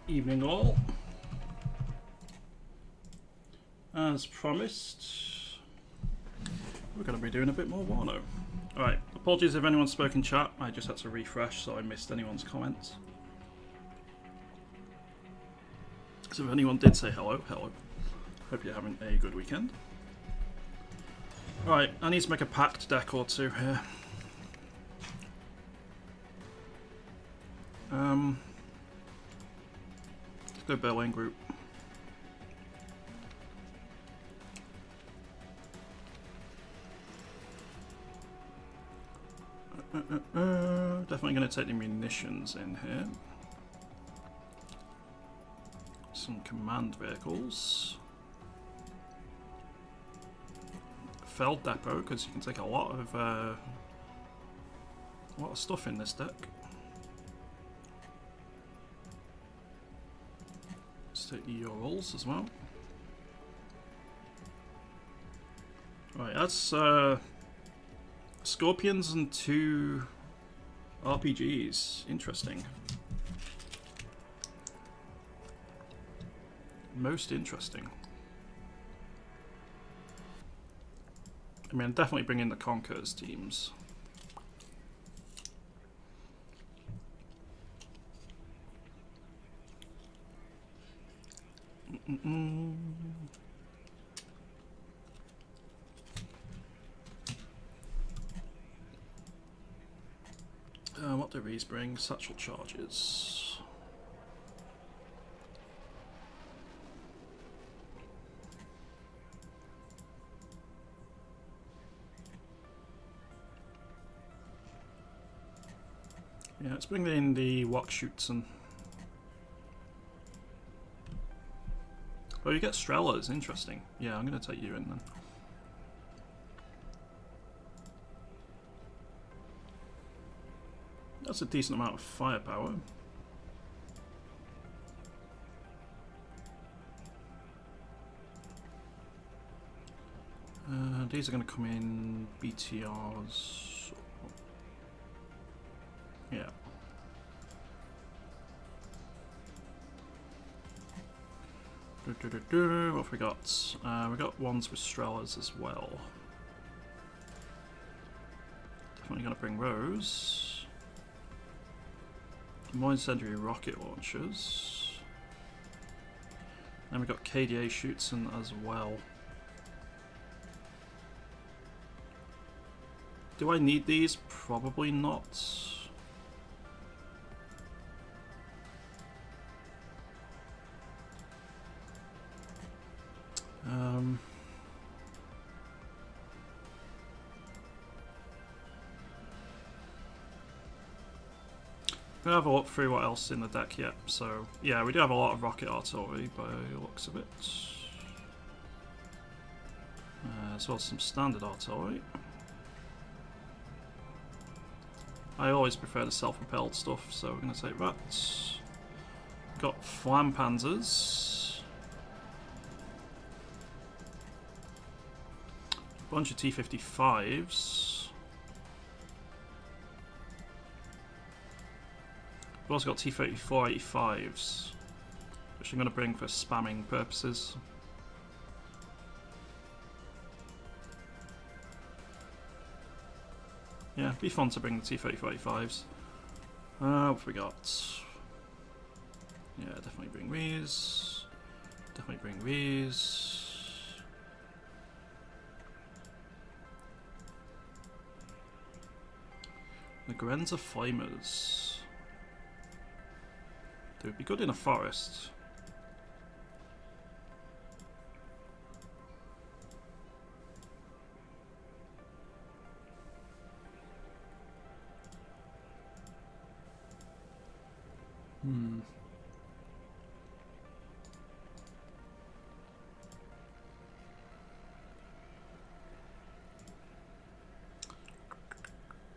Evening all. As promised, we're going to be doing a bit more WARNO. Alright, apologies if anyone spoke in chat, I just had to refresh so I missed anyone's comments. So if anyone did say hello, hello. Hope you're having a good weekend. Right, I need to make a packed deck or two here. Let's go Berlin group. Definitely going to take the munitions in here. Some command vehicles. Feld depot, because you can take a lot of stuff in this deck. Let's take the Urals as well. Right, that's Scorpions and 2 RPGs. Interesting. Most interesting. I mean, definitely bring in the Conquerors teams. What do these bring? Satchel charges. Yeah, let's bring in the Wachschutzen. Oh, you get Strellas, interesting. Yeah, I'm going to take you in then. That's a decent amount of firepower. These are going to come in BTRs. Yeah. What have we got? We got ones with Strellas as well. Definitely going to bring those. More incendiary rocket launchers. And we've got KDA Schutzen as well. Do I need these? Probably not. We have a look through what else is in the deck yet. So yeah, we do have a lot of rocket artillery by the looks of it, as well as some standard artillery. I always prefer the self-propelled stuff, so we're going to take that. Got Flampanzers. Bunch of T-55s. We've also got T-34-85s, which I'm going to bring for spamming purposes. Yeah, it'd be fun to bring the T-34-85s. What have we got? Yeah, definitely bring these. Definitely bring these. The Grenza Flamers. They would be good in a forest.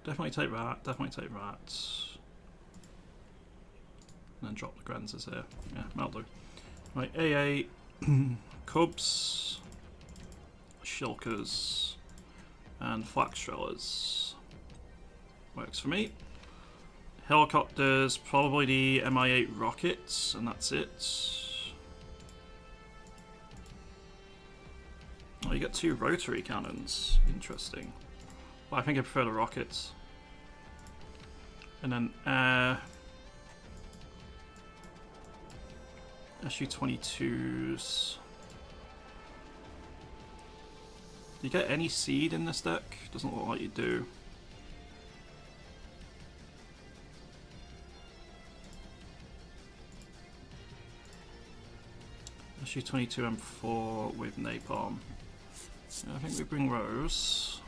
Definitely take that, definitely take that. And then drop the Grenzers here. Yeah, that'll do. Right, AA, Cubs, Shilkers, and Flak Strellers. Works for me. Helicopters, probably the Mi-8 rockets, and that's it. Oh, you get 2 rotary cannons. Interesting. But I think I prefer the rockets. And then air. Su-22s. Do you get any seed in this deck? Doesn't look like you do. Su-22 M4 with napalm. Yeah, I think we bring those.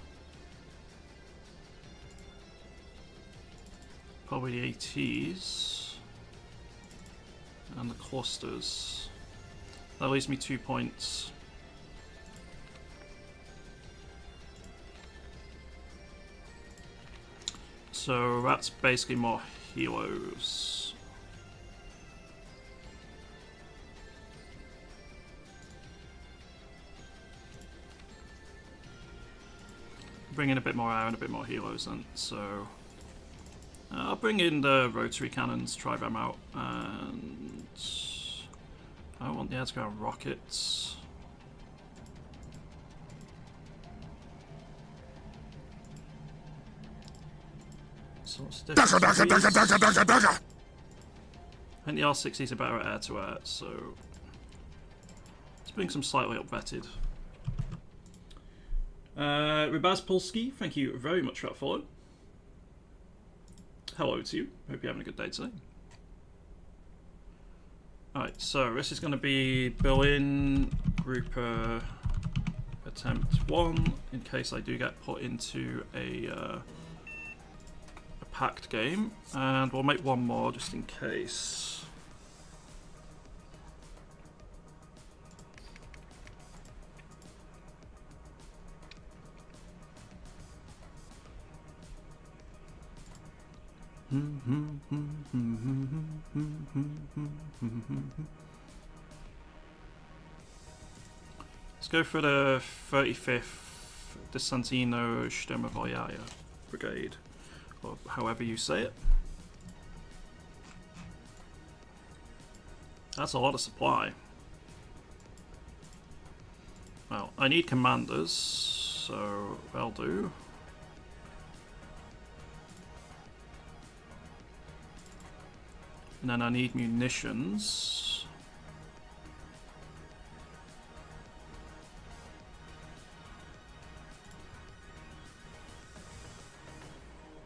Probably the ATs. And the clusters. That leaves me 2 points. So that's basically more helos. Bring in a bit more air and a bit more helos then. So I'll bring in the rotary cannons, try them out, and I want the air to go on rockets. So what's the difference? I think the R60s are better at air-to-air, so let's bring some slightly up-vetted. Ribaz Polski, thank you very much for that follow. Hello to you. Hope you're having a good day today. Alright, so this is going to be Berlin Grouper Attempt 1, in case I do get put into a packed game. And we'll make one more just in case. Let's go for the 35th Desantino Sturmaballaya Brigade, or however you say it. That's a lot of supply. Well, I need commanders, so they'll do. And then I need munitions.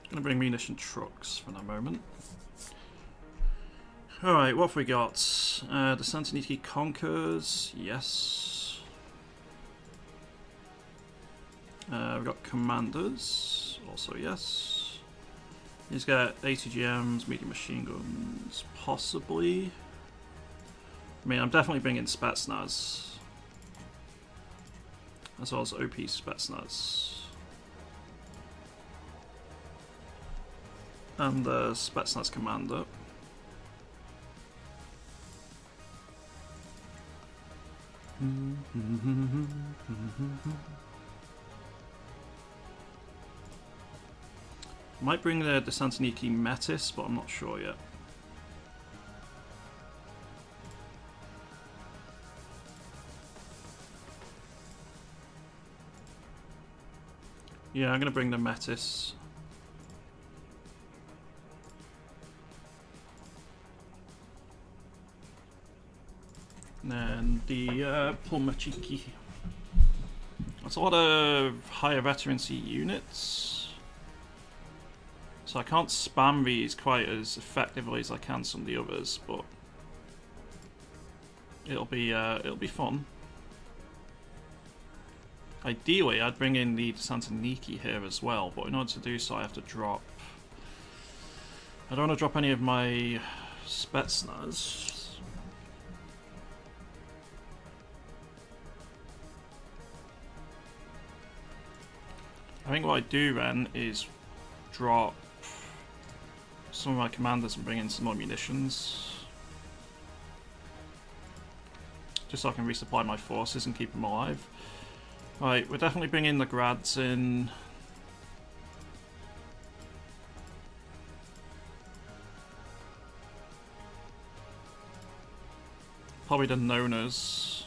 I'm gonna bring munition trucks for the moment. Alright, what have we got? The Santoniki Conquers, yes. We've got commanders, also yes. He's got ATGMs, medium machine guns, possibly. I mean, I'm definitely bringing Spetsnaz. As well as OP Spetsnaz. And the Spetsnaz commander. Might bring the Santoniki Metis, but I'm not sure yet. Yeah, I'm going to bring the Metis. And then the Pulmachiki. That's a lot of higher veterancy units. So I can't spam these quite as effectively as I can some of the others, but it'll be fun. Ideally, I'd bring in the Santoniki here as well, but in order to do so, I have to drop. I don't want to drop any of my Spetsnaz. I think what I do then is drop some of my commanders and bring in some more munitions. Just so I can resupply my forces and keep them alive. Right, we're definitely bringing the grads in. probably the Nonas.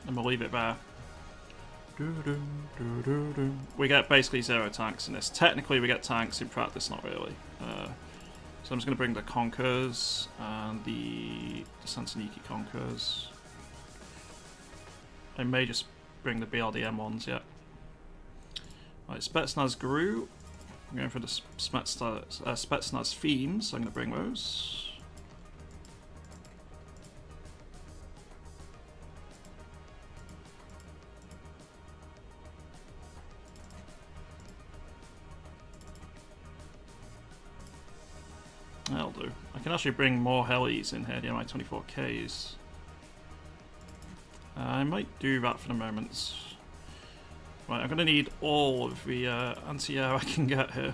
And we'll leave it there. We get basically 0 tanks in this. Technically we get tanks, in practice not really. So I'm just going to bring the Conkers and the Sansaniki Conkers. I may just bring the BRDM ones, yeah. Right, Spetsnaz Guru. I'm going for the Spetsnaz themes, so I'm going to bring those. That'll do. I can actually bring more helis in here, the Mi-24Ks. I might do that for the moment. Right, I'm going to need all of the anti-air I can get here.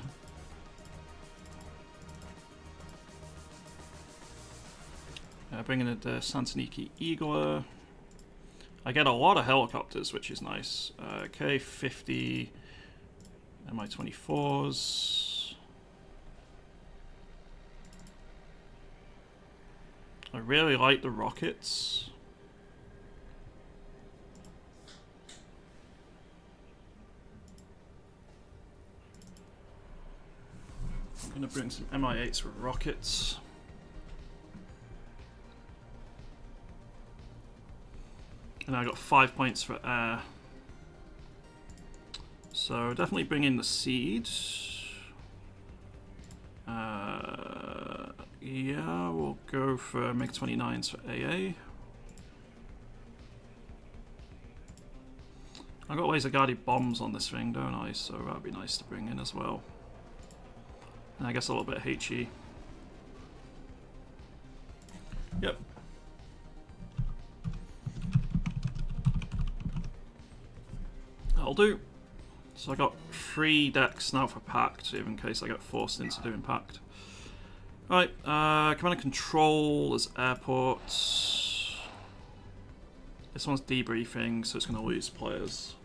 Bringing in the Sansaniki Eagler. I get a lot of helicopters, which is nice. K-50 Mi-24s. I really like the rockets. I'm going to bring some Mi-8s with rockets. And I got 5 points for air. So definitely bring in the Seed. Yeah, we'll go for MiG-29s for AA. I've got laser-guided bombs on this thing, don't I? So that'd be nice to bring in as well. And I guess a little bit of HE. Yep. That'll do. So I got 3 decks now for Pact, even in case I get forced into doing Pact. Right, command and control is airport. This one's debriefing, so it's going to lose players.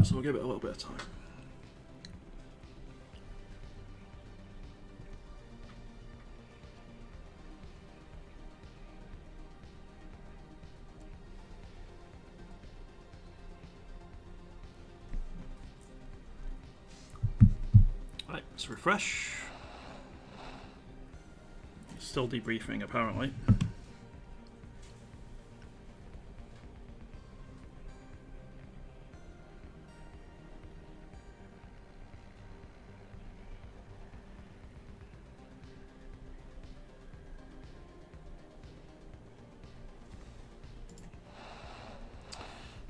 So we'll give it a little bit of time. Right, let's refresh. Still debriefing, apparently.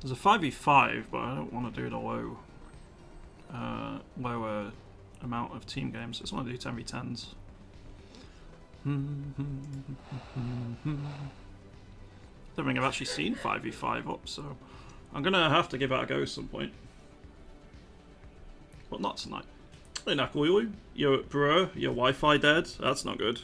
There's a 5v5, but I don't want to do the lower amount of team games. I just want to do 10v10s. Don't think I've actually seen 5v5 up, so I'm going to have to give that a go at some point. But not tonight. Hey Nakululu, your Wi-Fi dead? That's not good.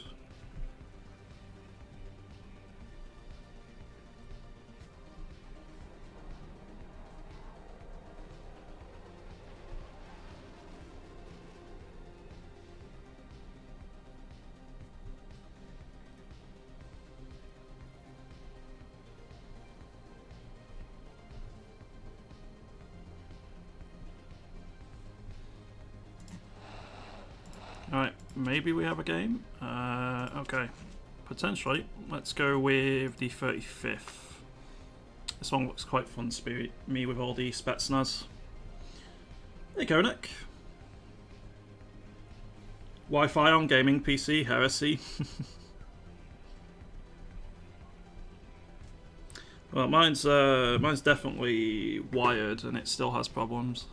Alright, maybe we have a game. Okay, potentially. Let's go with the 35th. This one looks quite fun, Spirit. Me with all the Spetsnaz. There you go, Nick. Wi-Fi on gaming PC, heresy. Well, mine's definitely wired, and it still has problems.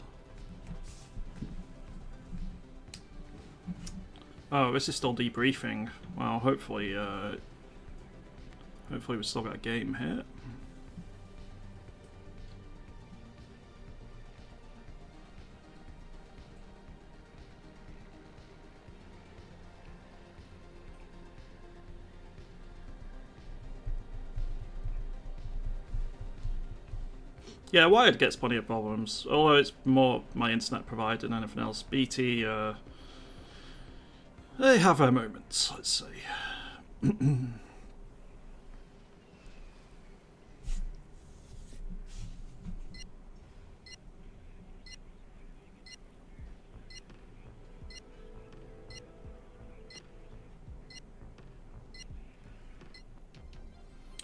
Oh, this is still debriefing. Well, hopefully we've still got a game here. Yeah, Wired gets plenty of problems, although it's more my internet provider than anything else. BT, they have their moments, let's say.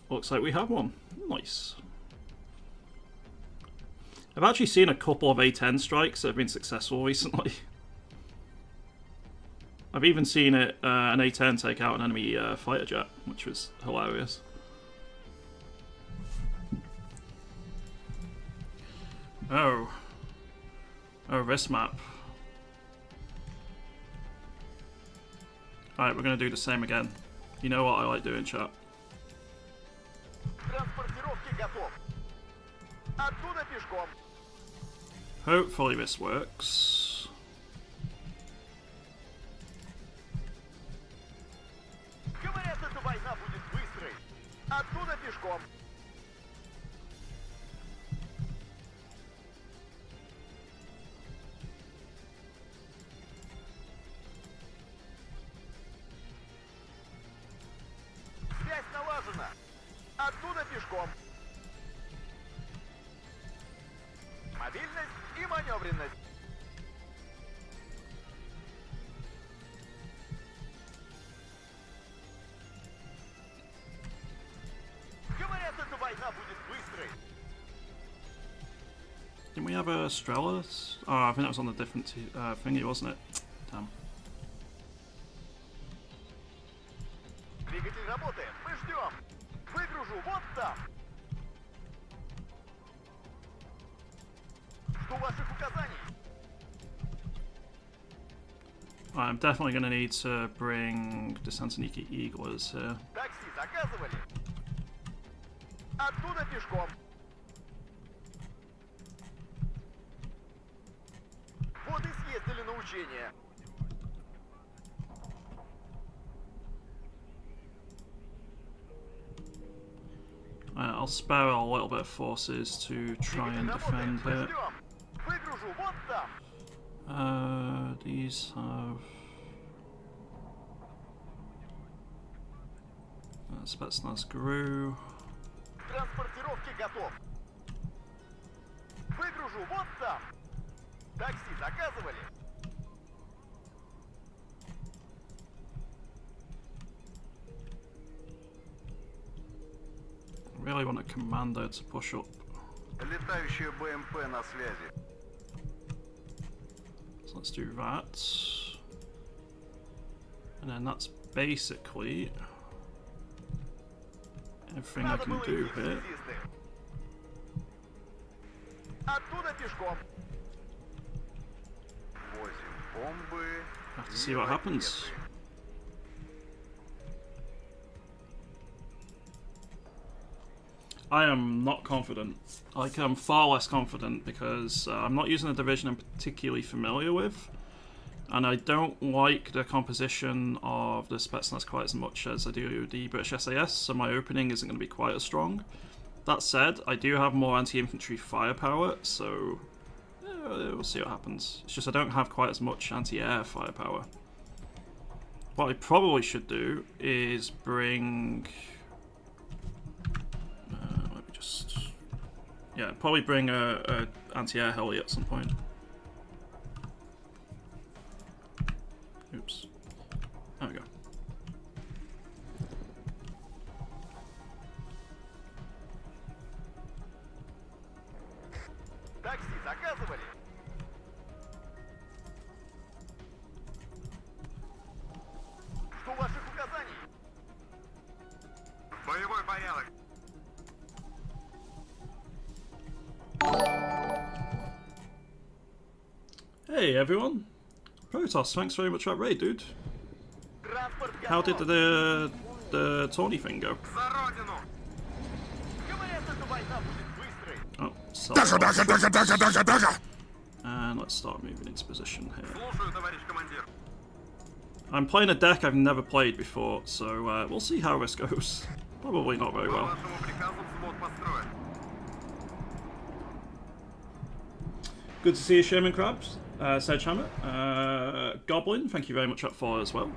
Looks like we have one. Nice. I've actually seen a couple of A10 strikes that have been successful recently. I've even seen it an A10 take out an enemy fighter jet, which was hilarious. Oh. Oh, this map. Alright, we're going to do the same again. You know what I like doing, chat. Hopefully this works. Связь налажена. Оттуда пешком. Мобильность и маневренность. Говорят, эта война будет быстрой. Didn't we have a Strela? Oh, I think that was on a different thingy, wasn't it? Damn. Двигатель работает. Мы ждем. Выгружу вот там. Жду ваших указаний. I'm definitely going to need to bring Descendantiki Eaglers here. Такси заказывали. Оттуда пешком. Вот и съездили на учение. I'll spare a little bit of forces to try and defend it. Выгружу вот там. These have Spetsnaz GRU. Транспортировки готов. Выгружу вот там. Такси заказывали. I really want a commander to push up. Летающая БМП на связи. So let's do that. And then that's basically everything I can do here. Оттуда пешком. Возим бомбы. Have to see what happens. I am not confident. Like, I'm far less confident because I'm not using a division I'm particularly familiar with, and I don't like the composition of the Spetsnaz quite as much as I do the British SAS, so my opening isn't going to be quite as strong. That said, I do have more anti-infantry firepower, so we'll see what happens. It's just I don't have quite as much anti-air firepower. What I probably should do is bring... yeah, probably bring a anti-air heli at some point. Oops. There we go. Такси заказывали. Жду ваших указаний. Боевой порядок. Hey everyone, Protoss, thanks very much for that raid, dude. How did the tourney thing go? Oh, and let's start moving into position here. I'm playing a deck I've never played before, so we'll see how this goes. Probably not very well. Good to see you, Sherman Krabs. Sedgehammer. Goblin, thank you very much up for as well.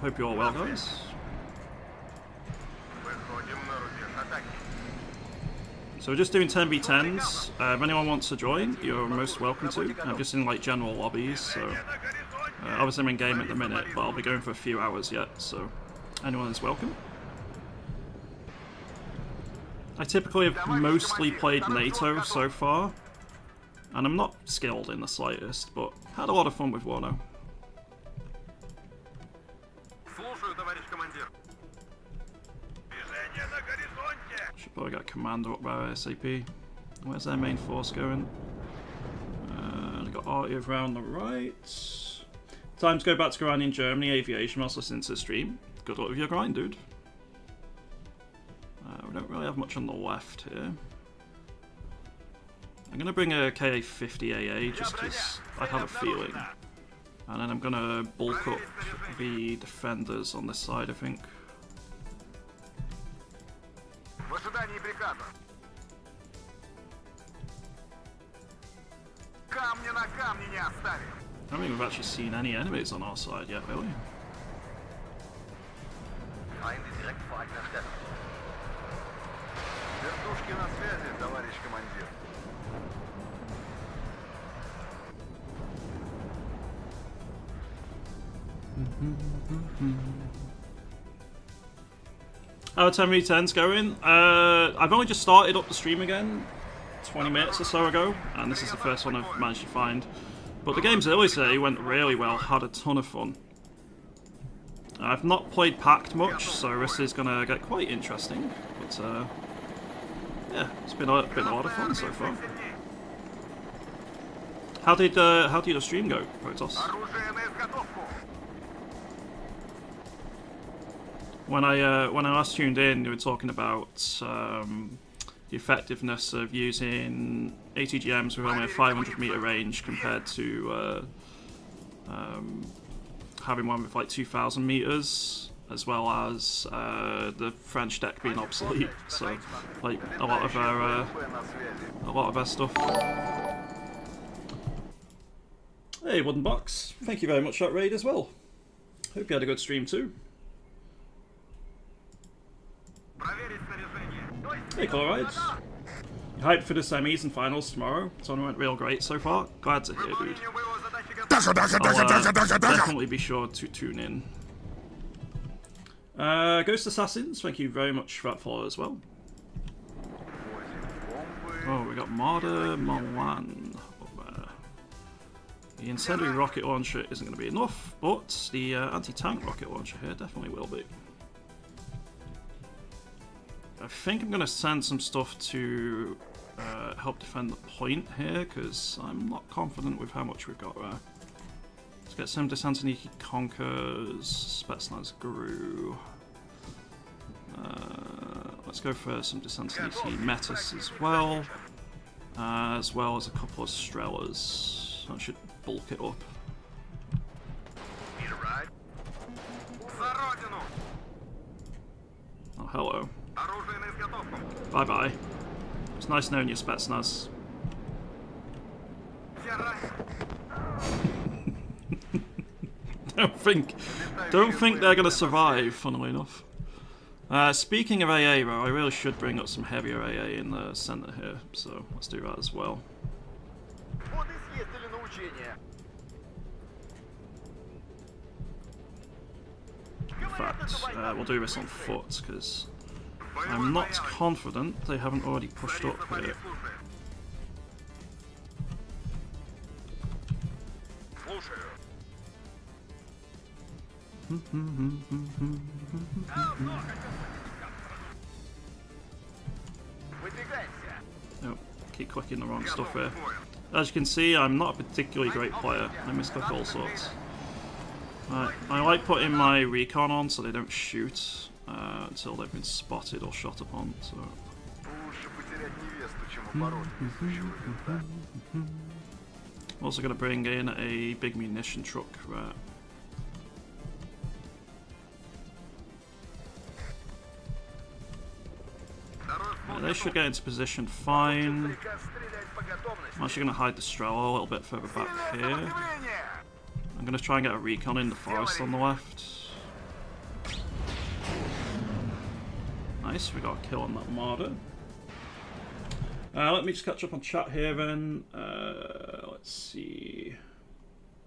Hope you're all well, guys. So we're just doing 10v10s. If anyone wants to join, you're most welcome to. I'm just in like general lobbies, so obviously I'm in game at the minute, but I'll be going for a few hours yet, so anyone is welcome. I typically have mostly played NATO so far, and I'm not skilled in the slightest, but had a lot of fun with WARNO. Should probably get Commander up by ASAP. Where's their main force going? They've got Artie around the right. Time to go back to grinding Germany aviation whilst listening to the stream. Good luck with your grind, dude. We don't really have much on the left here. I'm going to bring a KA-50 AA just because I have a feeling. And then I'm going to bulk up the defenders on this side, I think. I don't think we've actually seen any enemies on our side yet, really. How are 10v10s going? I've only just started up the stream again 20 minutes or so ago, and this is the first one I've managed to find. But the games earlier today went really well, had a ton of fun. I've not played Pact much, so this is going to get quite interesting. But yeah, it's been a lot of fun so far. How did the stream go, Protoss? When I last tuned in, you were talking about the effectiveness of using ATGMs with only a 500-meter range compared to having one with like 2,000 meters, as well as the French deck being obsolete. So, like a lot of our stuff. Hey, Wooden Box! Thank you very much for that raid as well. Hope you had a good stream too. Hey, Chlorides. You hyped for the semis and finals tomorrow? It's went real great so far. Glad to hear, dude. I'll definitely be sure to tune in. Ghost Assassins, thank you very much for that follow as well. Oh, we got Marder Milan up there. The incendiary rocket launcher isn't going to be enough, but the anti-tank rocket launcher here definitely will be. I think I'm going to send some stuff to help defend the point here, because I'm not confident with how much we've got there. Let's get some Desantoniki Conkers, Spetsnaz Guru. Let's go for some Desantoniki Metis as well as a couple of Strellas. That should bulk it up. Oh, hello. Bye bye. It's nice knowing you, Spetsnaz. Don't think they're gonna survive, funnily enough. Speaking of AA, though, I really should bring up some heavier AA in the center here, so let's do that as well. In fact, we'll do this on foot, because I'm not confident they haven't already pushed up here. Oh, keep clicking the wrong stuff here. As you can see, I'm not a particularly great player. I misclick all sorts. I like putting my recon on so they don't shoot until they've been spotted or shot upon. So. I'm also going to bring in a big munition truck. Right. They should get into position fine. I'm actually going to hide the Strela a little bit further back here. I'm going to try and get a recon in the forest on the left. Nice, we got a kill on that Marder. Let me just catch up on chat here then. Let's see.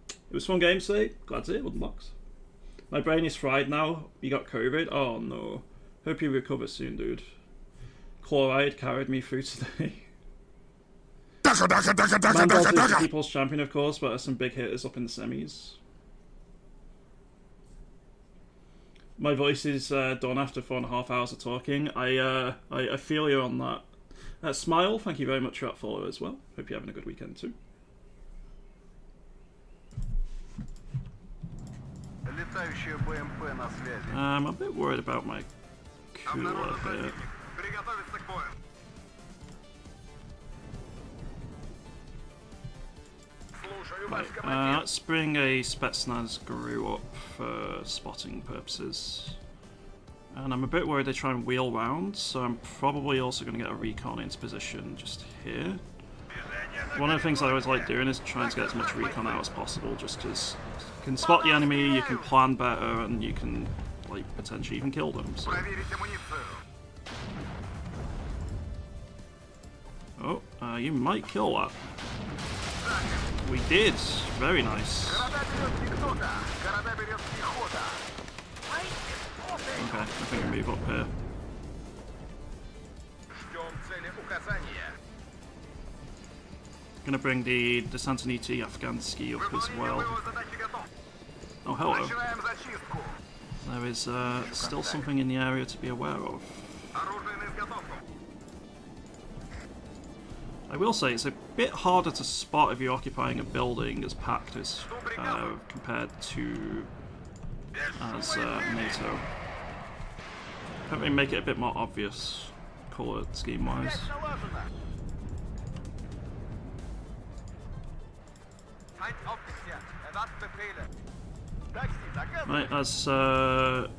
It was fun games today. Glad to hear, Wooden Box. My brain is fried now. You got COVID? Oh no. Hope you recover soon, dude. Chloride carried me through today. Mandels is the people's champion, of course, but there's some big hitters up in the semis. My voice is done after 4.5 hours of talking. I feel you on that. Smile, thank you very much for that follow as well. Hope you're having a good weekend too. I'm a bit worried about my cooler here. Right, let's bring a Spetsnaz Guru up for spotting purposes. And I'm a bit worried they try and wheel round, so I'm probably also going to get a recon into position just here. One of the things I always like doing is trying to get as much recon out as possible, just because you can spot the enemy, you can plan better, and you can like potentially even kill them. So. Oh, you might kill that. We did. Very nice. Okay, I think we move up here. Gonna bring the Santaniti Afghansky up as well. Oh, hello. There is still something in the area to be aware of. I will say it's a bit harder to spot if you're occupying a building as packed as compared to as NATO. Probably make it a bit more obvious, colour scheme wise. Right, as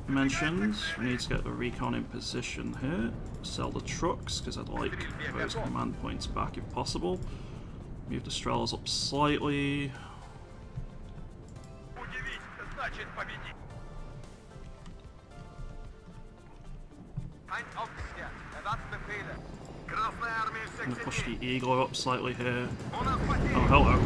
mentioned, we need to get the recon in position here. Sell the trucks, because I'd like those command points back if possible. Move the Strelas up slightly. I'm going to push the Eagle up slightly here. Oh, hello.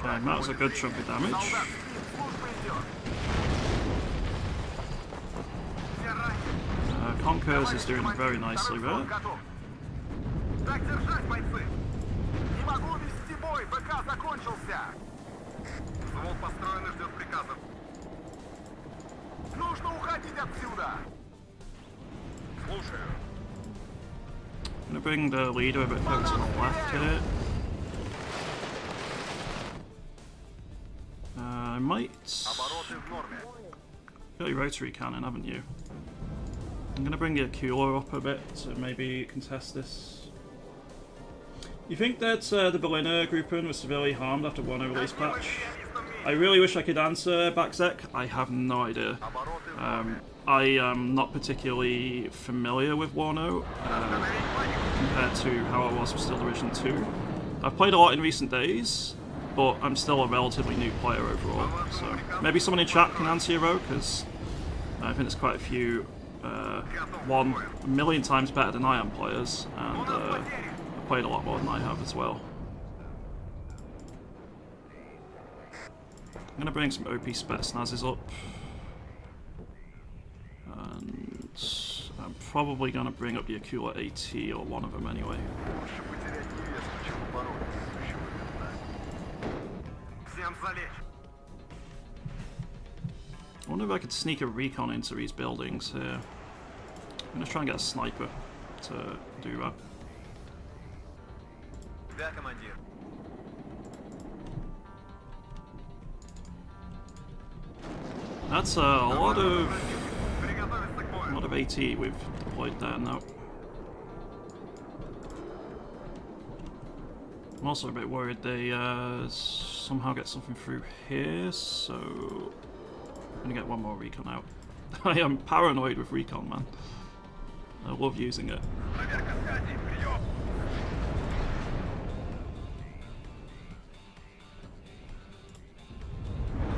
Okay, that was a good chunk of damage. Conquers is doing very nicely there. I'm gonna bring the leader a bit further to the left here. I might... You've got your rotary cannon, haven't you? I'm gonna bring your cooler up a bit to maybe contest this. You think that the Berliner Gruppen was severely harmed after WARNO release patch? I really wish I could answer, Backzek. I have no idea. I am not particularly familiar with WARNO compared to how I was with Steel Division 2. I've played a lot in recent days, but I'm still a relatively new player overall. So maybe someone in chat can answer your row, because I think there's quite a few 1,000,000 times better than I am players, and I've played a lot more than I have as well. I'm gonna bring some OP Spetsnazes up, and I'm probably gonna bring up the Akula AT or one of them anyway. I wonder if I could sneak a recon into these buildings here. I'm gonna try and get a sniper to do that. That's a lot of AT we've deployed there now. I'm also a bit worried they somehow get something through here, so I'm gonna get one more recon out. I am paranoid with recon, man. I love using it.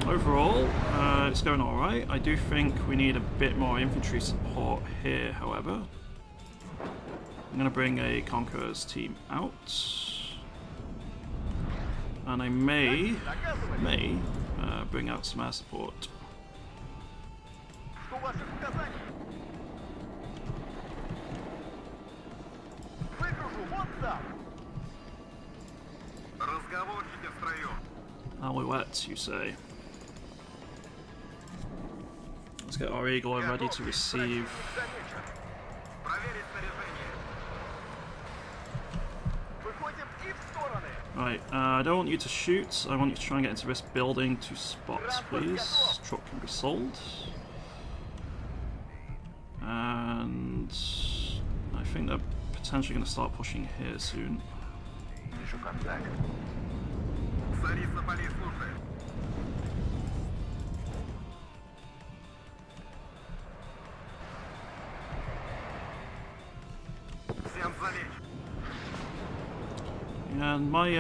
Overall, it's going alright. I do think we need a bit more infantry support here, however. I'm going to bring a Conqueror's team out. And I may bring out some air support. Alouettes, you say? Let's get our Eagle ready to receive. Right, I don't want you to shoot. I want you to try and get into this building to spots, please. Truck can be sold. And I think they're potentially going to start pushing here soon. And my,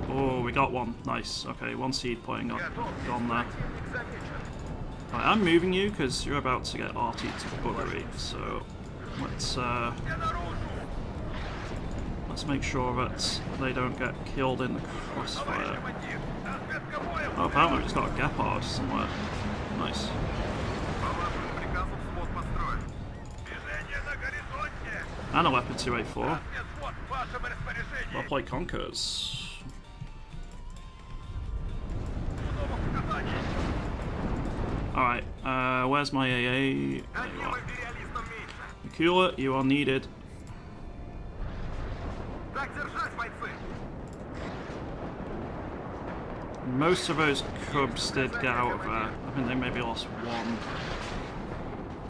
oh, we got one. Nice. Okay, one seed point gone there. Right, I'm moving you because you're about to get RT to buggery, so let's make sure that they don't get killed in the crossfire. Oh, apparently we just got a Gepard somewhere. Nice. And a Leopard 284. Well played, Conquerors. Alright, where's my AA? There you are. Mikula, you are needed. Most of those Cubs did get out of there. I think they maybe lost one.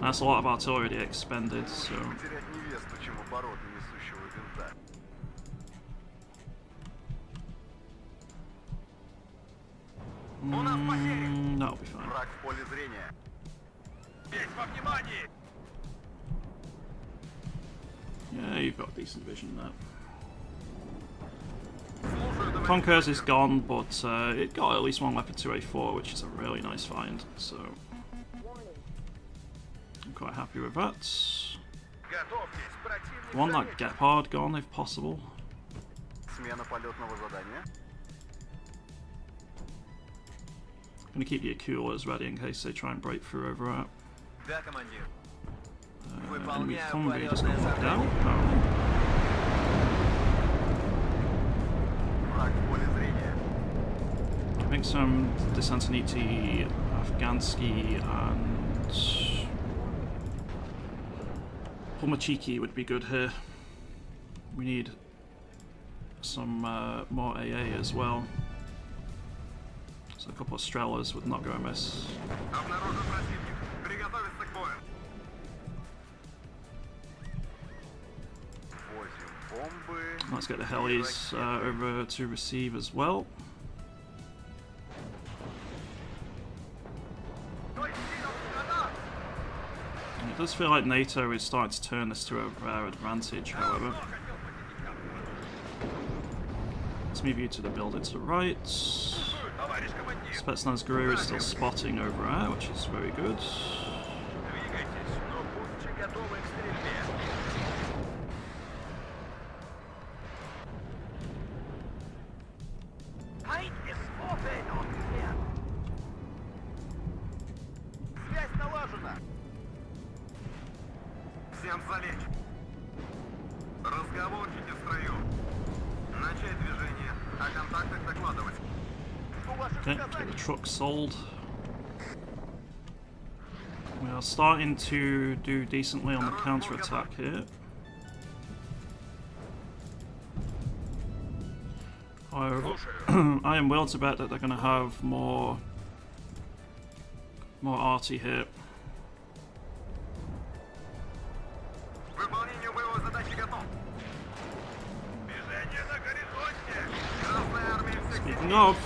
That's a lot of artillery expended, so... that'll be fine. Yeah, you've got decent vision there. Conquerors is gone, but it got at least one Leopard 2A4, which is a really nice find, so I'm quite happy with that. I want that Gepard gone if possible. I'm going to keep the Akulas ready in case they try and break through over that. Enemy Humvee just got knocked out. I think some Desantiniti, Afghansky, and Pomachiki would be good here. We need some more AA as well. So a couple of Strelas would not go amiss. Let's get the helis over to receive as well. It does feel like NATO is starting to turn this to a rare advantage, however. Let's move you to the building to the right. Spetsnaz Guru is still spotting over there, which is very good. Okay, get the truck sold. We are starting to do decently on the counter-attack here. However, I am willing to bet that they're going to have more arty here. Kicking off.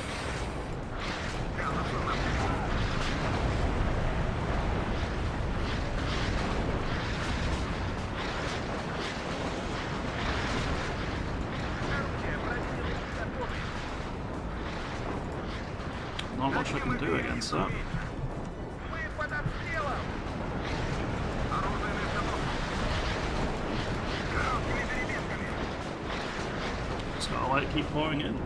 Not much I can do against that. Just gotta like keep pouring in.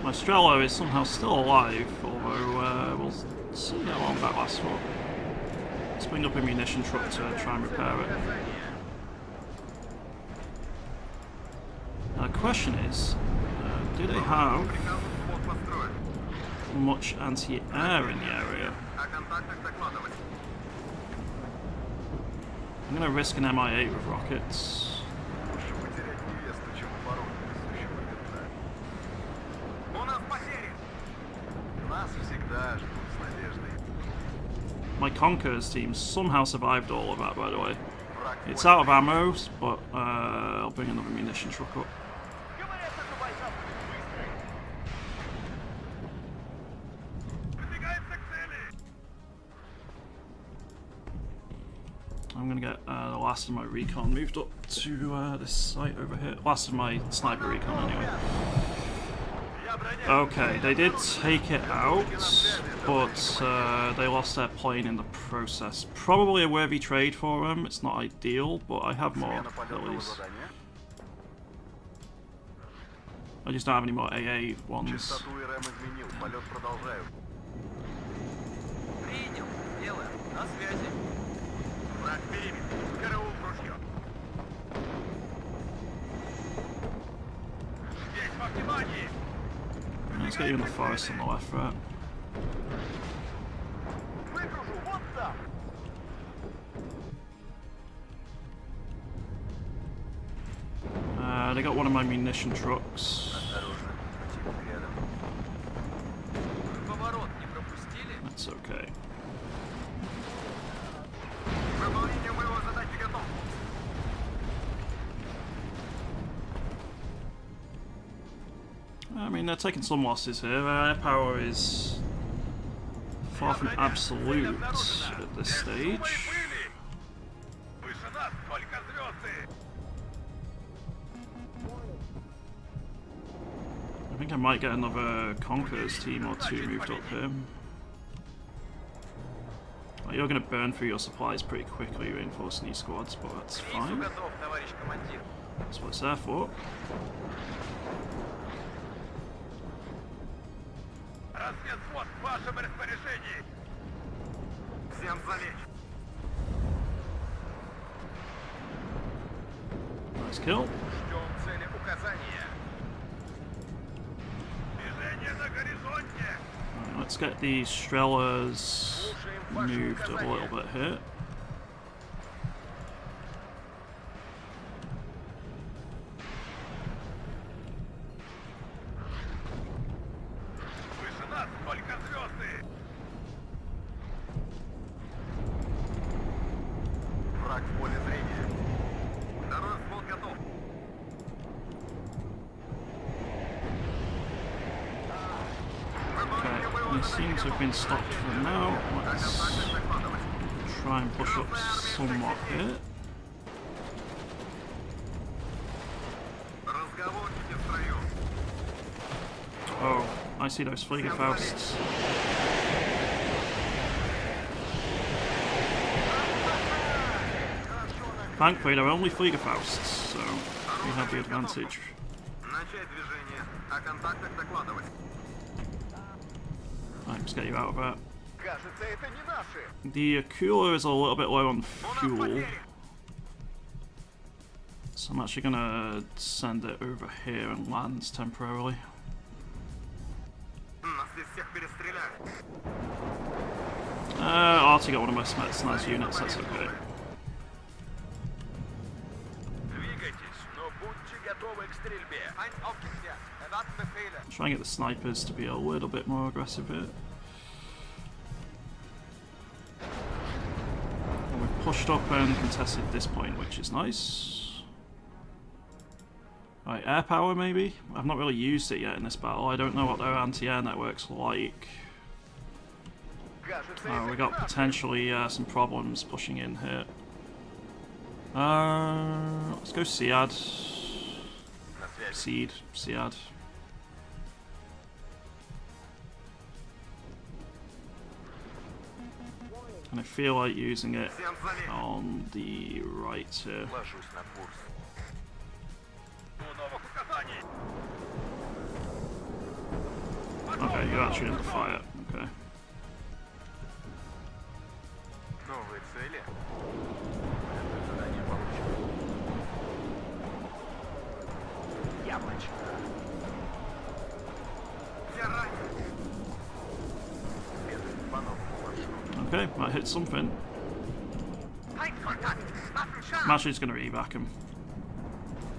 My Strello is somehow still alive, although we'll see how long that lasts for. Let's bring up a munition truck to try and repair it. Now the question is, do they have much anti-air in the area? I'm going to risk an MI8 with rockets. My Conquerors team somehow survived all of that, by the way. It's out of ammo, but I'll bring another munition truck up. I'm gonna get the last of my recon moved up to this site over here. Last of my sniper recon, anyway. Okay, they did take it out, but they lost their plane in the process. Probably a worthy trade for them. It's not ideal, but I have more Phillies. I just don't have any more AA ones. Let's get you in the forest on the left, right? They got one of my munition trucks. That's okay. I mean, they're taking some losses here. Air power is far from absolute at this stage. I think I might get another Conquerors team or two moved up here. Well, you're going to burn through your supplies pretty quickly reinforcing these squads, but that's fine. That's what it's there for. Nice kill. Right, let's get these Strellas moved up a little bit here. Seem to have been stopped for now. Let's try and push up somewhat here. Oh, I see those Fliegerfausts. Thankfully, they're only Fliegerfausts, so we have the advantage. Right, just get you out of that. The cooler is a little bit low on fuel, so I'm actually gonna send it over here and land temporarily. Artie got one of my SNAS units, that's okay. Try and get the snipers to be a little bit more aggressive here. pushed up and contested this point, which is nice. Right, air power maybe? I've not really used it yet in this battle. I don't know what their anti-air network's like. We got potentially some problems pushing in here. Let's go Siad. Siad. And I feel like using it on the right here. Okay, you're actually in the fire. Okay. Okay, might hit something. I'm actually just going to evac him.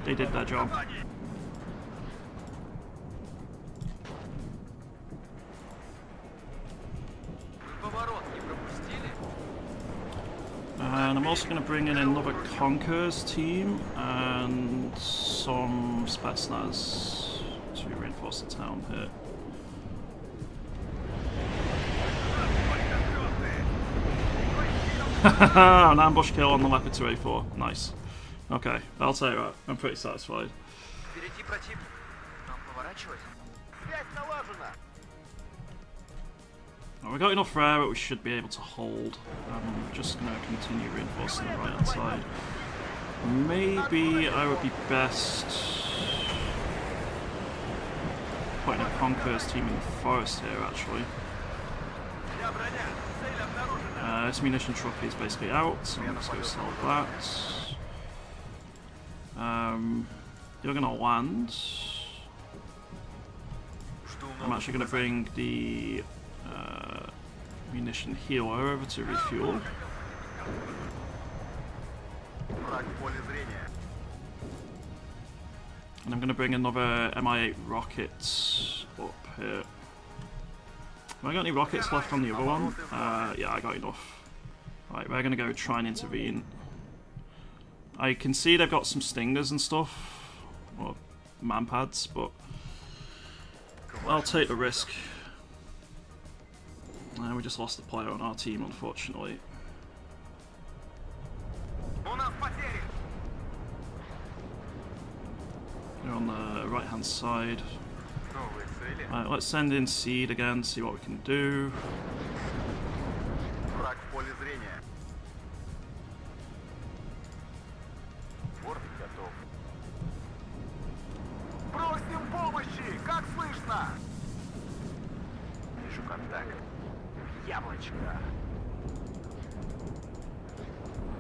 They did their job. And I'm also going to bring in another Conquerors team and some Spetsnaz to reinforce the town here. An ambush kill on the Leopard 2A4. Nice. Okay, I'll tell you what, I'm pretty satisfied. Well, we got enough rare that we should be able to hold. I'm just going to continue reinforcing the right hand side. Maybe I would be best putting a Conquerors team in the forest here, actually. This munition truck is basically out, so let's go sell that. You're going to land. I'm actually going to bring the munition healer over to refuel. And I'm going to bring another Mi-8 rocket up here. Have I got any rockets left on the other one? Yeah, I got enough. Right, we're going to go try and intervene. I can see they've got some stingers and stuff, or manpads, but I'll take the risk. We just lost the player on our team, unfortunately. They're on the right-hand side. Right, let's send in Seed again, see what we can do.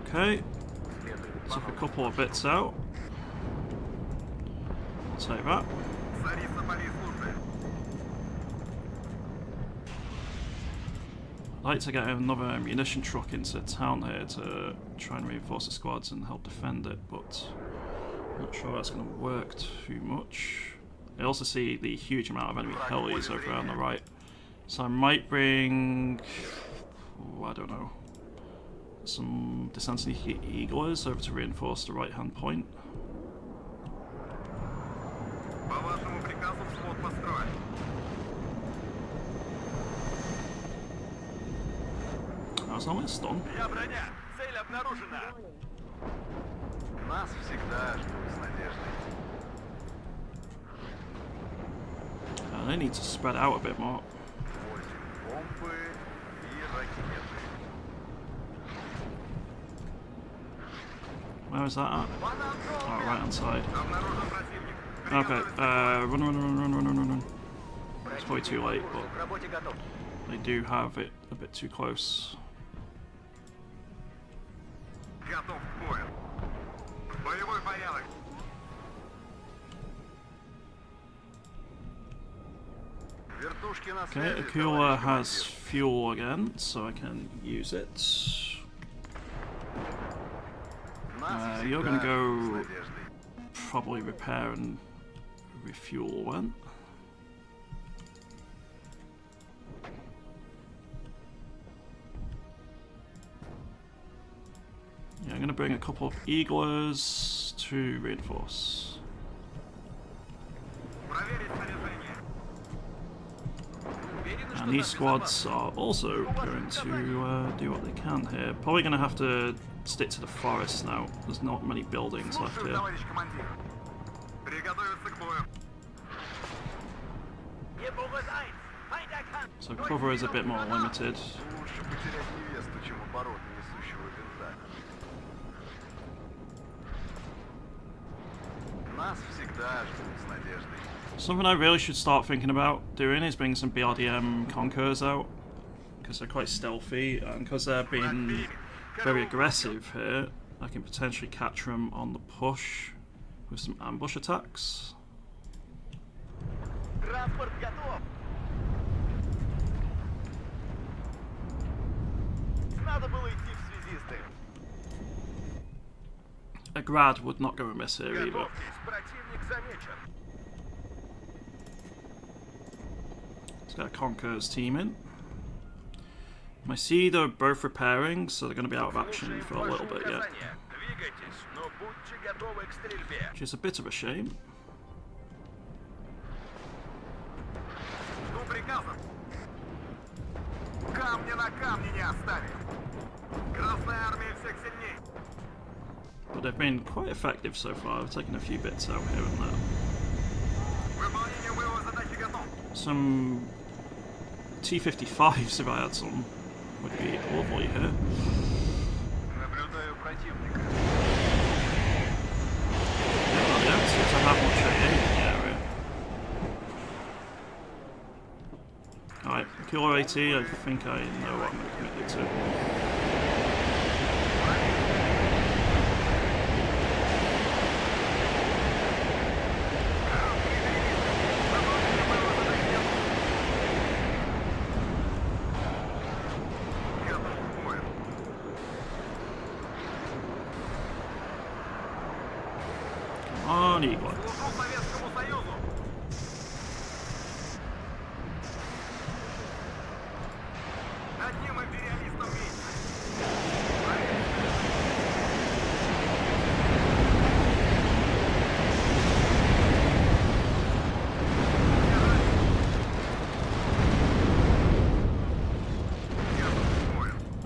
Okay, took a couple of bits out. I'll take that. I'd like to get another ammunition truck into town here to try and reinforce the squads and help defend it, but I'm not sure that's going to work too much. I also see the huge amount of enemy helis over on the right, so I might bring, I don't know, some Descendant Eaglers over to reinforce the right hand point. That's not a stun. They need to spread out a bit more. Where is that at? Oh, right hand side. Okay, run. It's probably too late, but they do have it a bit too close. Okay, Akula has fuel again, so I can use it. You're going to go probably repair and refuel one. to bring a couple of eaglers to reinforce. And these squads are also going to do what they can here. Probably going to have to stick to the forest now. There's not many buildings left here. So cover is a bit more limited. Something I really should start thinking about doing is bringing some BRDM Conquerors out, because they're quite stealthy, and because they're being very aggressive here, I can potentially catch them on the push with some ambush attacks. A grad would not go amiss here either. Let's get a Conqueror's team in. I see they're both repairing, so they're going to be out of action for a little bit yet. Which is a bit of a shame. But they've been quite effective so far. I've taken a few bits out here and there. Some T-55s, if I had some, would be lovely here. Yeah, I don't seem to have much AA in the area. Alright, Kilo AT, I think I know what I'm going to commit it to. On Eagle.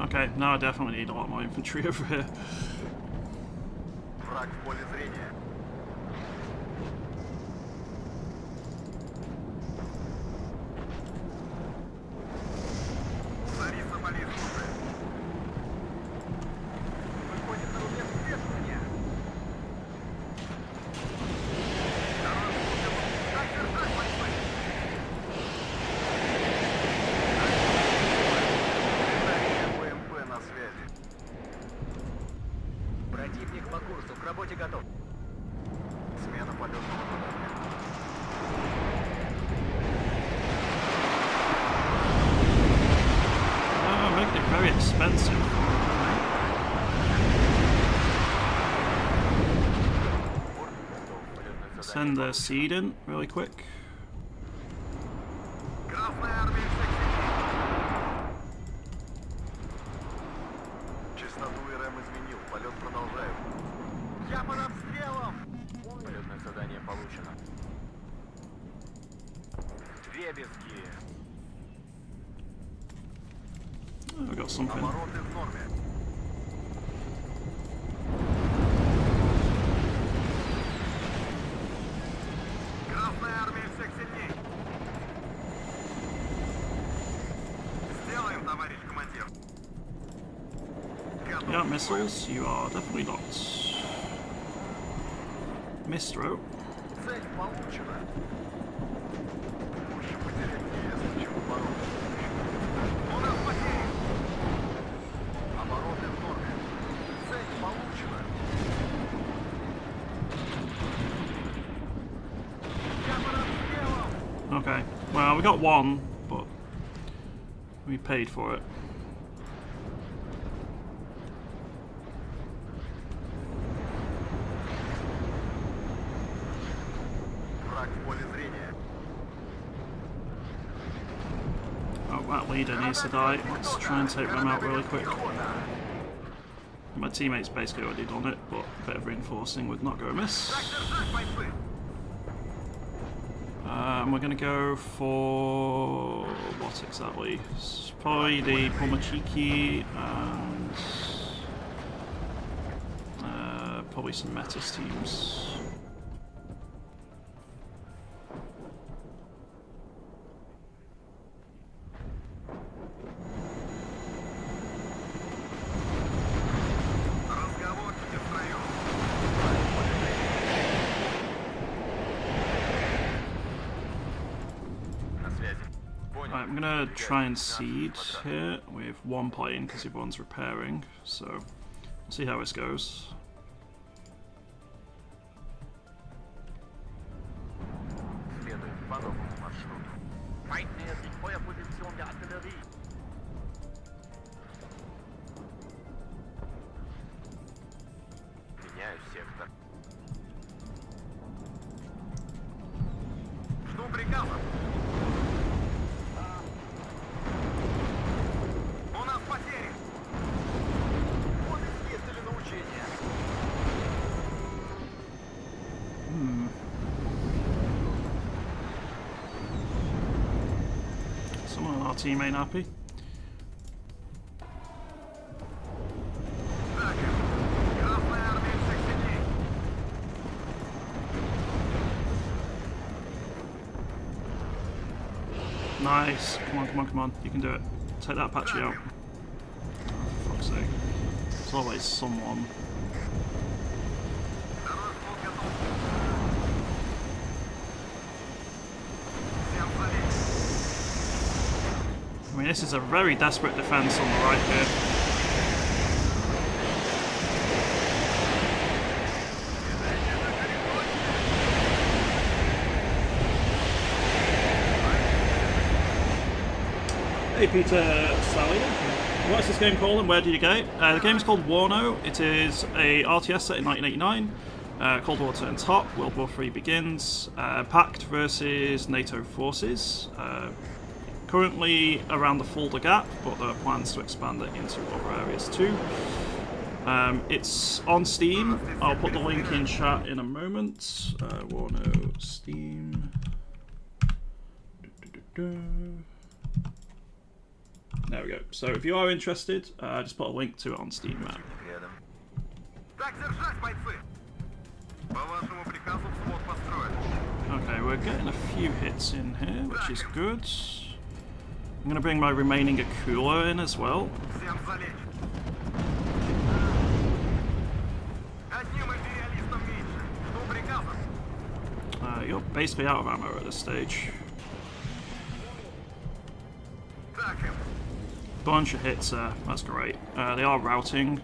Okay, now I definitely need a lot more infantry over here. Very expensive. Send the seed in really quick. Oh, we got something. Yeah, missiles, you are definitely not. Mistro. Okay, well, we got one, but we paid for it. Oh, that leader needs to die. Let's try and take them out really quick. My teammate's basically already done it, but a bit of reinforcing would not go amiss. And we're going to go for... what exactly? It's probably the Pomachiki and... probably some Metis teams. Right, I'm gonna try and seed here with one plane because everyone's repairing, so we'll see how this goes. Someone on our team ain't happy. Nice. Come on, come on, come on. You can do it. Take that Apache out. Oh, for fuck's sake. There's always someone. I mean, this is a very desperate defense on the right here. Hey Peter Sally, what's this game called and where did you get it? The game is called WARNO. It is a RTS set in 1989. Cold War turns hot, World War III begins. Pact versus NATO forces. Currently around the Fulda Gap, but there are plans to expand it into other areas too. It's on Steam. I'll put the link in chat in a moment. WARNO Steam. There we go. So if you are interested, just put a link to it on Steam now. Okay, we're getting a few hits in here, which is good. I'm going to bring my remaining Akula in as well. You're basically out of ammo at this stage. Bunch of hits there, that's great. They are routing.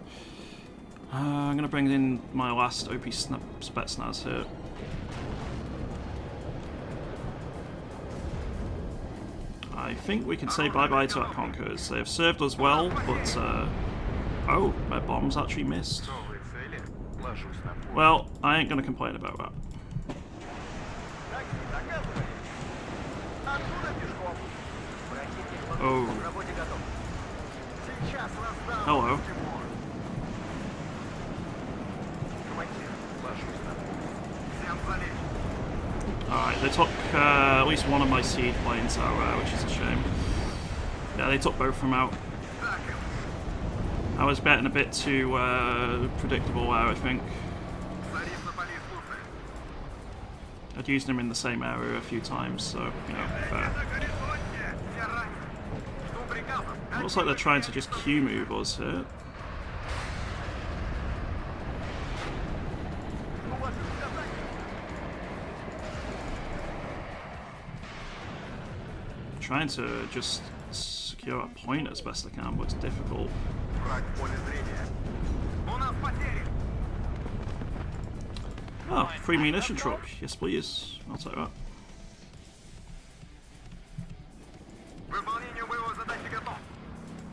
I'm going to bring in my last OP Spetsnaz here. I think we can say bye-bye to our Conquerors. They have served us well, but... oh, their bombs actually missed. Well, I ain't going to complain about that. Oh. Hello. Alright, they took at least one of my seed planes out, which is a shame. Yeah, they took both of them out. I was betting a bit too predictable there, I think. I'd used them in the same area a few times, so, you know, fair. Looks like they're trying to just Q-move us here. Trying to just secure a point as best I can, but it's difficult. Oh, free munition truck. Yes, please. I'll take that.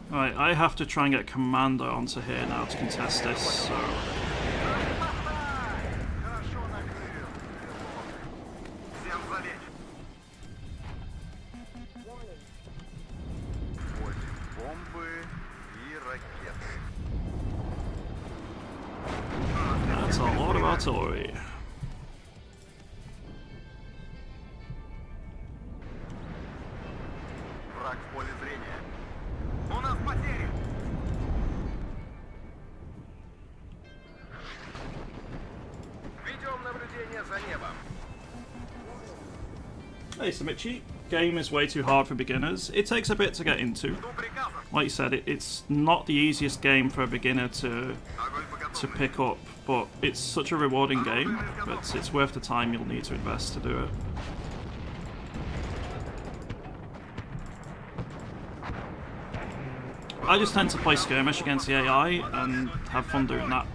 Right, I have to try and get a commander onto here now to contest this, so... That's a lot of artillery. Враг в поле зрения. У нас потери. Ведем наблюдение за небом. Hey Samichi, game is way too hard for beginners. It takes a bit to get into. Жду приказов. Like you said, it's not the easiest game for a beginner to Огонь по готовности. pick up, but it's such a rewarding game that it's worth the time you'll need to invest to do it. I just tend to play skirmish against the AI and have fun doing that.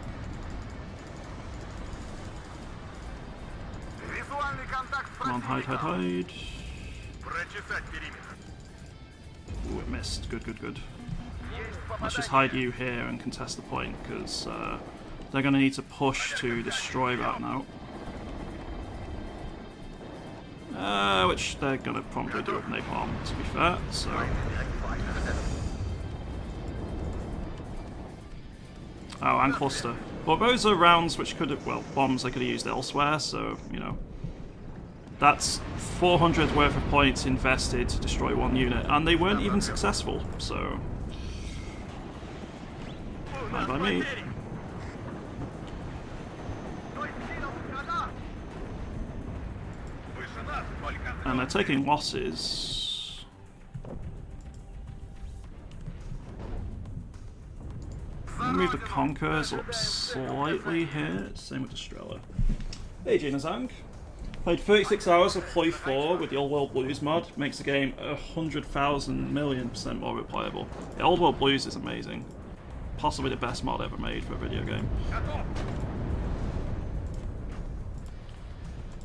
Визуальный контакт с Come on, hide, hide, противником. hide. Прочесать периметр. Ooh, it missed. Good, good, good. Есть Let's just попадание. hide you here and contest the point, because they're going to need to push to destroy that now. Which they're going to probably do with napalm, to be fair, so... Oh, and cluster. Well, those are rounds which could have, well, bombs they could have used elsewhere, so, you know. That's 400 worth of points invested to destroy one unit, and they weren't even successful, so... Fine by me. And they're taking losses. Move the Conquerors up slightly here. Same with Estrella. Hey, Gina Zhang. Played 36 hours of Play 4 with the Old World Blues mod. Makes the game 100,000,000,000% more replayable. The Old World Blues is amazing. Possibly the best mod ever made for a video game.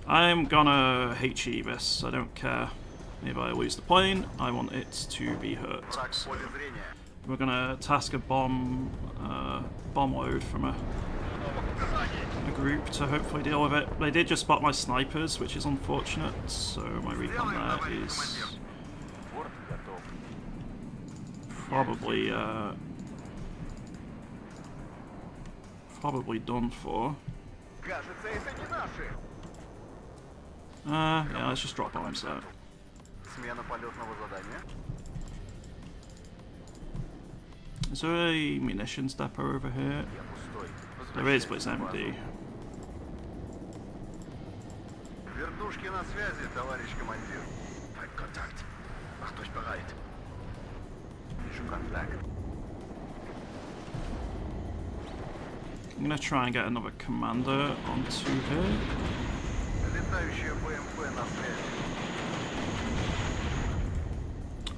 I'm gonna HE this. I don't care if I lose the plane. I want it to be hurt. Враг в поле зрения. We're gonna task a bomb load from a group to hopefully deal with it. They did just spot my snipers, which is unfortunate, so my recon there is Форт готов. probably done for. Кажется, это не наши. Yeah, let's just drop bombs there. Смена полетного задания. Is there a munitions depot over here? Я пустой. There is, but it's empty. Вертушки на связи, товарищ командир. Контакт. Macht euch bereit. Вижу контакт. I'm gonna try and get another commander onto here. Летающая БМП на связи.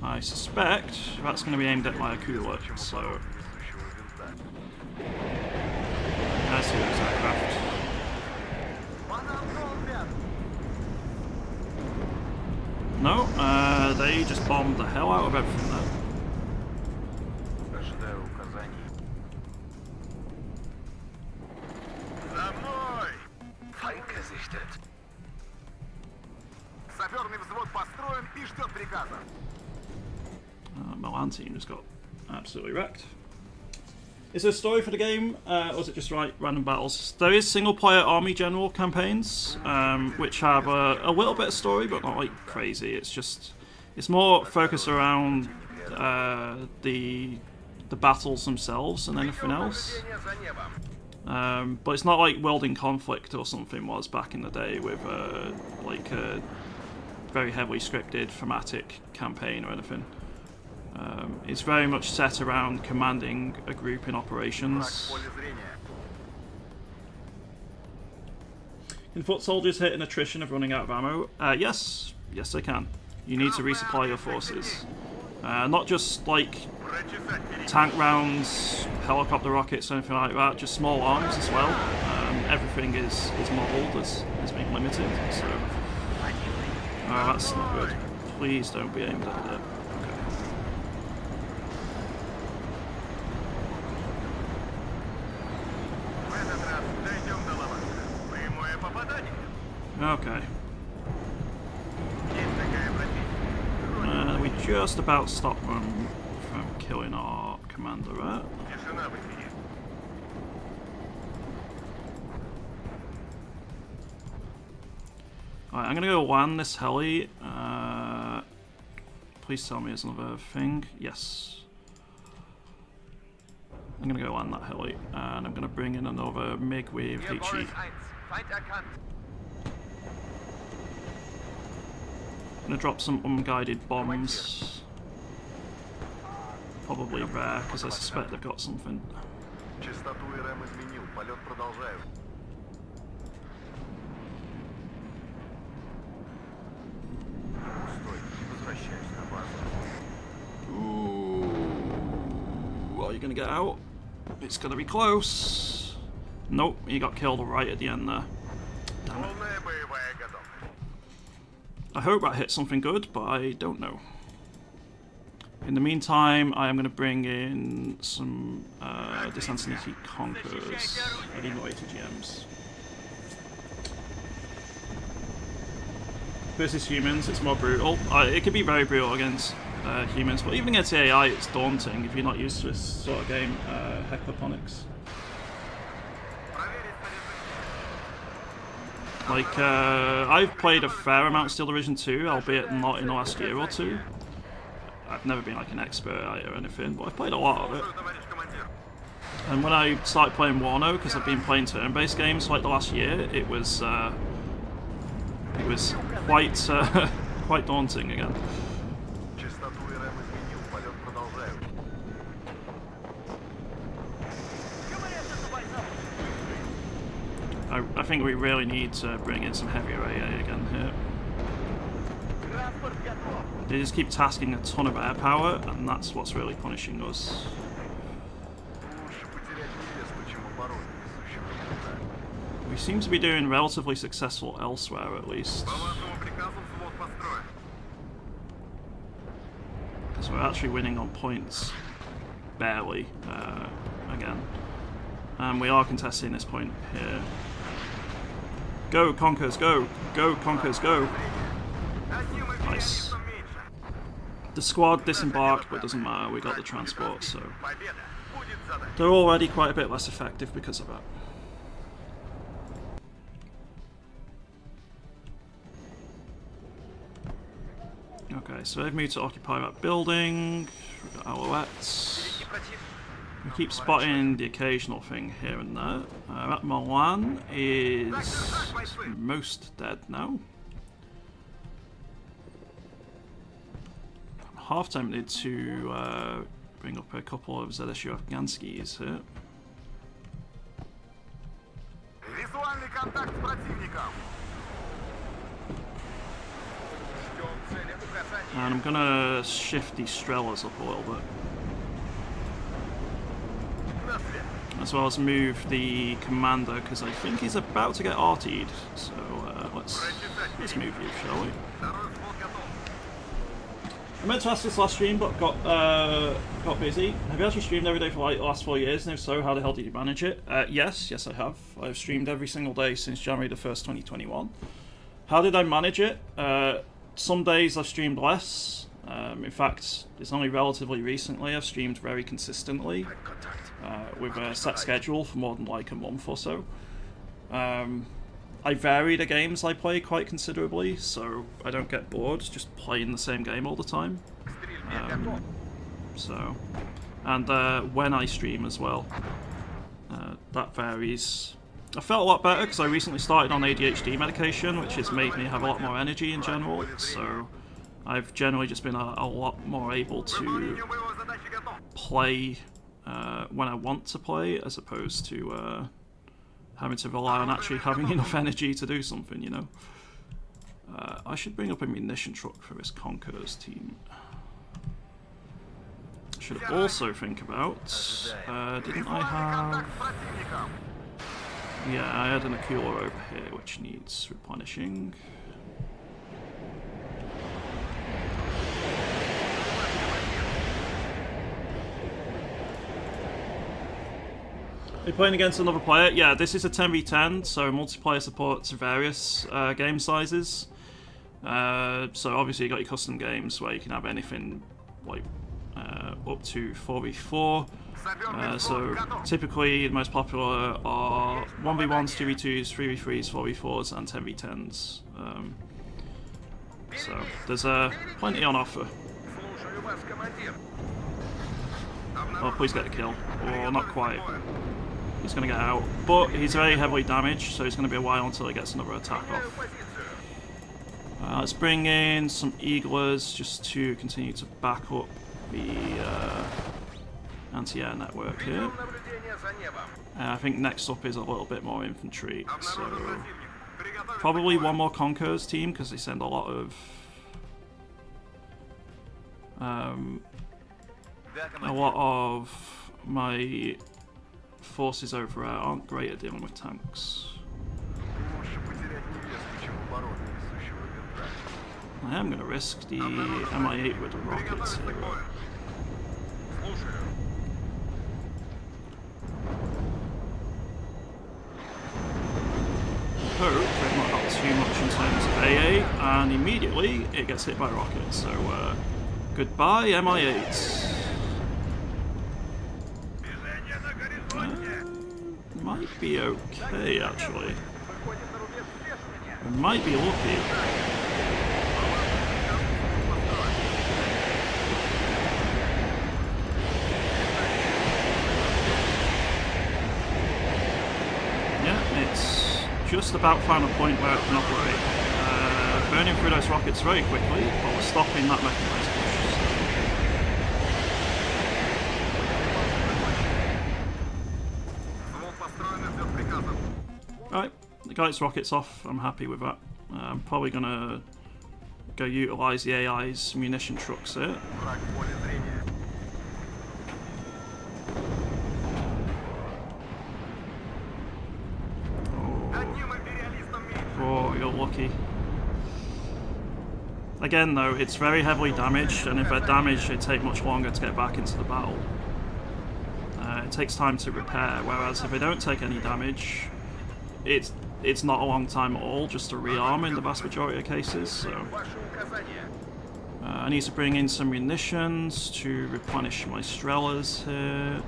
I suspect that's going to be aimed at my Akula, so Несущего винта. I see those aircraft. По нам долбят. No, they just bombed the hell out of everything there. Ожидаю указаний. За мной! Фейк gesichtet. Саперный взвод построен и ждет приказа. Milan team just got absolutely wrecked. Is there a story for the game, or is it just random battles? There is single-player army general campaigns, which have a little bit of story, but not like crazy. It's more focused around the battles themselves and anything else. Наблюдение за небом. But it's not like World in Conflict or something was back in the day with like a very heavily scripted thematic campaign or anything. It's very much set around commanding a group in Враг в operations. поле зрения. Can foot soldiers hit an attrition of running out of ammo? Yes, they can. You need to resupply your forces. Not just like Прочесать периметр. tank rounds, helicopter rockets, anything like that, just small arms as well. Everything is modelled as being limited, so... Oh, that's not good. Please don't be aimed at it. В этот раз дойдем до ловушки. Прямое попадание. Okay. Есть такая профессия. We just about stopped them from killing our commander, right? Тишина в эфире. Alright, I'm gonna go WAN this heli. Please tell me there's another thing. Yes. I'm gonna go WAN that heli, and I'm gonna bring in another MiG with HE. Feind erkannt. I'm gonna drop some unguided bombs. Probably rare, because I suspect they've got something. Частоту РМ изменил. Полет продолжаю. Стой, возвращаюсь на базу. Ooh, are you gonna get out? It's gonna be close. Nope, he got killed right at the end there. Damn it. Полная боевая готовность. I hope that hit something good, but I don't know. In the meantime, I am going to bring in some Disantinity Conquerors. I need more ATGMs. Versus humans, it's more brutal. It can be very brutal against humans, but even against AI, it's daunting if you're not used to this sort of game. Heckloponics. Like, I've played a fair amount of Steel Division 2, albeit not in the last year or two. I've never been like an expert at it or anything, but I've played a lot of it. And when I started playing WARNO, because I've been playing turn-based games for like the last year, it was quite quite daunting again. Частоту РМ изменил. Полет продолжаю. I think we really need to bring in some heavier AA again here. Транспорт готов. They just keep tasking a ton of air power, and that's what's really punishing us. Лучше потерять невесту, чем оборону несущего врага. We seem to be doing relatively successful elsewhere, at least. По вашему приказу взвод построен. Because we're actually winning on points. Barely, again. And we are contesting this point here. Go, Conkers, go! Go, Conkers, go! Одним Nice. изменением меньше. The squad disembarked, but it doesn't matter, we got the transport, so... Победа будет задачей. They're already quite a bit less effective because of that. Okay, so they've moved to occupy that building. We've got Alouettes. Впереди противник. We keep spotting the occasional thing here and there. That Milan is most dead now. I'm half tempted to bring up a couple of ZSU Afghanskis here. Визуальный контакт с противником. Ждем цели указания. And I'm gonna shift these Strellas up a little bit. На свет. As well as move the commander, because I think he's about to get RT'd. So let's move you, shall we? Второй взвод готов. I meant to ask this last stream, but got busy. Have you actually streamed every day for like the last 4 years? And if so, how the hell did you manage it? Yes, I have. I've streamed every single day since January the 1st, 2021. How did I manage it? Some days I've streamed less. In fact, it's only relatively recently I've streamed very consistently with a set schedule for more than like a month or so. I vary the games I play quite considerably, so I don't get bored just playing the same game all the time. And when I stream as well, that varies. I felt a lot better because I recently started on ADHD medication, which has made me have a lot more energy in general, so I've generally just been a lot more able to Выполнению боевой задачи готов. play when I want to play, as opposed to having to rely on actually having enough energy to do something, you know. I should bring up a munition truck for this Conquerors team. I should also think about, didn't I Визуальный have... контакт с противником. Yeah, I had an Aquila over here which needs replenishing. Are you playing against another player? Yeah, this is a 10v10, so multiplayer supports various game sizes. So obviously you got your custom games where you can have anything like up to 4v4. So typically the most popular are 1v1s, 2v2s, 3v3s, 4v4s, and 10v10s. So there's plenty on offer. Oh, please get a kill. Or not quite. He's going to get out. But he's very heavily damaged, so it's going to be a while until he gets another attack off. Let's bring in some Eaglers just to continue to back up the anti-air network here. I think next up is a little bit more infantry, so probably one more Conquerors team because they send a lot of my forces over there aren't great at dealing with tanks. I am going to risk the Mi-8 with the rockets here. Hope they've not got too much in terms of AA, and immediately it gets hit by rockets. So goodbye Mi-8. Might be okay actually. We might be lucky. Just about found a point where it can operate. Burning through those rockets very quickly, but we're stopping that mechanized push. Alright, the got its rockets off, I'm happy with that. I'm probably gonna go utilize the AI's munition trucks here. Oh, you're lucky. Again though, it's very heavily damaged, and if they're damaged they take much longer to get back into the battle. It takes time to repair, whereas if they don't take any damage, it's not a long time at all just to rearm in the vast majority of cases, so... I need to bring in some munitions to replenish my Strellas here.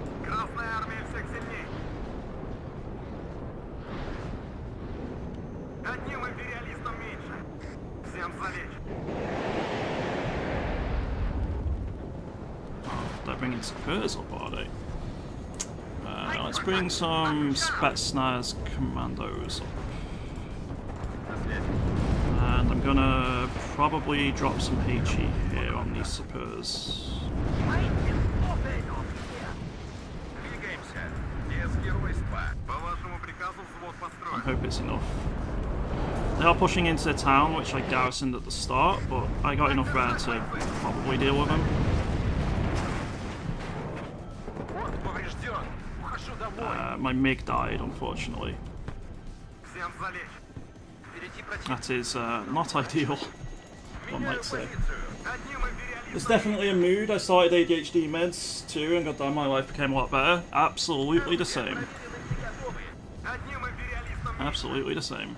They're bringing Spurs up, are they? Let's bring some Spetsnaz commandos up. And I'm gonna probably drop some HE here on these Spurs. I hope it's enough. They are pushing into the town, which I garrisoned at the start, but I got enough there to probably deal with them. My MiG died, unfortunately. That is not ideal, one might say. It's definitely a mood. I started ADHD meds too, and goddamn, my life became a lot better. Absolutely the same. Absolutely the same.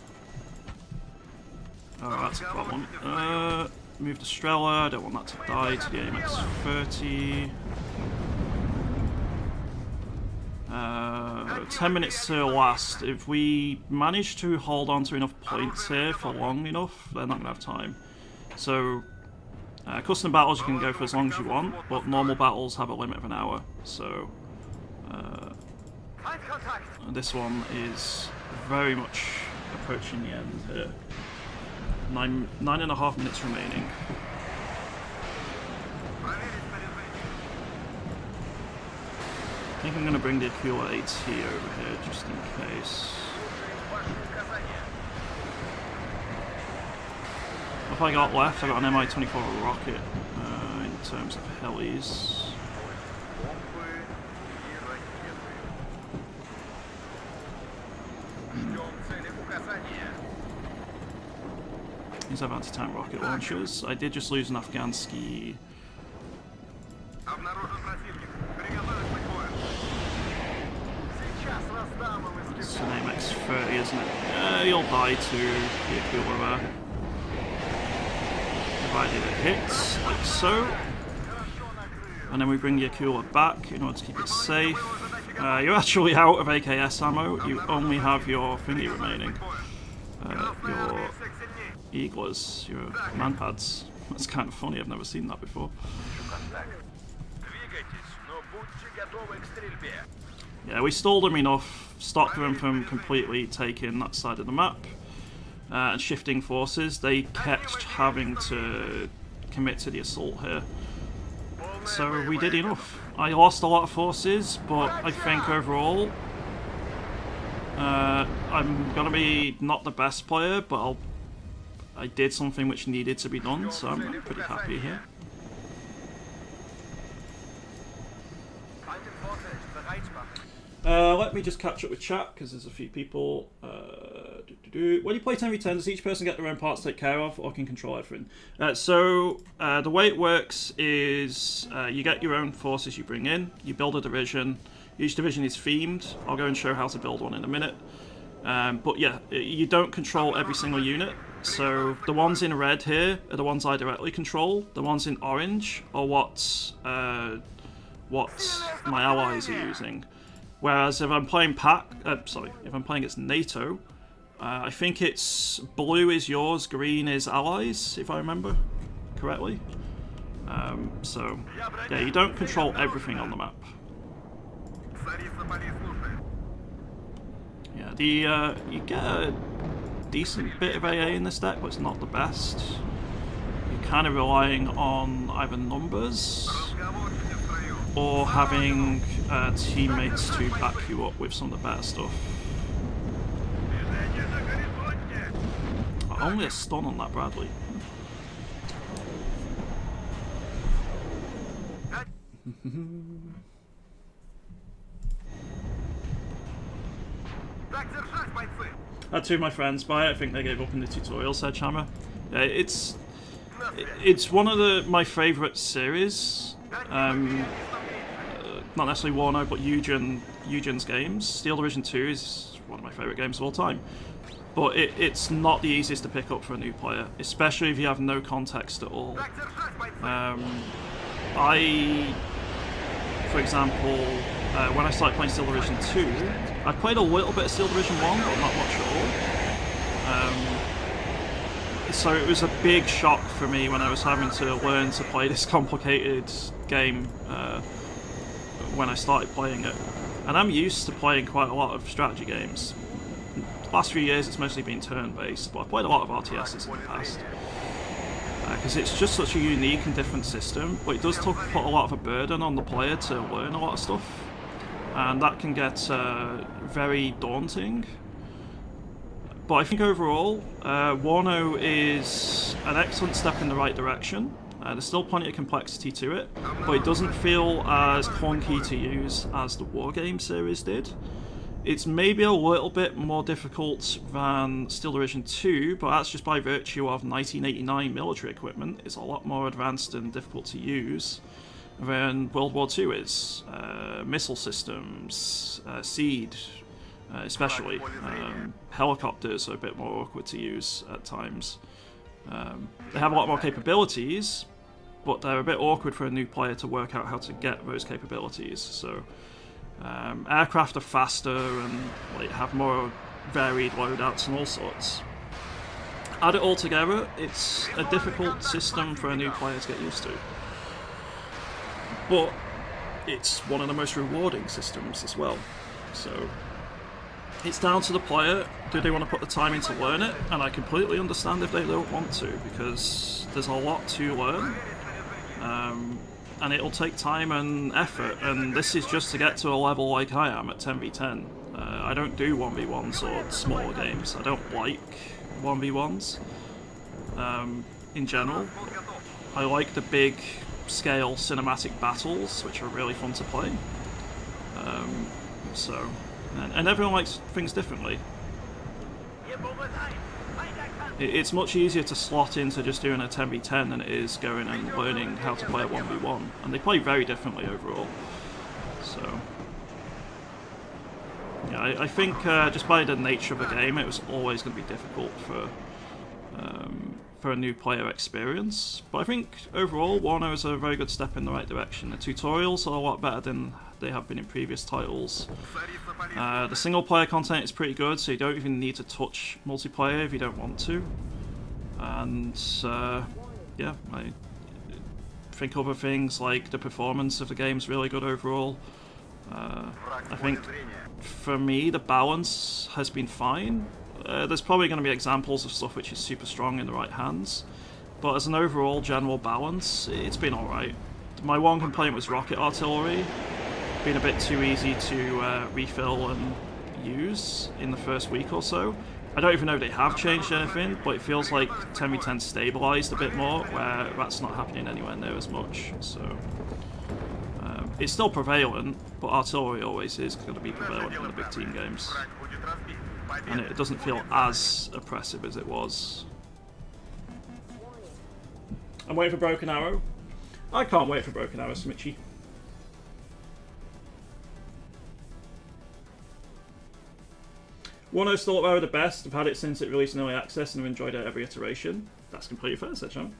Oh, that's a problem. Move the Strela, I don't want that to die to the AMX-30. 10 minutes to last. If we manage to hold on to enough points here for long enough, they're not going to have time. So, custom battles you can go for as long as you want, but normal battles have a limit of an hour. So, this one is very much approaching the end here. 9.5 minutes remaining. I think I'm going to bring the Aquila AT over here just in case. What have I got left? I got an Mi-24 rocket in terms of helis. These have anti-tank rocket launchers. I did just lose an Afghansky. It's an AMX-30, isn't it? He'll die to the Aquila there. Provided it hits, like so. and then we bring your cooler back in order to keep it safe. You're actually out of AKS ammo. You only have your thingy remaining. Your eaglers, your manpads. That's kind of funny, I've never seen that before. Yeah, we stalled them enough, stopped them from completely taking that side of the map, and shifting forces. They kept having to commit to the assault here. So we did enough. I lost a lot of forces, but I think overall, I'm gonna be not the best player, but I did something which needed to be done, so I'm pretty happy here. Let me just catch up with chat, because there's a few people. When you play 10v10, does each person get their own parts to take care of, or can control everything? So the way it works is you get your own forces you bring in, you build a division. Each division is themed. I'll go and show how to build one in a minute. But yeah, you don't control every single unit. So the ones in red here are the ones I directly control. The ones in orange are what my allies are using. Whereas if I'm playing if I'm playing against NATO, I think it's blue is yours, green is allies, if I remember correctly. So yeah, you don't control everything on the map. Yeah, you get a decent bit of AA in this deck, but it's not the best. You're kind of relying on either numbers or having teammates to back you up with some of the better stuff. Only a stun on that Bradley. I had two of my friends buy it. I think they gave up in the tutorial, said Shammer. Yeah, it's one of my favourite series. Not necessarily WARNO, but Eugen's games. Steel Division 2 is one of my favourite games of all time. But it's not the easiest to pick up for a new player, especially if you have no context at all. For example, when I started playing Steel Division 2, I played a little bit of Steel Division 1, but not much at all. So it was a big shock for me when I was having to learn to play this complicated game when I started playing it. And I'm used to playing quite a lot of strategy games. The last few years it's mostly been turn-based, but I've played a lot of RTSs in the past. Because it's just such a unique and different system, but it does put a lot of a burden on the player to learn a lot of stuff. And that can get very daunting. But I think overall, WARNO is an excellent step in the right direction. There's still plenty of complexity to it, but it doesn't feel as clunky to use as the Wargame series did. It's maybe a little bit more difficult than Steel Division 2, but that's just by virtue of 1989 military equipment. It's a lot more advanced and difficult to use than World War II is. Missile systems, SEED, especially. Helicopters are a bit more awkward to use at times. They have a lot more capabilities, but they're a bit awkward for a new player to work out how to get those capabilities. So aircraft are faster and have more varied loadouts and all sorts. Add it all together, it's a difficult system for a new player to get used to. But it's one of the most rewarding systems as well. So it's down to the player. Do they want to put the time in to learn it? And I completely understand if they don't want to, because there's a lot to learn. And it'll take time and effort, and this is just to get to a level like I am at 10v10. I don't do 1v1s or smaller games. I don't like 1v1s in general. I like the big scale cinematic battles, which are really fun to play. And everyone likes things differently. It's much easier to slot into just doing a 10v10 than it is going and learning how to play a 1v1. And they play very differently overall. So yeah, I think just by the nature of the game, it was always going to be difficult for a new player experience. But I think overall, WARNO is a very good step in the right direction. The tutorials are a lot better than they have been in previous titles. The single player content is pretty good, so you don't even need to touch multiplayer if you don't want to. And yeah, I think other things like the performance of the game is really good overall. I think for me the balance has been fine. There's probably going to be examples of stuff which is super strong in the right hands, but as an overall general balance, it's been alright. My one complaint was rocket artillery being a bit too easy to refill and use in the first week or so. I don't even know if they have changed anything, but it feels like 10v10 stabilised a bit more, where that's not happening anywhere near as much. So it's still prevalent, but artillery always is going to be prevalent in the big team games. And it doesn't feel as oppressive as it was. I'm waiting for Broken Arrow. I can't wait for Broken Arrow, Smitchy. WARNO's still up there with the best. I've had it since it released in early access and I've enjoyed it every iteration. That's completely fair, Secham.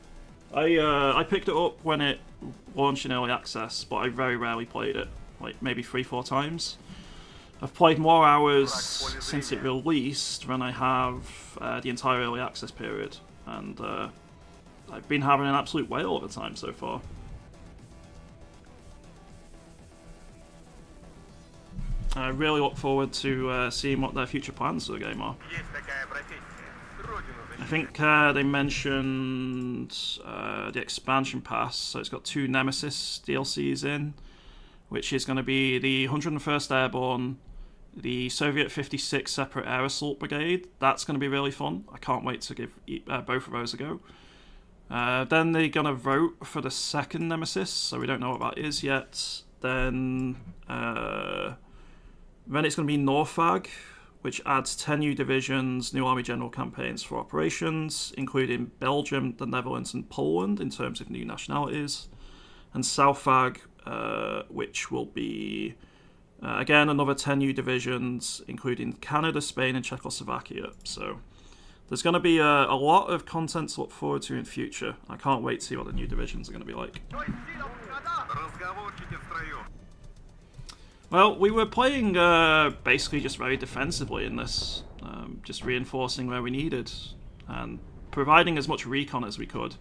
I picked it up when it launched in early access, but I very rarely played it. Like maybe 3-4 times. I've played more hours since it released than I have the entire early access period, and I've been having an absolute whale of a time so far. I really look forward to seeing what their future plans for the game are. I think they mentioned the expansion pass, so it's got 2 Nemesis DLCs in, which is going to be the 101st Airborne, the Soviet 56 Separate Air Assault Brigade. That's going to be really fun. I can't wait to give both of those a go. Then they're going to vote for the second Nemesis, so we don't know what that is yet. Then it's going to be Norfag, which adds 10 new divisions, new Army General campaigns for operations, including Belgium, the Netherlands and Poland in terms of new nationalities. And Southfag, which will be, again, another 10 new divisions, including Canada, Spain and Czechoslovakia. So there's going to be a lot of content to look forward to in future. I can't wait to see what the new divisions are going to be like. Well, we were playing basically just very defensively in this, just reinforcing where we needed and providing as much recon as we could.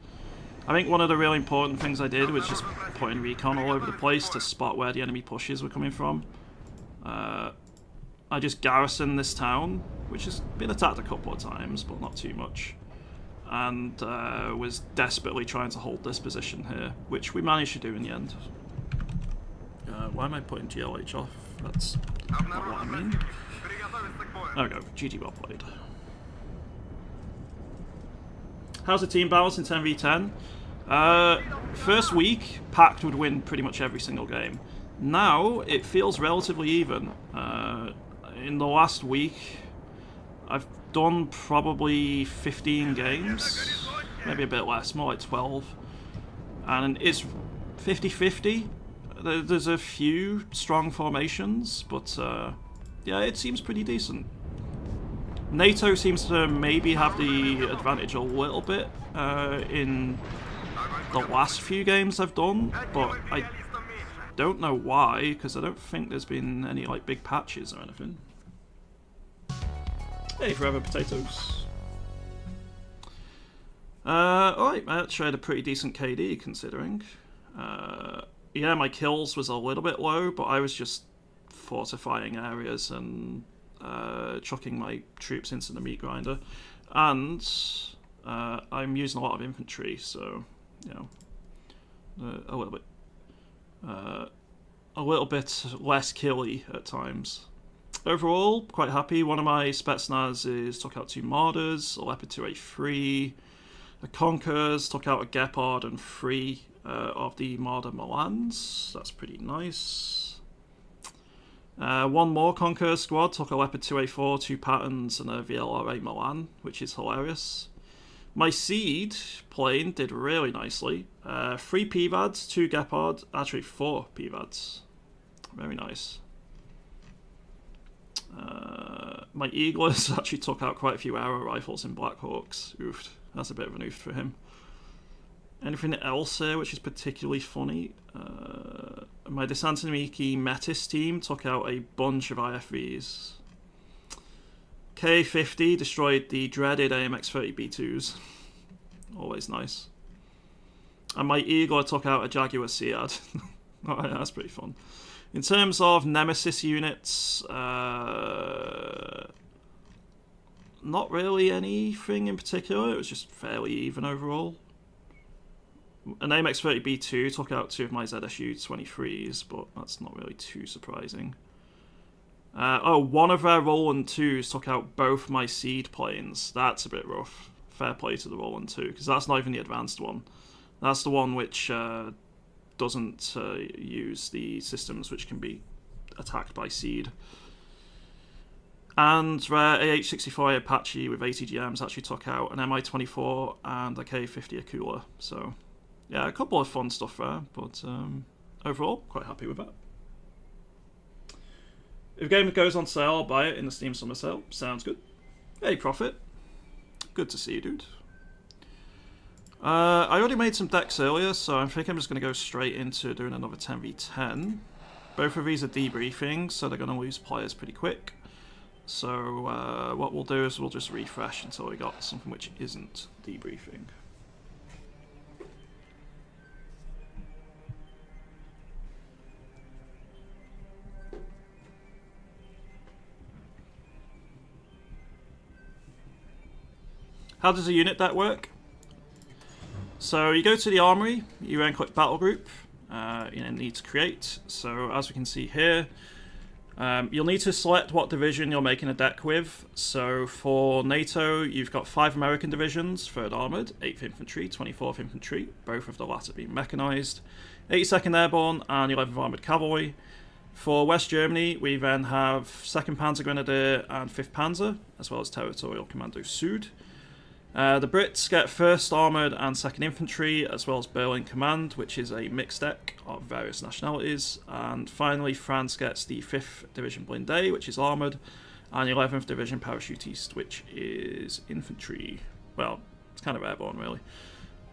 I think one of the really important things I did was just putting recon all over the place to spot where the enemy pushes were coming from. I just garrisoned this town, which has been attacked a couple of times, but not too much, and was desperately trying to hold this position here, which we managed to do in the end. Why am I putting GLH off? That's not what I mean. There we go. GG well played. How's the team balance in 10v10? First week, Pact would win pretty much every single game. Now, it feels relatively even. In the last week, I've done probably 15 games. Maybe a bit less, more like 12. And it's 50-50. There's a few strong formations, but yeah, it seems pretty decent. NATO seems to maybe have the advantage a little bit in the last few games I've done, but I don't know why, because I don't think there's been any like big patches or anything. Hey, Forever Potatoes. Alright, I actually had a pretty decent KD considering. Yeah, my kills was a little bit low, but I was just fortifying areas and chucking my troops into the meat grinder. And I'm using a lot of infantry, so, you know, a little bit less killy at times. Overall, quite happy. One of my Spetsnazes took out 2 Marders, a Leopard 2A3, a Conkers, took out a Gepard and 3 of the Marder Milans. That's pretty nice. One more Conqueror squad took a Leopard 2A4, 2 Patterns, and a VLRA Milan, which is hilarious. My Seed plane did really nicely. 3 PVADs, 2 Gepard, actually 4 PVADs. Very nice. My Eaglers actually took out quite a few arrow rifles in Black Hawks. Oof. That's a bit of an oof for him. Anything else here which is particularly funny? My Desantinamiki Metis team took out a bunch of IFVs. K50 destroyed the dreaded AMX-30B2s. Always nice. And my Eagle took out a Jaguar Sead. Alright, that's pretty fun. In terms of Nemesis units, not really anything in particular. It was just fairly even overall. An AMX-30B2 took out 2 of my ZSU-23s, but that's not really too surprising. One of their Roland 2s took out both my Seed planes. That's a bit rough. Fair play to the Roland 2, because that's not even the advanced one. That's the one which doesn't use the systems which can be attacked by Seed. And their AH-64 Apache with ATGMs actually took out an Mi-24 and a K-50 Akula. So, yeah, a couple of fun stuff there, but overall, quite happy with that. If a game goes on sale, I'll buy it in the Steam Summer Sale. Sounds good. Hey, Profit. Good to see you, dude. I already made some decks earlier, so I think I'm just going to go straight into doing another 10v10. Both of these are debriefing, so they're going to lose players pretty quick. So what we'll do is we'll just refresh until we got something which isn't debriefing. How does a unit deck work? So you go to the armory, you then click battle group, you need to create. So as we can see here, you'll need to select what division you're making a deck with. So for NATO, you've got 5 American divisions, 3rd Armoured, 8th Infantry, 24th Infantry, both of the latter being mechanised, 82nd Airborne and 11th Armoured Cavalry. For West Germany, we then have 2nd Panzer Grenadier and 5th Panzer, as well as Territorial Commando Sud. The Brits get 1st Armoured and 2nd Infantry, as well as Berlin Command, which is a mixed deck of various nationalities. And finally, France gets the 5th Division Blindé, which is Armoured, and 11th Division Parachutiste, which is Infantry. Well, it's kind of airborne, really.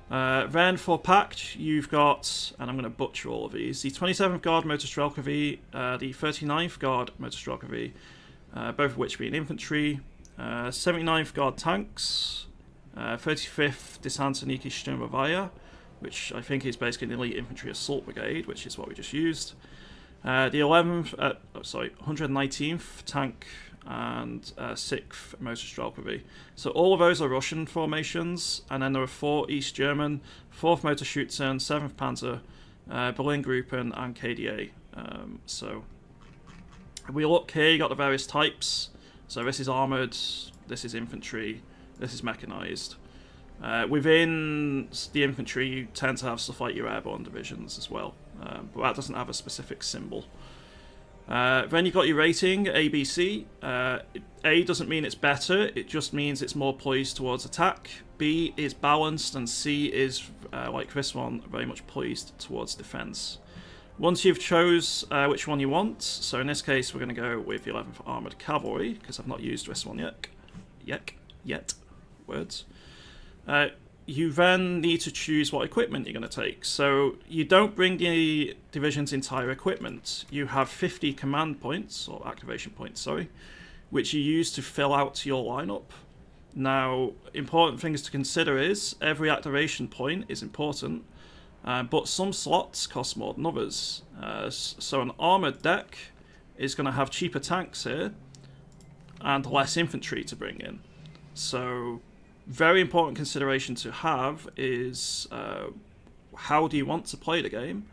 Then for Pact, you've got, and I'm going to butcher all of these, the 27th Guard Motor Strelkovy, the 39th Guard Motor Strelkovy, both of which being Infantry, 79th Guard Tanks, 35th Desantiniki Sturmovaya, which I think is basically an elite infantry assault brigade, which is what we just used. The 119th Tank and 6th Motor Strelkovy. So all of those are Russian formations, and then there are 4 East German, 4th Motor Schutzern, 7th Panzer, Berlin Gruppen, and KDA. So if we look here, you got the various types. So this is armoured, this is infantry, this is mechanised. Within the infantry, you tend to have stuff like your airborne divisions as well, but that doesn't have a specific symbol. Then you've got your rating, A, B, C. A doesn't mean it's better, it just means it's more poised towards attack. B is balanced, and C is, like this one, very much poised towards defence. Once you've chose which one you want, so in this case we're going to go with the 11th Armoured Cavalry, because I've not used this one yet. Words. You then need to choose what equipment you're going to take. So you don't bring the division's entire equipment. You have 50 command points, or activation points, sorry, which you use to fill out your lineup. Now, important things to consider is every activation point is important, but some slots cost more than others. So an armoured deck is going to have cheaper tanks here and less infantry to bring in. So, very important consideration to have is how do you want to play the game,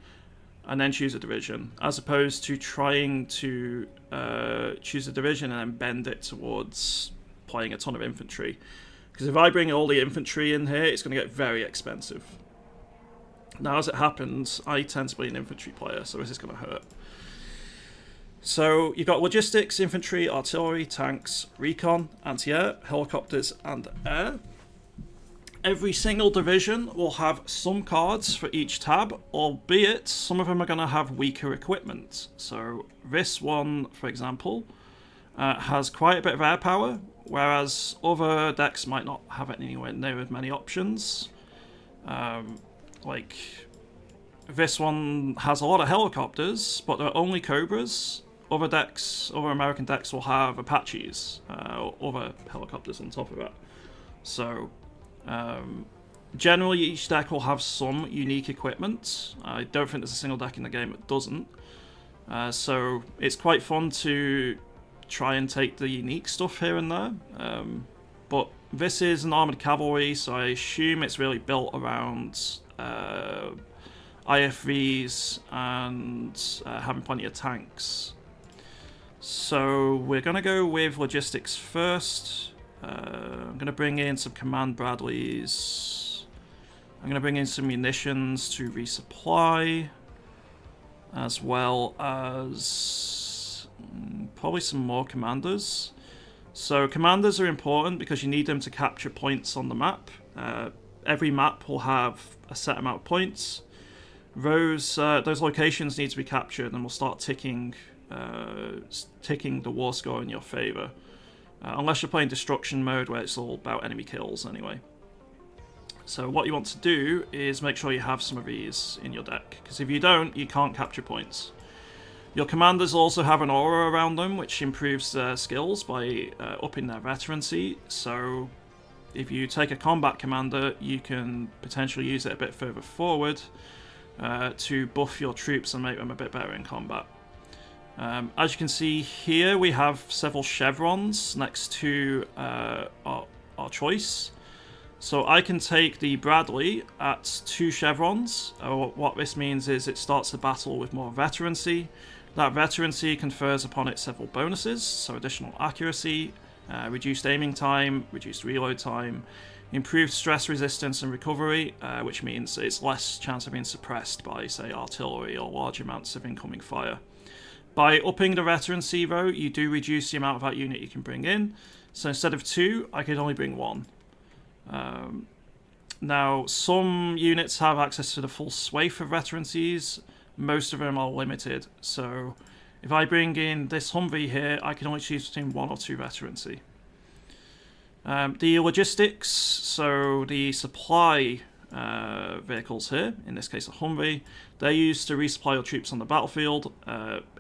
and then choose a division, as opposed to trying to choose a division and then bend it towards playing a ton of infantry. Because if I bring all the infantry in here, it's going to get very expensive. Now, as it happens, I tend to be an infantry player, so this is going to hurt. So you've got logistics, infantry, artillery, tanks, recon, anti-air, helicopters, and air. Every single division will have some cards for each tab, albeit some of them are going to have weaker equipment. So this one, for example, has quite a bit of air power, whereas other decks might not have anywhere near as many options. Like, this one has a lot of helicopters, but they're only Cobras. Other decks, other American decks will have Apaches, or other helicopters on top of it. So, generally each deck will have some unique equipment. I don't think there's a single deck in the game that doesn't. So it's quite fun to try and take the unique stuff here and there. But this is an armoured cavalry, so I assume it's really built around IFVs and having plenty of tanks. So we're going to go with logistics first. I'm going to bring in some Command Bradleys. I'm going to bring in some munitions to resupply, as well as probably some more commanders. So commanders are important because you need them to capture points on the map. Every map will have a set amount of points. Those locations need to be captured, and we'll start ticking the war score in your favour. Unless you're playing destruction mode, where it's all about enemy kills anyway. So what you want to do is make sure you have some of these in your deck, because if you don't, you can't capture points. Your commanders also have an aura around them, which improves their skills by upping their veterancy. So if you take a combat commander, you can potentially use it a bit further forward to buff your troops and make them a bit better in combat. As you can see here, we have several chevrons next to our choice. So I can take the Bradley at 2 chevrons. What this means is it starts the battle with more veterancy. That veterancy confers upon it several bonuses, so additional accuracy, reduced aiming time, reduced reload time, improved stress resistance and recovery, which means it's less chance of being suppressed by, say, artillery or large amounts of incoming fire. By upping the veterancy, though, you do reduce the amount of that unit you can bring in. So instead of 2, I could only bring 1. Now, some units have access to the full swathe of veterancies. Most of them are limited. So if I bring in this Humvee here, I can only choose between 1 or 2 veterancy. The logistics, so the supply vehicles here, in this case a Humvee, they're used to resupply your troops on the battlefield.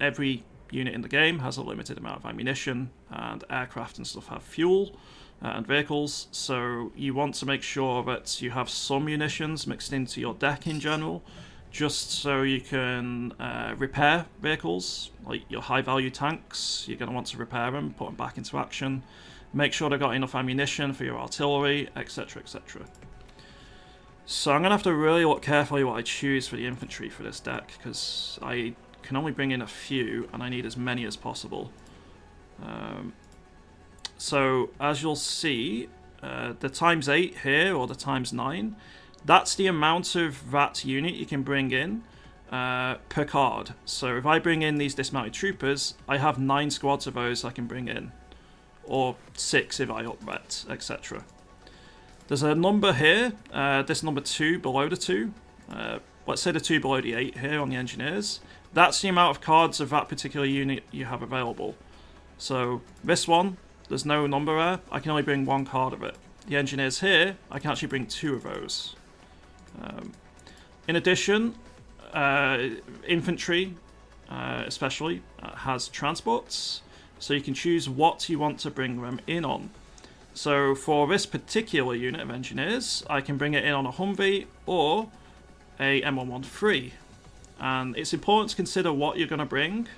Every unit in the game has a limited amount of ammunition, and aircraft and stuff have fuel and vehicles, so you want to make sure that you have some munitions mixed into your deck in general, just so you can repair vehicles, like your high value tanks. You're going to want to repair them, put them back into action, make sure they've got enough ammunition for your artillery, etc, etc. So I'm going to have to really look carefully what I choose for the infantry for this deck, because I can only bring in a few, and I need as many as possible. So as you'll see, the ×8 here, or the ×9, that's the amount of that unit you can bring in per card. So if I bring in these dismounted troopers, I have 9 squads of those I can bring in, or 6 if I up-ret, etc. There's a number here, this number 2 below the 2. Let's say the 2 below the 8 here on the engineers. That's the amount of cards of that particular unit you have available. So this one, there's no number there. I can only bring 1 card of it. The engineers here, I can actually bring 2 of those. In addition, infantry, especially, has transports. So you can choose what you want to bring them in on. So for this particular unit of engineers, I can bring it in on a Humvee or a M113. And it's important to consider what you're going to bring.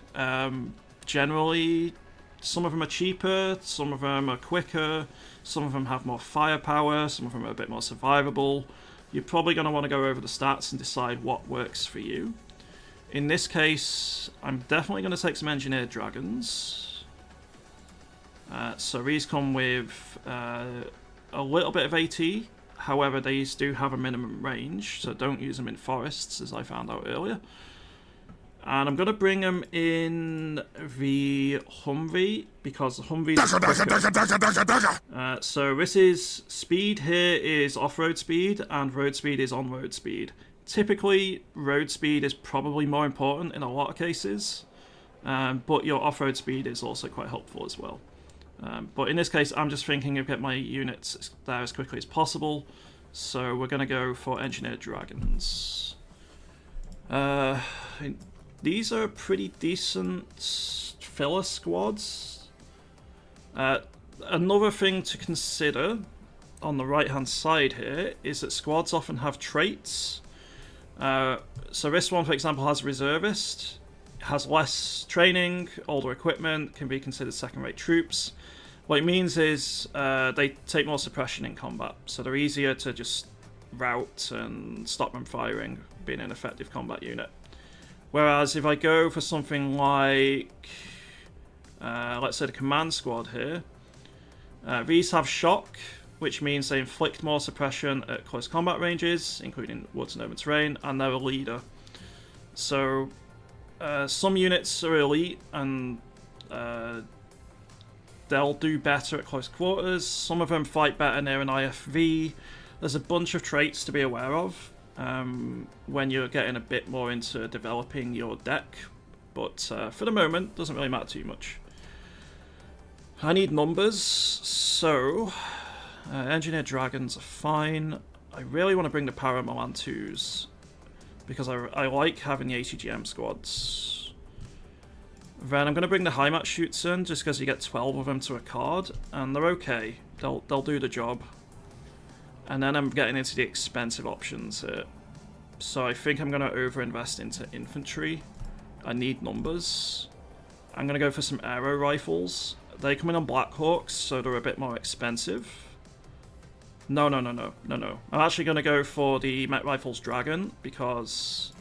Generally, some of them are cheaper, some of them are quicker, some of them have more firepower, some of them are a bit more survivable. You're probably going to want to go over the stats and decide what works for you. In this case, I'm definitely going to take some engineered dragons. So these come with a little bit of AT, however these do have a minimum range, so don't use them in forests, as I found out earlier. And I'm going to bring them in the Humvee, because the Humvee is quicker. So this is, speed here is off-road speed, and road speed is on-road speed. Typically, road speed is probably more important in a lot of cases. but your off-road speed is also quite helpful as well. But in this case, I'm just thinking of getting my units there as quickly as possible, so we're going to go for Engineered Dragons. These are pretty decent filler squads. Another thing to consider on the right-hand side here is that squads often have traits. So this one, for example, has Reservist, has less training, older equipment, can be considered second-rate troops. What it means is they take more suppression in combat, so they're easier to just rout and stop them firing, being an effective combat unit. Whereas if I go for something like, let's say the command squad here, these have shock, which means they inflict more suppression at close combat ranges, including woods and open terrain, and they're a leader. So some units are elite and they'll do better at close quarters. Some of them fight better near an IFV. There's a bunch of traits to be aware of when you're getting a bit more into developing your deck, but for the moment, doesn't really matter too much. I need numbers, so Engineered Dragons are fine. I really want to bring the Para Milan 2s because I like having the ATGM squads. Then I'm going to bring the Heimat shoots in just because you get 12 of them to a card, and they're okay. They'll do the job. And then I'm getting into the expensive options here. So I think I'm going to overinvest into infantry. I need numbers. I'm going to go for some aero rifles. They come in on Black Hawks, so they're a bit more expensive. No. I'm actually going to go for the Met Rifles Dragon, because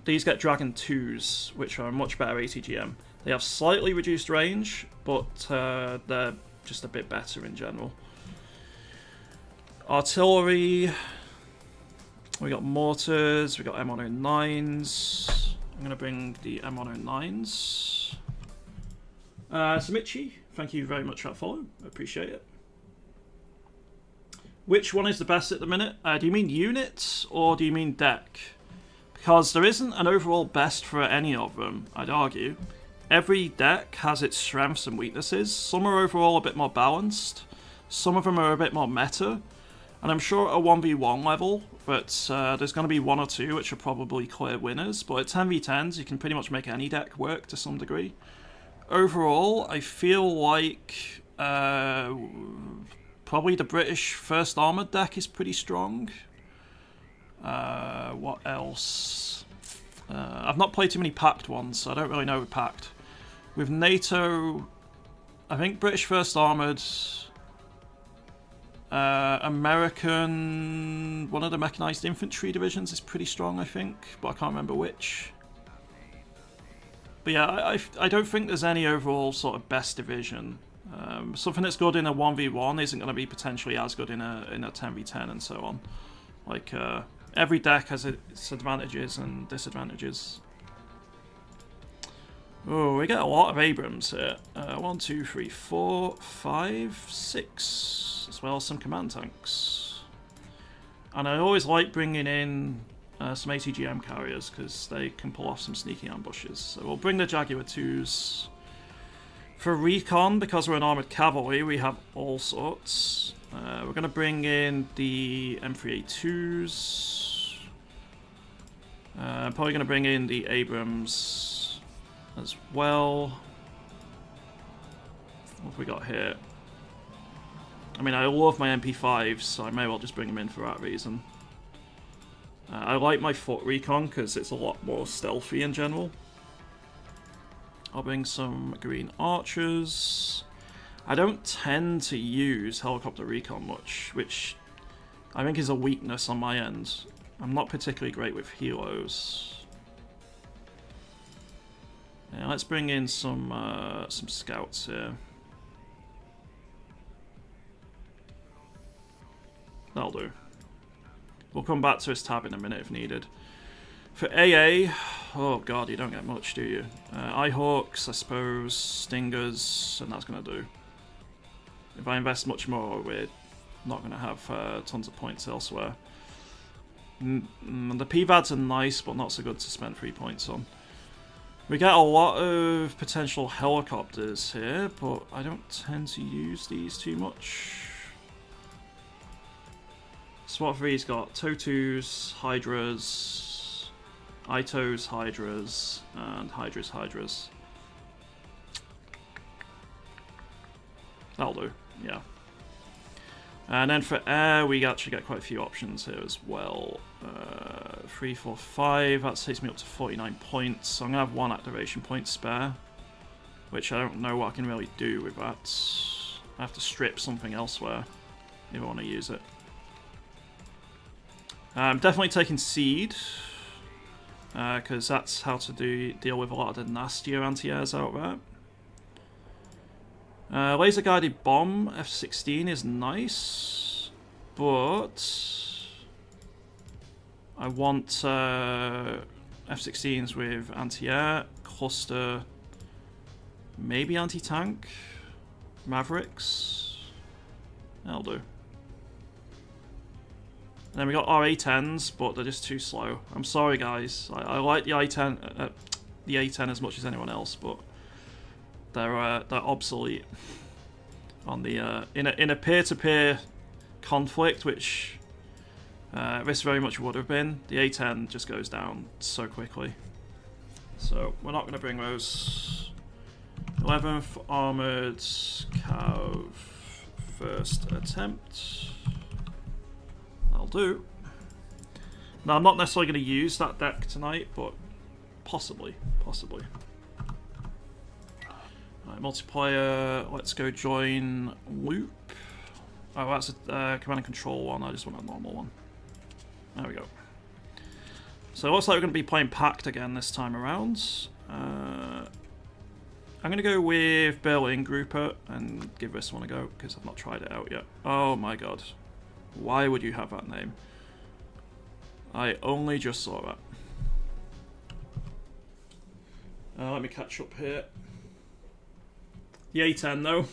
these get Dragon 2s, which are a much better ATGM. They have slightly reduced range, but they're just a bit better in general. Artillery. We got mortars, we got M109s. I'm going to bring the M109s. Samichi, thank you very much for that follow. I appreciate it. Which one is the best at the minute? Do you mean units or do you mean deck? Because there isn't an overall best for any of them, I'd argue. Every deck has its strengths and weaknesses. Some are overall a bit more balanced. Some of them are a bit more meta. And I'm sure at a 1v1 level, but there's going to be one or two which are probably clear winners. But at 10v10s, you can pretty much make any deck work to some degree. Overall, I feel like probably the British First Armoured deck is pretty strong. What else? I've not played too many Pact ones, so I don't really know with Pact. With NATO, I think British First Armoured, American, one of the Mechanized Infantry divisions is pretty strong, I think, but I can't remember which. But yeah, I don't think there's any overall sort of best division. Something that's good in a 1v1 isn't going to be potentially as good in a 10v10 and so on. Like, every deck has its advantages and disadvantages. Oh, we get a lot of Abrams here. 1, 2, 3, 4, 5, 6, as well as some command tanks. And I always like bringing in some ATGM carriers because they can pull off some sneaky ambushes. So we'll bring the Jaguar 2s. For recon, because we're an armoured cavalry, we have all sorts. We're going to bring in the M3A2s. Probably going to bring in the Abrams as well. What have we got here? I mean, I love my MP5s, so I may well just bring them in for that reason. I like my foot recon because it's a lot more stealthy in general. I'll bring some green archers. I don't tend to use helicopter recon much, which I think is a weakness on my end. I'm not particularly great with helos. Yeah, let's bring in some scouts here. That'll do. We'll come back to this tab in a minute if needed. For AA, oh god, you don't get much, do you? Eyehawks, I suppose, Stingers, and that's going to do. If I invest much more, we're not going to have tons of points elsewhere. The PVADs are nice, but not so good to spend 3 points on. We get a lot of potential helicopters here, but I don't tend to use these too much. SWAT 3's got Totus, Hydras, Itos, Hydras, and Hydras. That'll do, yeah. And then for air, we actually get quite a few options here as well. 3, 4, 5, that takes me up to 49 points. So I'm going to have 1 activation point spare, which I don't know what I can really do with that. I have to strip something elsewhere if I want to use it. I'm definitely taking Seed, because that's how to deal with a lot of the nastier anti-airs out there. Laser guided bomb F-16 is nice, but I want F-16s with anti-air, cluster, maybe anti-tank, Mavericks. That'll do. And then we got our A-10s, but they're just too slow. I'm sorry, guys. I like the A-10 as much as anyone else, but they're obsolete on the in a peer-to-peer conflict, which this very much would have been. The A-10 just goes down so quickly, so we're not going to bring those. 11th Armored Cav, first attempt. That'll do. Now I'm not necessarily going to use that deck tonight, but possibly. Right, multiplayer, let's go join loop. Oh, that's a command and control one. I just want a normal one. There we go. So it looks like we're going to be playing Pact again this time around. I'm going to go with Berlin Grouper and give this one a go, because I've not tried it out yet. Oh my god. Why would you have that name? I only just saw that. Let me catch up here. The A-10 though.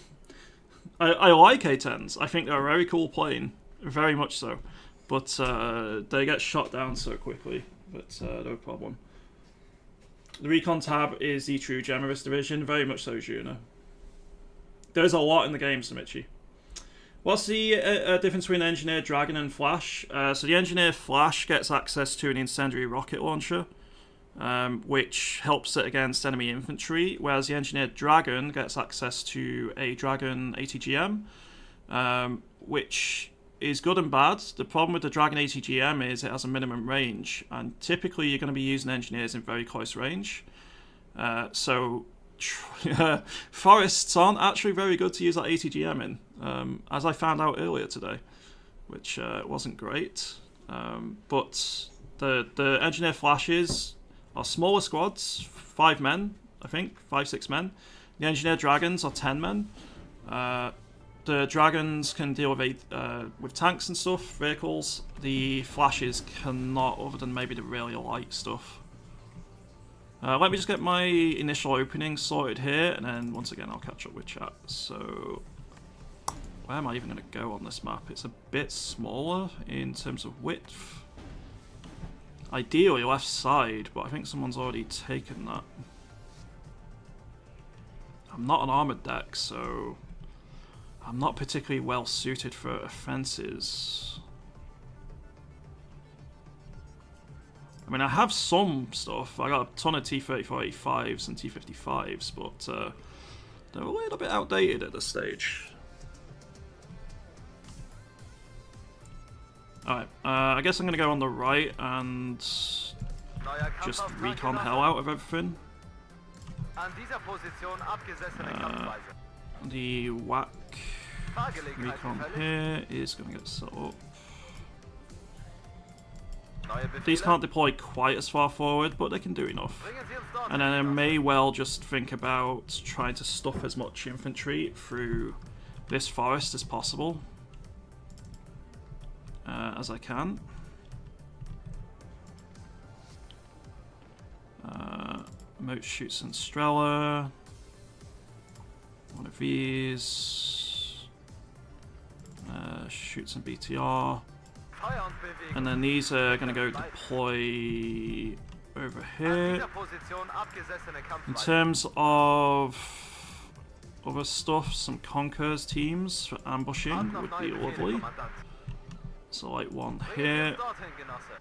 I like A-10s. I think they're a very cool plane. Very much so. But they get shot down so quickly. But no problem. The Recon tab is the true gem of this division. Very much so, Juna. There's a lot in the game, Samichi. What's the difference between Engineer Dragon and Flash? So the Engineer Flash gets access to an incendiary rocket launcher, which helps it against enemy infantry, whereas the Engineer Dragon gets access to a Dragon ATGM, which is good and bad. The problem with the Dragon ATGM is it has a minimum range, and typically you're going to be using engineers in very close range. So forests aren't actually very good to use that ATGM in, as I found out earlier today, which wasn't great. But the Engineer Flashes are smaller squads, 5 men, I think, 5-6 men. The Engineer Dragons are 10 men. The Dragons can deal with tanks and stuff, vehicles. The Flashes cannot, other than maybe the really light stuff. Let me just get my initial opening sorted here, and then once again I'll catch up with chat. So, where am I even going to go on this map? It's a bit smaller in terms of width. Ideally left side, but I think someone's already taken that. I'm not an armoured deck, so I'm not particularly well suited for offences. I mean, I have some stuff. I got a ton of T-34-85s and T-55s, but they're a little bit outdated at this stage. Alright, I guess I'm going to go on the right and just recon hell out of everything. The whack recon here is going to get set up. These can't deploy quite as far forward, but they can do enough. And then I may well just think about trying to stuff as much infantry through this forest as possible. As I can. Remote shoots and Strela. One of these. Shoots and BTR. And then these are going to go deploy over An here. dieser Position abgesessene In Kampfweise. terms of other stuff, some Conquerors teams for ambushing Warten auf would neue be Befehle, lovely. Kommandant. So like one Bringen Sie here. uns dorthin, Genosse.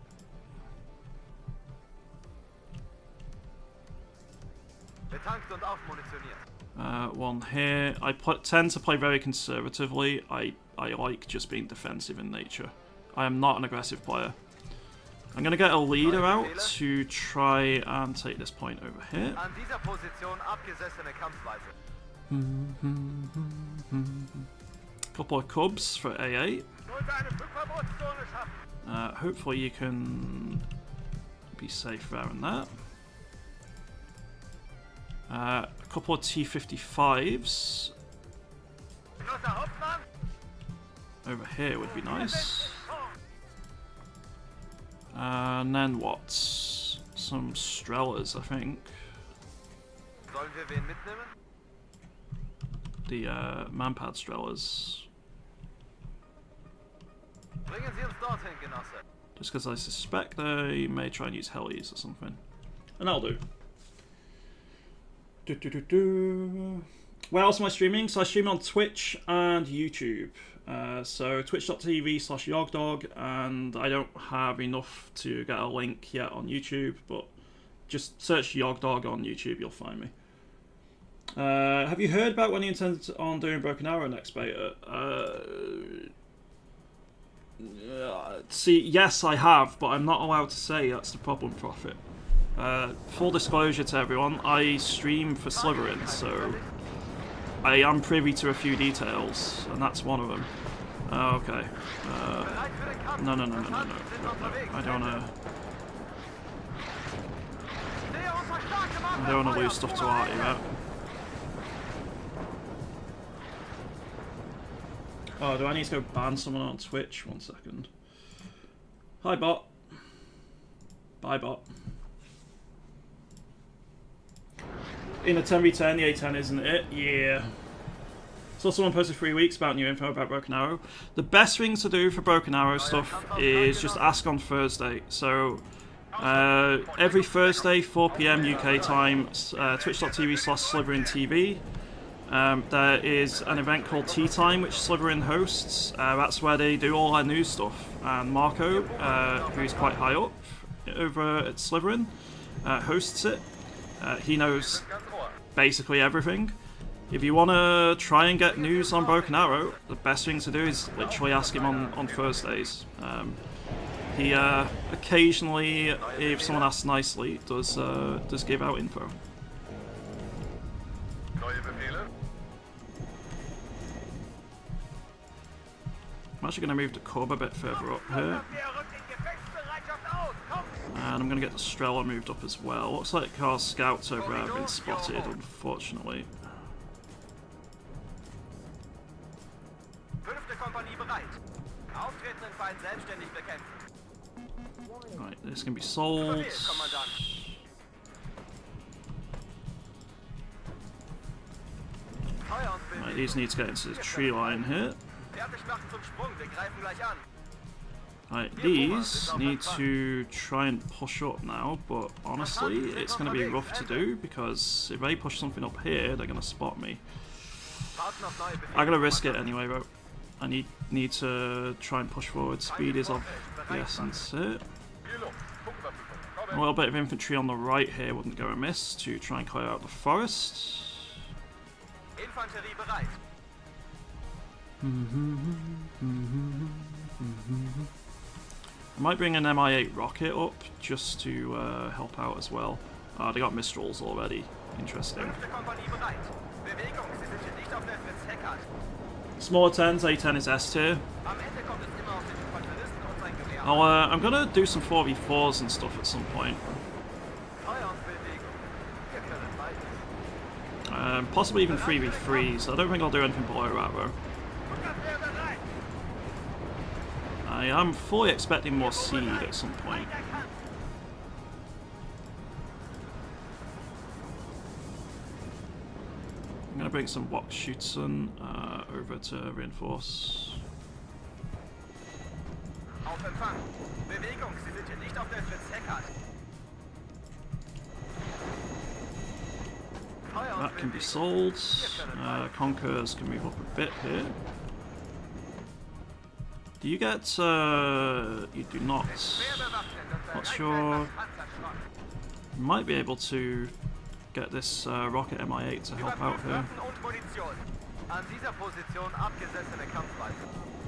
Betankt und aufmunitioniert. One here. I tend to play very conservatively. I like just being defensive in nature. I am not an aggressive player. I'm going to get a leader out to try and take this point over here. An dieser Position abgesessene Kampfweise. Couple of cubs for A8. Sollte eine Flugverbotszone schaffen. Hopefully you can be safe there and that. A couple of T-55s Genosse Hauptmann. over here would be nice. And then what? Some Strellas, I think. Sollen wir wen mitnehmen? The Manpad Strellas. Bringen Sie uns dorthin, Genosse. Just because I suspect they may try and use helis or something. And that'll do. Where else am I streaming? So I stream on Twitch and YouTube. So twitch.tv/yogdog, and I don't have enough to get a link yet on YouTube, but just search Yogdog on YouTube, you'll find me. Have you heard about when you intend on doing Broken Arrow next beta? See, yes, I have, but I'm not allowed to say. That's the problem, Prophet. Full disclosure to everyone, I stream for Slytherin, so I am privy to a few details, and that's one of them. Okay. No. I don't wanna lose stuff to Artie, right? Oh, do I need to go ban someone on Twitch? 1 second. Hi, bot. Bye, bot. In a 10v10, the A10, isn't it? Yeah. So someone posted 3 weeks about new info about Broken Arrow. The best thing to do for Broken Arrow stuff is just ask on Thursday. So every Thursday, 4 PM UK time, twitch.tv/SlytherinTV. There is an event called Tea Time, which Slytherin hosts. That's where they do all their news stuff. And Marco, who's quite high up over at Slytherin, hosts it. He knows basically everything. If you want to try and get news on Broken Arrow, the best thing to do is literally ask him on Thursdays. He occasionally, if someone asks nicely, does give out info. I'm actually going to move the Cub a bit further up here. And I'm going to get the Strela moved up as well. Looks like our scouts over there have been spotted, unfortunately. Right, this can be sold. Right, these need to get into the tree line here. Right, these need to try and push up now, but honestly, it's going to be rough to do because if they push something up here, they're going to spot me. I'm going to risk it anyway, though. I need to try and push forward. Speed is of the essence here. A little bit of infantry on the right here wouldn't go amiss to try and clear out the forest. I might bring an MI8 rocket up just to help out as well. They got Mistrals already. Interesting. Smaller 10s, A10 is S tier. I'm gonna do some 4v4s and stuff at some point. Possibly even 3v3s. I don't think I'll do anything below that though. I am fully expecting more seed at some point. I'm going to bring some Wachschützen over to reinforce. That can be sold. Conquerors can move up a bit here. Do you get... you do not. What's your... You might be able to get this rocket MI8 to help out here.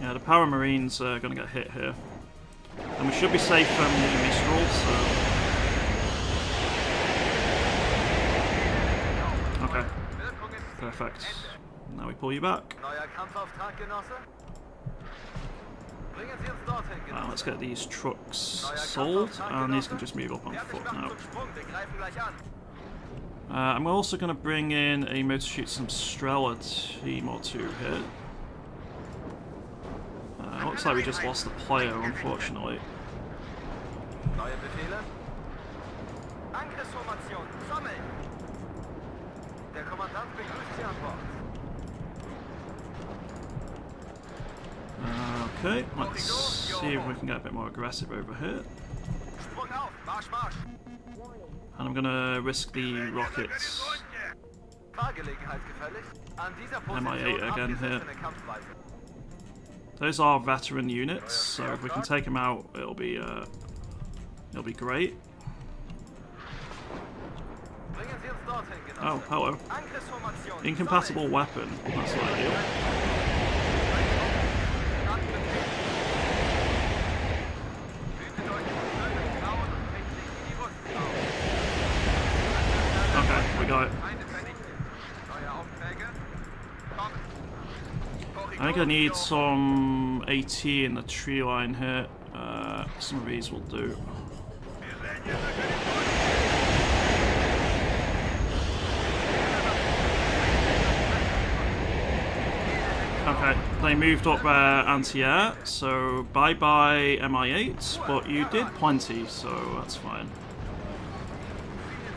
Yeah, the Power Marines are going to get hit here. And we should be safe from the Mistral, so... Okay. Perfect. Now we pull you back. Let's get these trucks sold, and these can just move up on foot now. I'm also going to bring in a motor shoot some Strela team or two here. Looks like we just lost a player, unfortunately. Okay, let's see if we can get a bit more aggressive over here. And I'm gonna risk the rockets. MI8 again here. Those are veteran units, so if we can take them out, it'll be great. Oh, hello. Incompatible weapon. That's not ideal. Okay, we got it. I think I need some AT in the tree line here. Some of these will do. Okay, they moved up their anti-air, so bye-bye MI8, but you did plenty, so that's fine.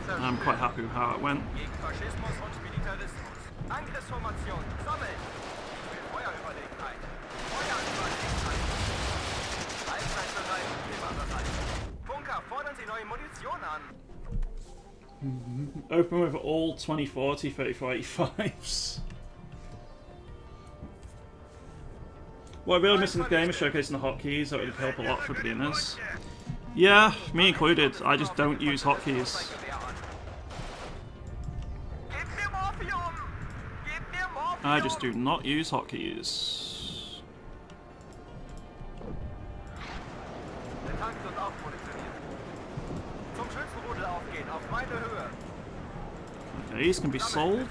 I'm quite happy with how it went. Open with all 2040 3485s. What I'm really missing in the game is showcasing the hotkeys. That would help a lot for beginners. Yeah, me included. I just don't use hotkeys. I just do not use hotkeys. Okay, these can be sold.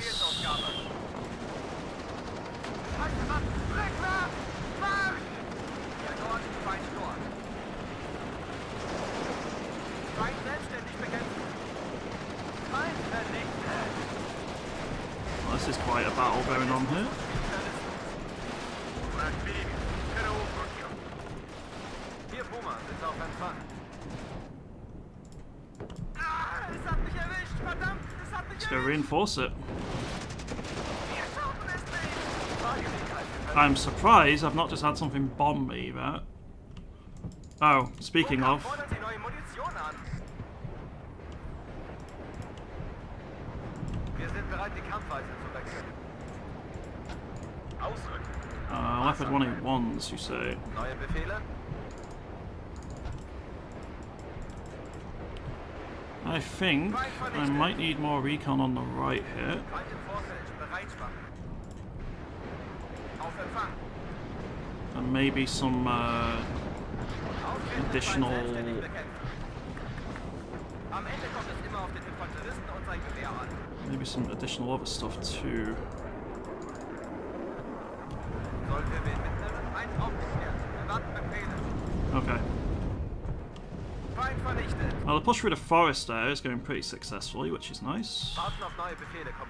Well, this is quite a battle going on here. Let's go reinforce it. I'm surprised I've not just had something bomb me that. Oh, speaking of. Leopard 181s, you say? I think I might need more recon on the right here. And maybe some additional... Maybe some additional other stuff too. Okay. Well, the push through the forest there is going pretty successfully, which is nice.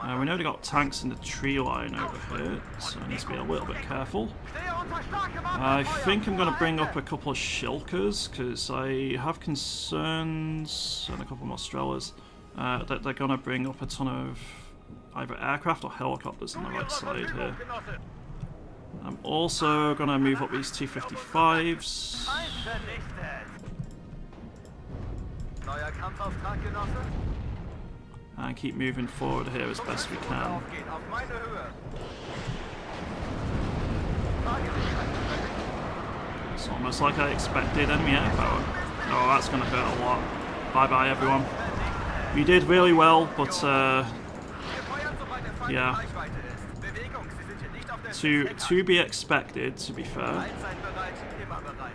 We know they got tanks in the tree line over here, so I need to be a little bit careful. I think I'm going to bring up a couple of shulkers, because I have concerns, and a couple more Strelas, that they're going to bring up a ton of either aircraft or helicopters on the right side here. I'm also going to move up these T-55s. And keep moving forward here as best we can. Aufgehen, auf meine Höhe. It's almost like I expected enemy air power. Oh, that's going to hurt a lot. Bye-bye, everyone. You did really well, but Wir feuern, sobald der Feind in yeah. Reichweite ist. Bewegung, Sie sind hier nicht auf der To be expected, to be fair. Allzeit bereit, immer bereit.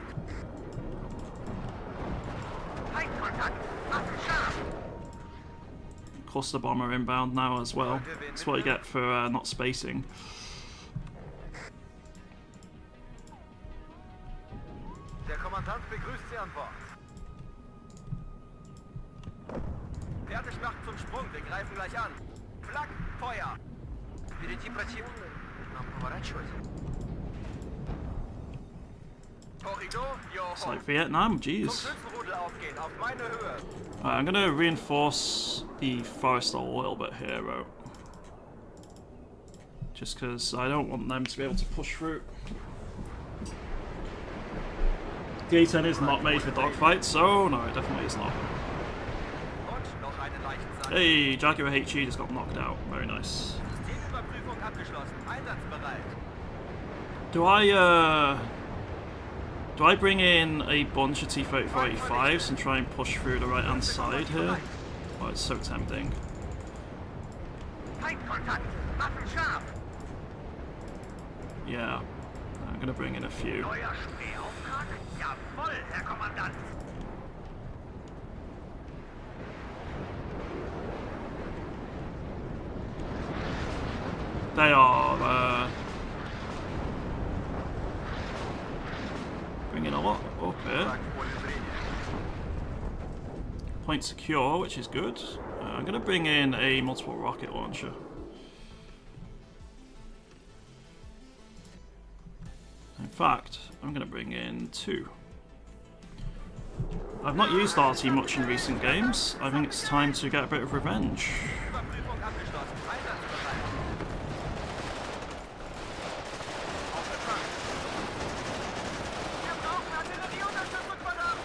Feindkontakt, Waffen scharf. Cluster bomber inbound now as well. That's what you get for not spacing. Der Kommandant begrüßt Sie an Bord. Fertig macht zum Sprung, wir greifen gleich an. Flak, Feuer! Впереди противник. Нам поворачивать. Korridor, It's like Vietnam, Zum jeez. Schützenrudel aufgehen, auf meine Höhe. I'm going to reinforce the forest a little bit here, though. Just because I don't want them to be able to push through. The A10 is not made for dogfights, so no, it definitely is not. Und noch eine Leichensache. Hey, Jaguar HE just got knocked out. Very nice. Systemüberprüfung abgeschlossen. Einsatzbereit. Do I bring in a bunch of T-3485s and try and push through the right-hand side here? Oh, it's so tempting. Feindkontakt, Waffen scharf. Yeah, I'm gonna bring in a few. Neuer Spähauftrag? Jawohl, Herr Kommandant. They are bringing a lot up here. Point secure, which is good. I'm gonna bring in a multiple rocket launcher. In fact, I'm gonna bring in 2. I've not used RT much in recent games. I think it's time to get a bit of revenge. Überprüfung abgeschlossen. Einsatzbereit. Auf Empfang. Wir brauchen Artillerieunterstützung, verdammt!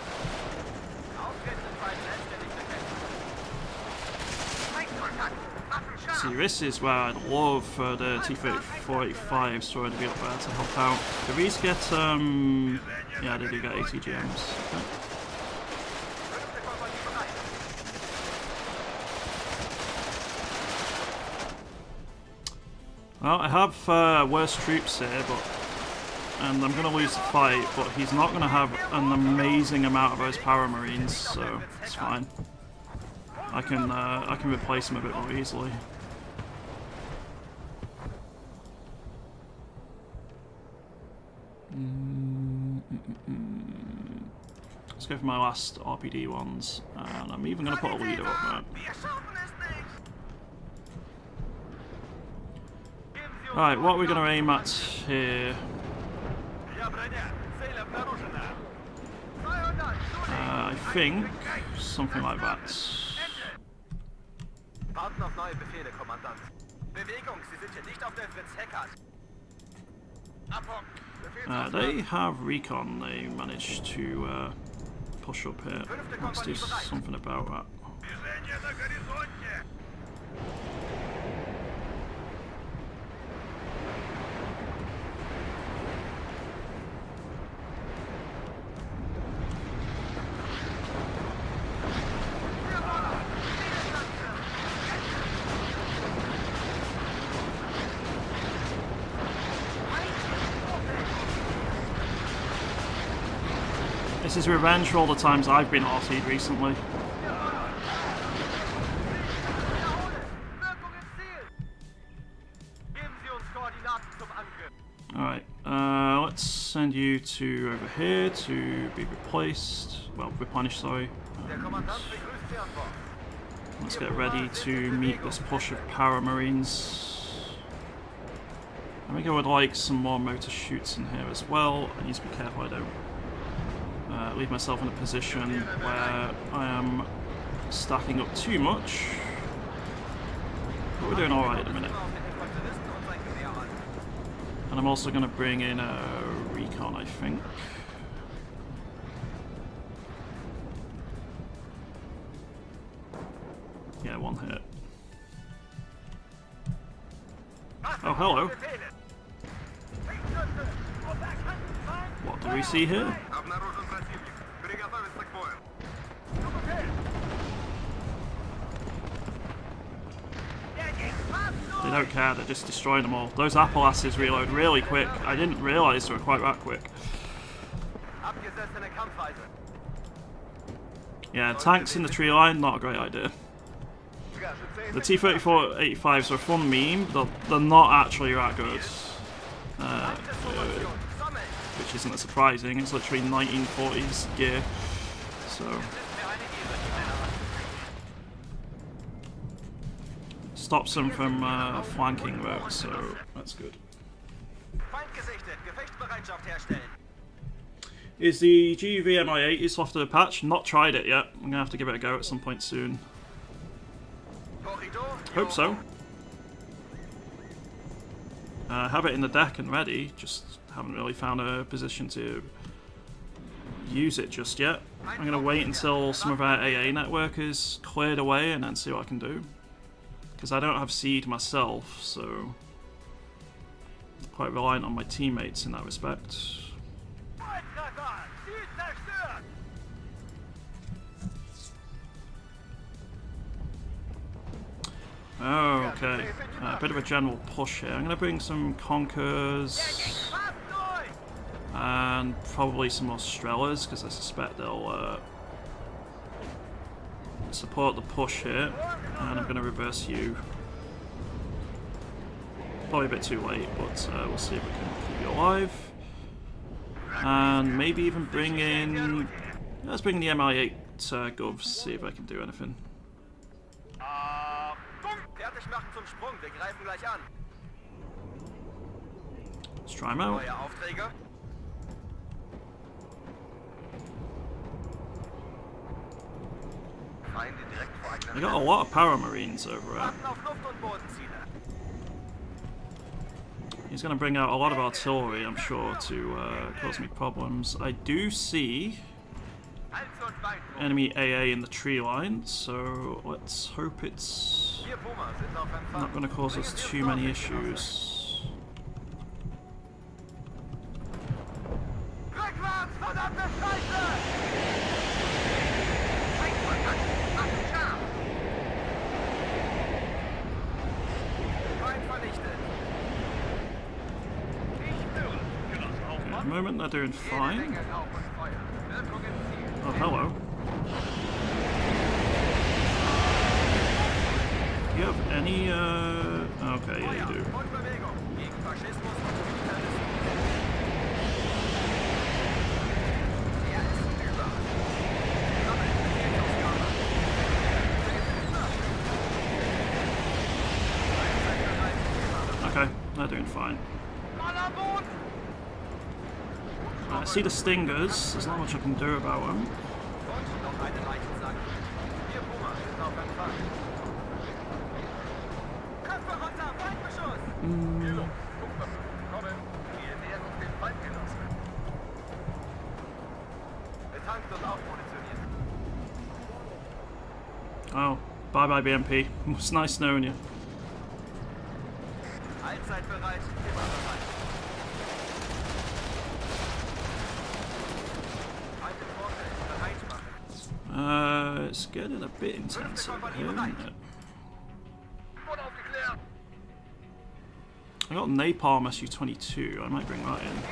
Auftreten im Feind selbstständig bekämpfen. Feindkontakt, Waffen scharf. See, this is where I'd love for the T-3485s to already be up there to help out. Do these get, yeah, they do get ATGMs. Okay. Fünfte Kompanie bereit. Well, I have worse troops here, and I'm going to lose the fight, but he's not going to have an amazing amount of those Power Marines, so it's fine. I can replace him a bit more easily. Let's go for my last RPD ones, and I'm even going to put a leader up there. Wir schaffen es nicht. Geben Sie uns Right, what are we going to aim at here? Ja, броня. Цель обнаружена. 200. I think something like that. Warten auf neue Befehle, Kommandant. Bewegung, Sie sind hier nicht auf der Fritz Heckert. Abhocken. They have recon. They managed to push up here. Let's do something about that. Движение на горизонте. This is revenge for all the times I've been RT'd recently. Wirkung im Ziel. Geben Sie uns Koordinaten zum Angriff. Alright, let's send you to over here to be replaced. Well, replenished, sorry. Der Kommandant begrüßt Sie an Bord. Let's get ready to meet this push of Power Marines. I think I would like some more motor chutes in here as well. I need to be careful I don't leave myself in a position where I am stacking up too much. But we're doing alright at the minute. And I'm also going to bring in a recon, I think. Yeah, one hit. Oh, hello. What do we see here? They don't care, they're just destroying them all. Those apple asses reload really quick. I didn't realise they were quite that quick. Yeah, tanks in the tree line, not a great idea. The T-34-85s are a fun meme, but they're not actually that good. Which isn't surprising, it's literally 1940s gear. So stops them from flanking though, so that's good. Is the GUV Mi-8 softer the patch? Not tried it yet. I'm gonna have to give it a go at some point soon. Hope so. Have it in the deck and ready, just haven't really found a position to use it just yet. I'm going to wait until some of our AA network is cleared away and then see what I can do. Because I don't have seed myself, so quite reliant on my teammates in that respect. Okay, a bit of a general push here. I'm going to bring some Conkers and probably some more Strellas because I suspect they'll support the push here. And I'm going to reverse you. Probably a bit too late, but we'll see if we can keep you alive. And maybe even bring in... Let's bring in the Mi-8 Govs, see if I can do anything. Let's try him out. I got a lot of Paramarines over there. He's going to bring out a lot of artillery, I'm sure, to cause me problems. I do see enemy AA in the tree line, so let's hope it's not going to cause us too many issues. At the moment they're doing fine. Oh, hello. Do you have any, okay, yeah, you do. Okay, they're doing fine. I see the Stingers, there's not much I can do about them. Oh, bye bye BMP. It was nice knowing you. It's getting a bit intense over here, isn't it? I got Napalm Su-22, I might bring that in.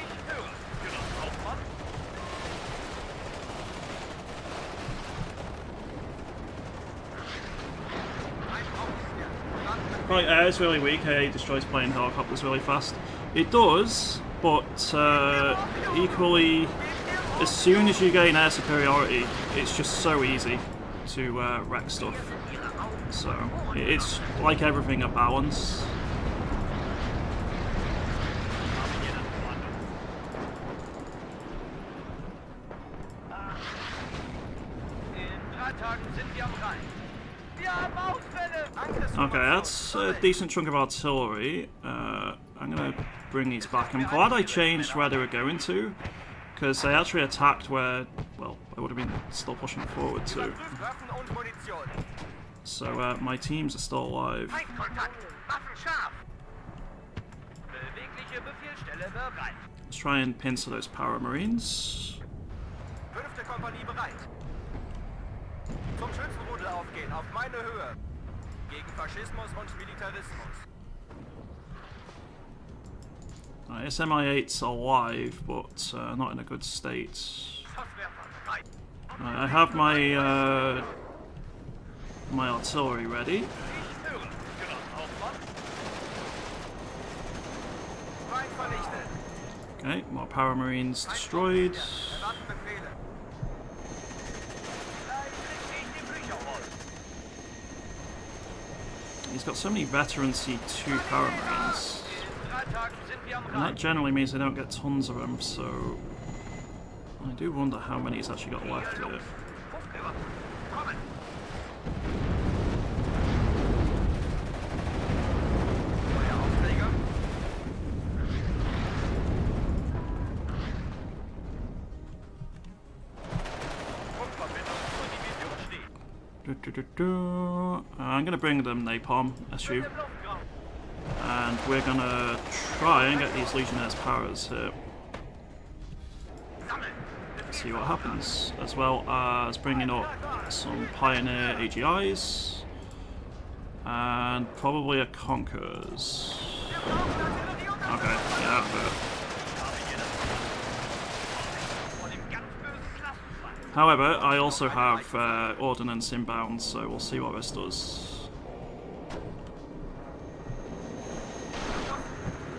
Right, air's really weak, AA destroys plane helicopters really fast. It does, but equally, as soon as you gain air superiority, it's just so easy to wreck stuff. So, it's like everything, a balance. Okay, that's a decent chunk of artillery. I'm going to bring these back. I'm glad I changed where they were going to, because they actually attacked where, well, I would have been still pushing forward to. So my teams are still alive. Bewegliche Befehlsstelle bereit. Let's try and pincer those Power Marines. 5. Kompanie bereit. Zum Schützenrudel aufgehen, auf meine Höhe. Gegen Faschismus und Militarismus. SMI-8's alive, but not in a good state. Schusswerfer bereit. I have my my artillery ready. Ich höre, Genosse Hauptmann. Feind vernichtet. Okay, more Power Marines destroyed. Erwarten Befehle. Gleich richte ich die Bücher aus. He's got so many veteran C2 Power Marines. In 3 Tagen sind wir am And that Rhein. generally means they don't get tons of them, so I do wonder how many he's actually got left of it. Hofgewacht. Kommen. Feueraufreger. Funkverbindung zur Division steht. I'm gonna bring them napalm SU, Im Luftraum. and we're gonna try and get these Legionnaires' powers here. Sammeln. See what happens, as well as bringing up some Pioneer AGIs and probably a Conquerors. Okay, yeah, but Von dem ganz bösen Klassenfeind. however, I also have Ordnance inbound, so we'll see what this does.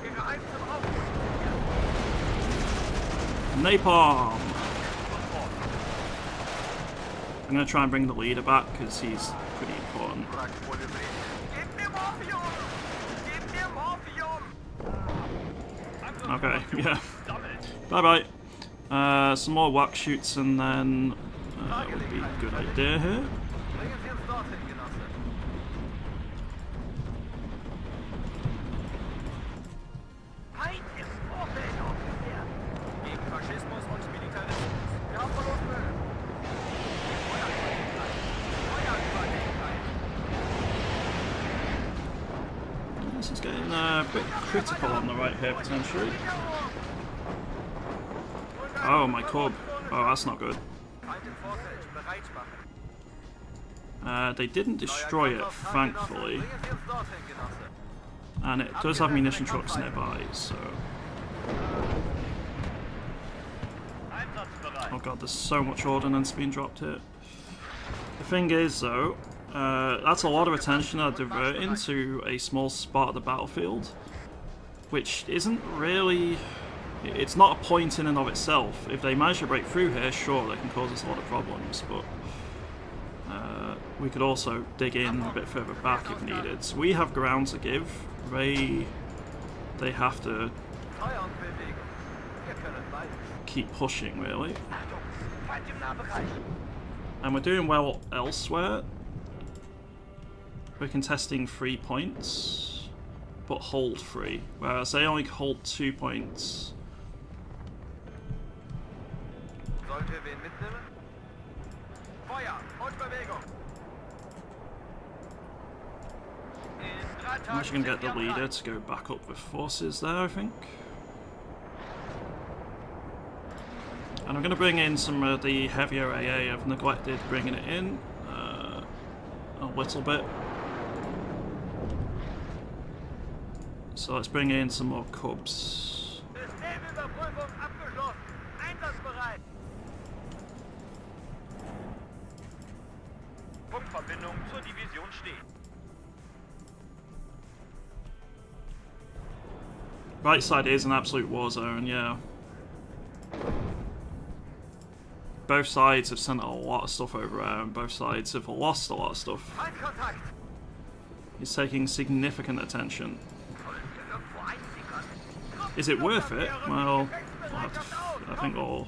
Gereift zum Aufruf. Napalm! I'm gonna try and bring the leader back because he's pretty important. Gib mir Morphium! Gib mir Morphium! Okay, yeah. Sammeln. Bye bye. Some more whack shoots and then would be a good idea here. Bringen Sie uns dorthin, Genosse. Feind ist Vorfelder. Gegen Faschismus und Militarismus. Wir haben Verluste. Feuerüberlegenheit. This is getting a bit critical on the right here potentially. Oh, my Cub. Oh, that's not good. Feind im Vorfeld. Bereit machen. They didn't destroy it, thankfully. Bringen Sie uns dorthin, Genosse. And it does have munition trucks nearby, so... Einsatzbereit. Oh god, there's so much ordnance being dropped here. The thing is, though, that's a lot of attention they're diverting to a small spot of the battlefield, which isn't really... It's not a point in and of itself. If they manage to break through here, sure, they can cause us a lot of problems, but we could also dig in a bit further back if needed. So we have ground to give. They have to Feuer und Bewegung. Wir können beides. keep pushing, really. Achtung! Feind im Nahbereich. And we're doing well elsewhere. We're contesting 3 points, but hold 3, whereas they only hold 2 points. Sollte wen mitnehmen? Feuer und Bewegung. In 3 I'm Tagen actually going to get sind the wir am leader Rhein. to go back up with forces there, I think. And I'm going to bring in some of the heavier AA. I've neglected bringing it in a little bit. So let's bring in some more Cubs. Systemüberprüfung abgeschlossen. Einsatzbereit. Funkverbindung zur Division steht. Right side is an absolute war zone, yeah. Both sides have sent a lot of stuff over there, and both sides have lost a lot of stuff. Feindkontakt. It's taking significant attention. Sollen wir irgendwo einsickern? Is it worth it? Well, I think we'll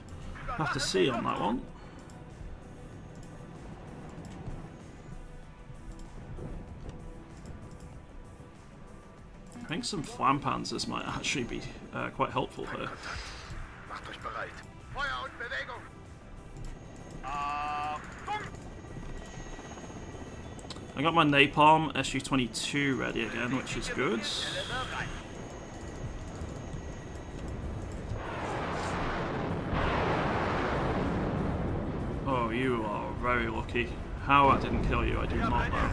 have to see on that one. I think some Flampanzers might actually be quite helpful here. Macht euch bereit. Feuer und Bewegung. Achtung! I got my Napalm SU-22 ready again, which is good. Stelle bereit. Oh, you are very lucky. How that didn't kill you, I do not know.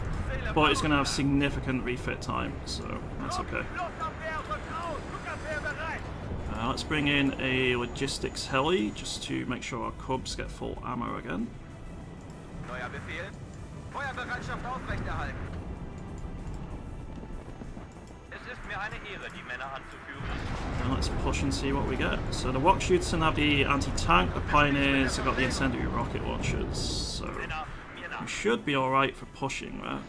But it's going to have significant refit time, so that's okay. Let's bring in a logistics heli, just to make sure our Cubs get full ammo again. Neuer Befehl. Feuerbereitschaft aufrechterhalten. Es ist mir eine Ehre, die Männer anzuführen. And let's push and see what we get. So the Walk Shooters have the anti-tank, the Pioneers have got the incendiary rocket launchers, so we should be alright for pushing that.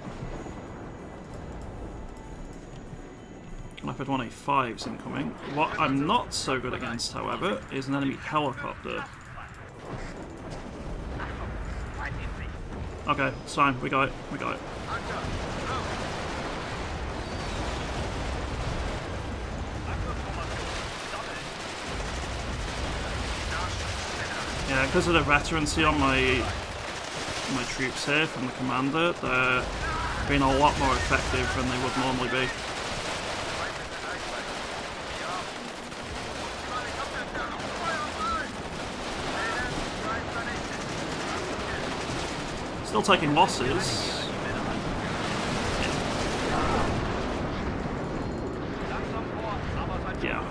Leopard 185's incoming. What I'm not so good against, however, is an enemy helicopter. Okay, it's fine, we got it, we got it. Yeah, because of the veterancy on my troops here from the commander, they're being a lot more effective than they would normally be. Still taking losses. Yeah.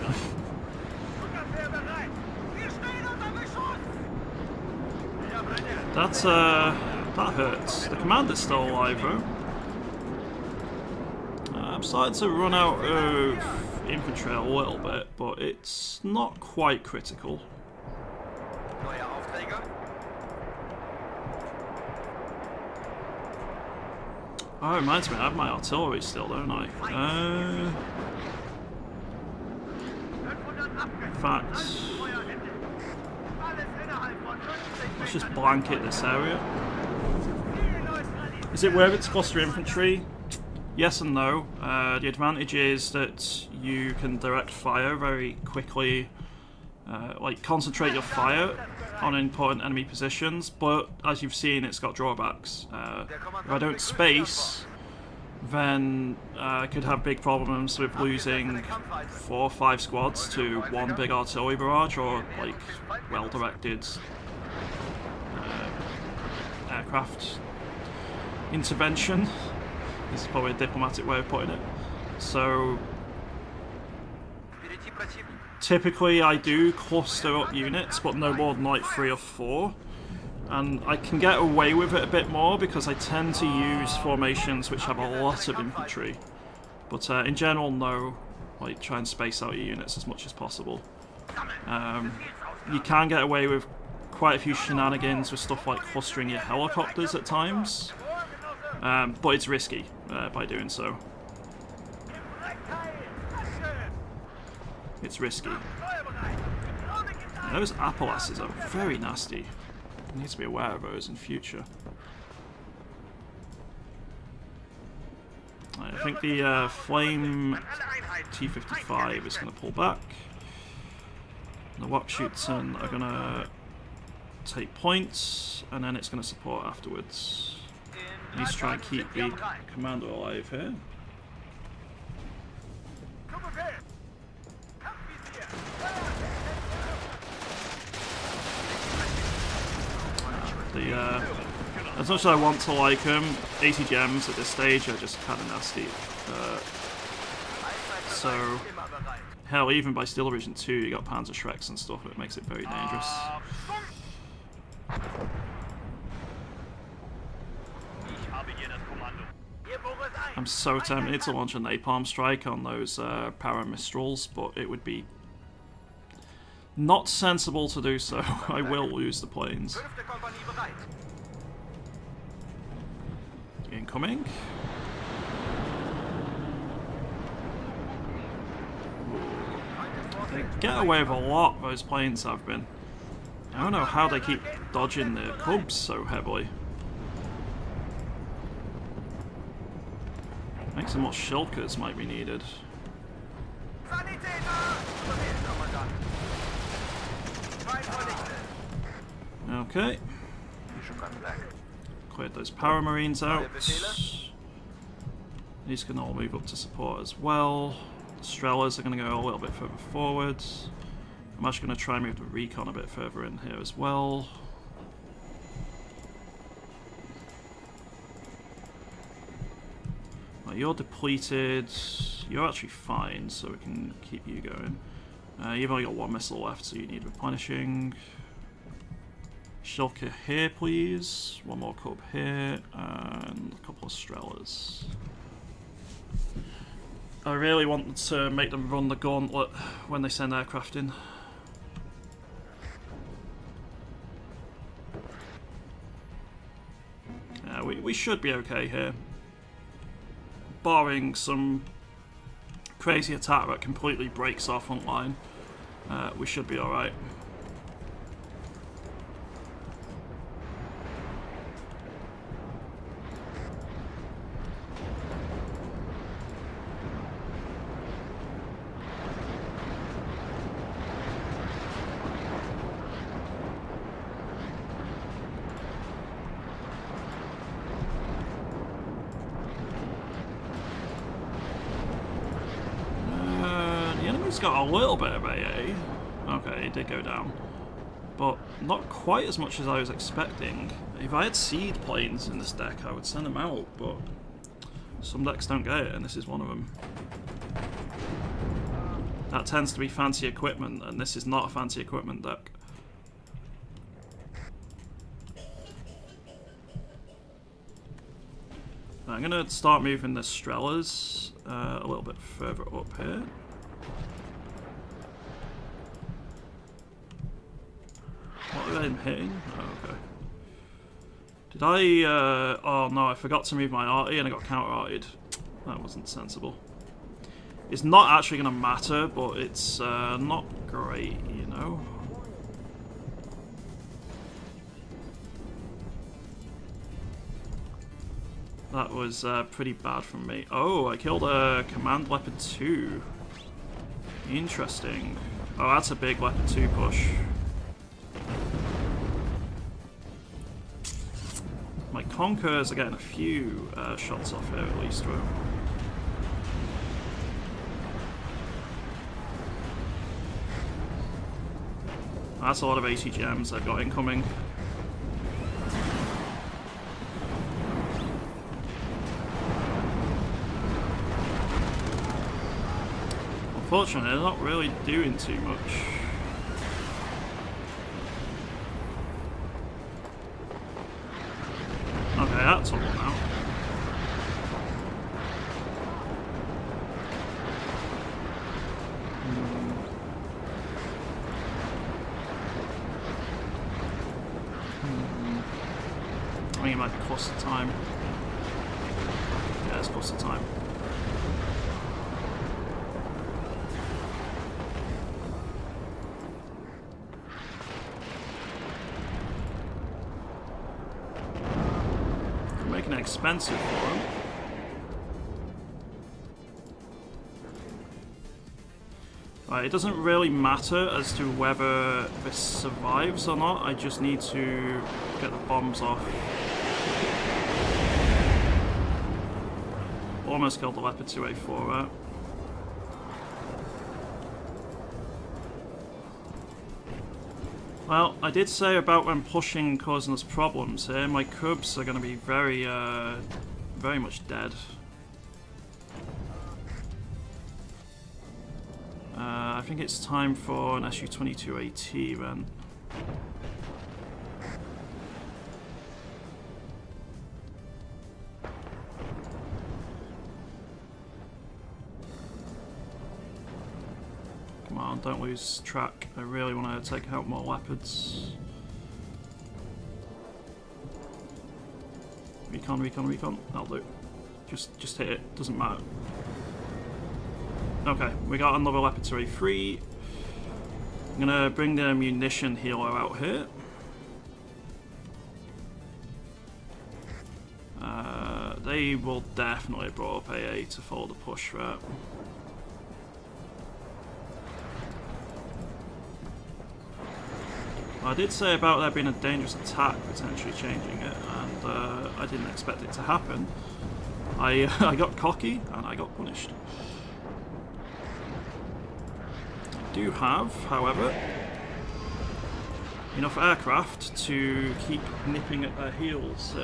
That hurts. The commander's still alive though. I'm starting to run out of infantry a little bit, but it's not quite critical. Oh, it reminds me, I have my artillery still, don't I? In fact, let's just blanket this area. Is it worth it to cluster infantry? Yes and no. The advantage is that you can direct fire very quickly, like concentrate your fire on important enemy positions, but as you've seen, it's got drawbacks. If I don't space, then I could have big problems with losing 4 or 5 squads to one big artillery barrage or like well-directed aircraft intervention. This is probably a diplomatic way of putting it. So typically I do cluster up units, but no more than like 3 or 4. And I can get away with it a bit more because I tend to use formations which have a lot of infantry. But in general, no. Like, try and space out your units as much as possible. You can get away with quite a few shenanigans with stuff like clustering your helicopters at times. But it's risky by doing so. It's risky. Those Appalachians are very nasty. I need to be aware of those in future. I think the Flame T-55 is going to pull back. The Wapshooten are going to take points, and then it's going to support afterwards. I need to try and keep the commander alive here. As much as I want to like them, 80 gems at this stage are just kind of nasty. So, hell, even by Steel Division 2, you got Panzer Shreks and stuff, it makes it very dangerous. I'm so tempted to launch a napalm strike on those Para Mistrals, but it would be not sensible to do so. I will lose the planes. Incoming. They get away with a lot, those planes have been. I don't know how they keep dodging the Cubs so heavily. I think some more shulkers might be needed. Okay. Cleared those Power Marines out. These can all move up to support as well. The Strellas are going to go a little bit further forward. I'm actually going to try and move the Recon a bit further in here as well. You're depleted. You're actually fine, so we can keep you going. You've only got one missile left, so you need replenishing. Shulker here, please. One more Cub here, and a couple of Strellas. I really want to make them run the gauntlet when they send aircraft in. Yeah, we should be okay here. Barring some crazy attack that completely breaks our front line, we should be alright. He's got a little bit of AA. Okay, he did go down. But not quite as much as I was expecting. If I had seed planes in this deck, I would send them out, but some decks don't get it, and this is one of them. That tends to be fancy equipment, and this is not a fancy equipment deck. I'm going to start moving the Strellas a little bit further up here. What are they hitting? Oh, okay. Did I... oh no, I forgot to move my arty and I got counter-arted. That wasn't sensible. It's not actually going to matter, but it's not great, you know? That was pretty bad from me. Oh, I killed a Command Leopard 2. Interesting. Oh, that's a big Leopard 2 push. My Conquerors are getting a few shots off here at least, though. That's a lot of ATGMs I've got incoming. Unfortunately, they're not really doing too much. Okay, that's all now. I think it might be close to time. Yeah, it's close to time. Expensive for him. Right, it doesn't really matter as to whether this survives or not. I just need to get the bombs off. Almost killed the Leopard 2A4, right? Well, I did say about when pushing causing us problems here, my Cubs are going to be very much dead. I think it's time for an SU-22AT then. Come on, don't lose track. I really want to take out more Leopards. Recon, recon, recon. That'll do. Just hit it. Doesn't matter. Okay, we got another Leopard 3A3. I'm gonna bring the munition healer out here. They will definitely brought up AA to follow the push route. I did say about there being a dangerous attack potentially changing it, and I didn't expect it to happen. I got cocky and I got punished. I do have, however, enough aircraft to keep nipping at their heels.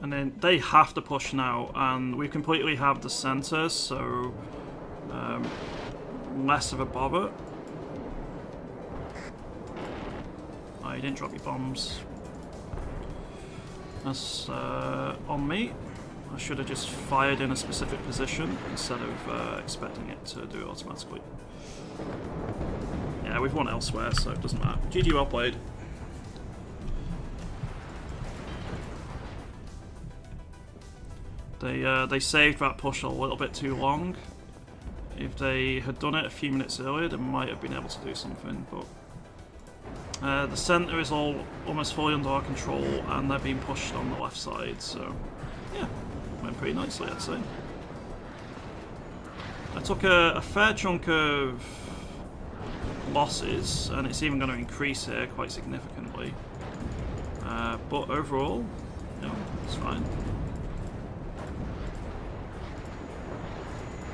And then they have to push now, and we completely have the center, so less of a bother. Oh, you didn't drop your bombs. That's on me. I should have just fired in a specific position instead of expecting it to do it automatically. Yeah, we've won elsewhere, so it doesn't matter. GG, well played. They saved that push a little bit too long. If they had done it a few minutes earlier, they might have been able to do something, but the centre is almost fully under our control, and they're being pushed on the left side, so yeah, went pretty nicely, I'd say. I took a fair chunk of losses, and it's even going to increase here quite significantly, but overall, you know, it's fine.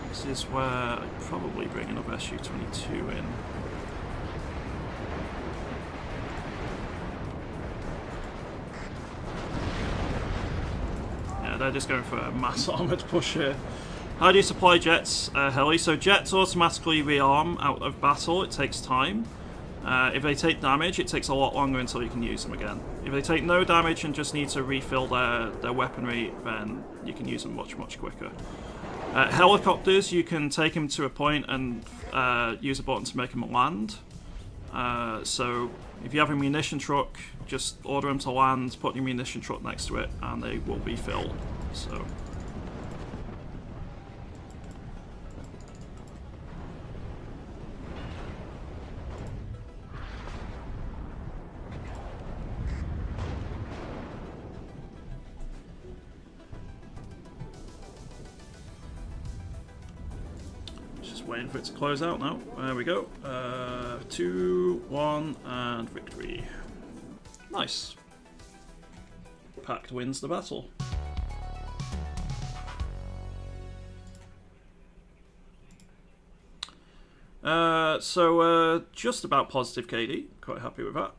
This is where I'd probably bring another SU-22 in. Yeah, they're just going for a mass armoured push here. How do you supply jets, heli? So jets automatically rearm out of battle. It takes time. If they take damage, it takes a lot longer until you can use them again. If they take no damage and just need to refill their weaponry, then you can use them much, much quicker. Helicopters, you can take them to a point and use a button to make them land. So if you have a munition truck, just order them to land, put your munition truck next to it, and they will be filled. So waiting for it to close out now. There we go. 2, 1, and victory. Nice. Pact wins the battle. So just about positive KD. Quite happy with that.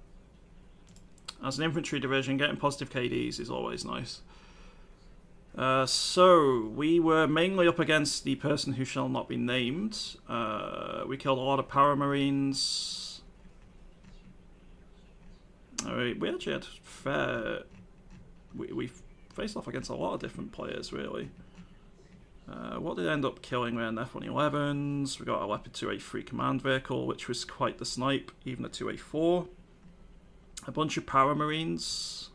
As an infantry division, getting positive KDs is always nice. So, we were mainly up against the person who shall not be named. We killed a lot of paramarines. Alright, we actually had fair... We faced off against a lot of different players, really. What did I end up killing? We had F-111s, we got a Leopard 2A3 command vehicle, which was quite the snipe, even a 2A4. A bunch of paramarines.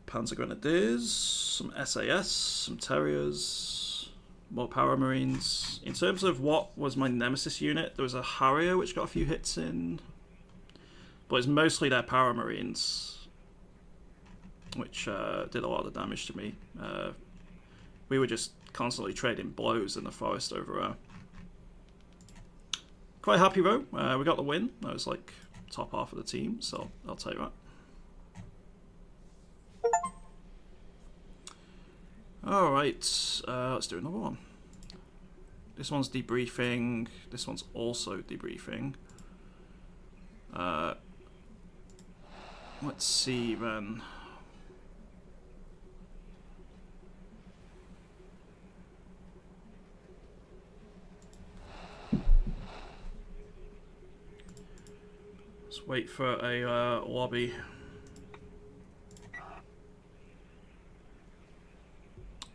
Panzer Grenadiers, some SAS, some Terriers, more Paramarines. In terms of what was my Nemesis unit, there was a Harrier which got a few hits in, but it's mostly their Paramarines which did a lot of damage to me. We were just constantly trading blows in the forest over there. Quite happy though, we got the win. I was like top half of the team, so I'll tell you that. Alright, let's do another one. This one's debriefing, this one's also debriefing. Let's see then. Let's wait for a lobby.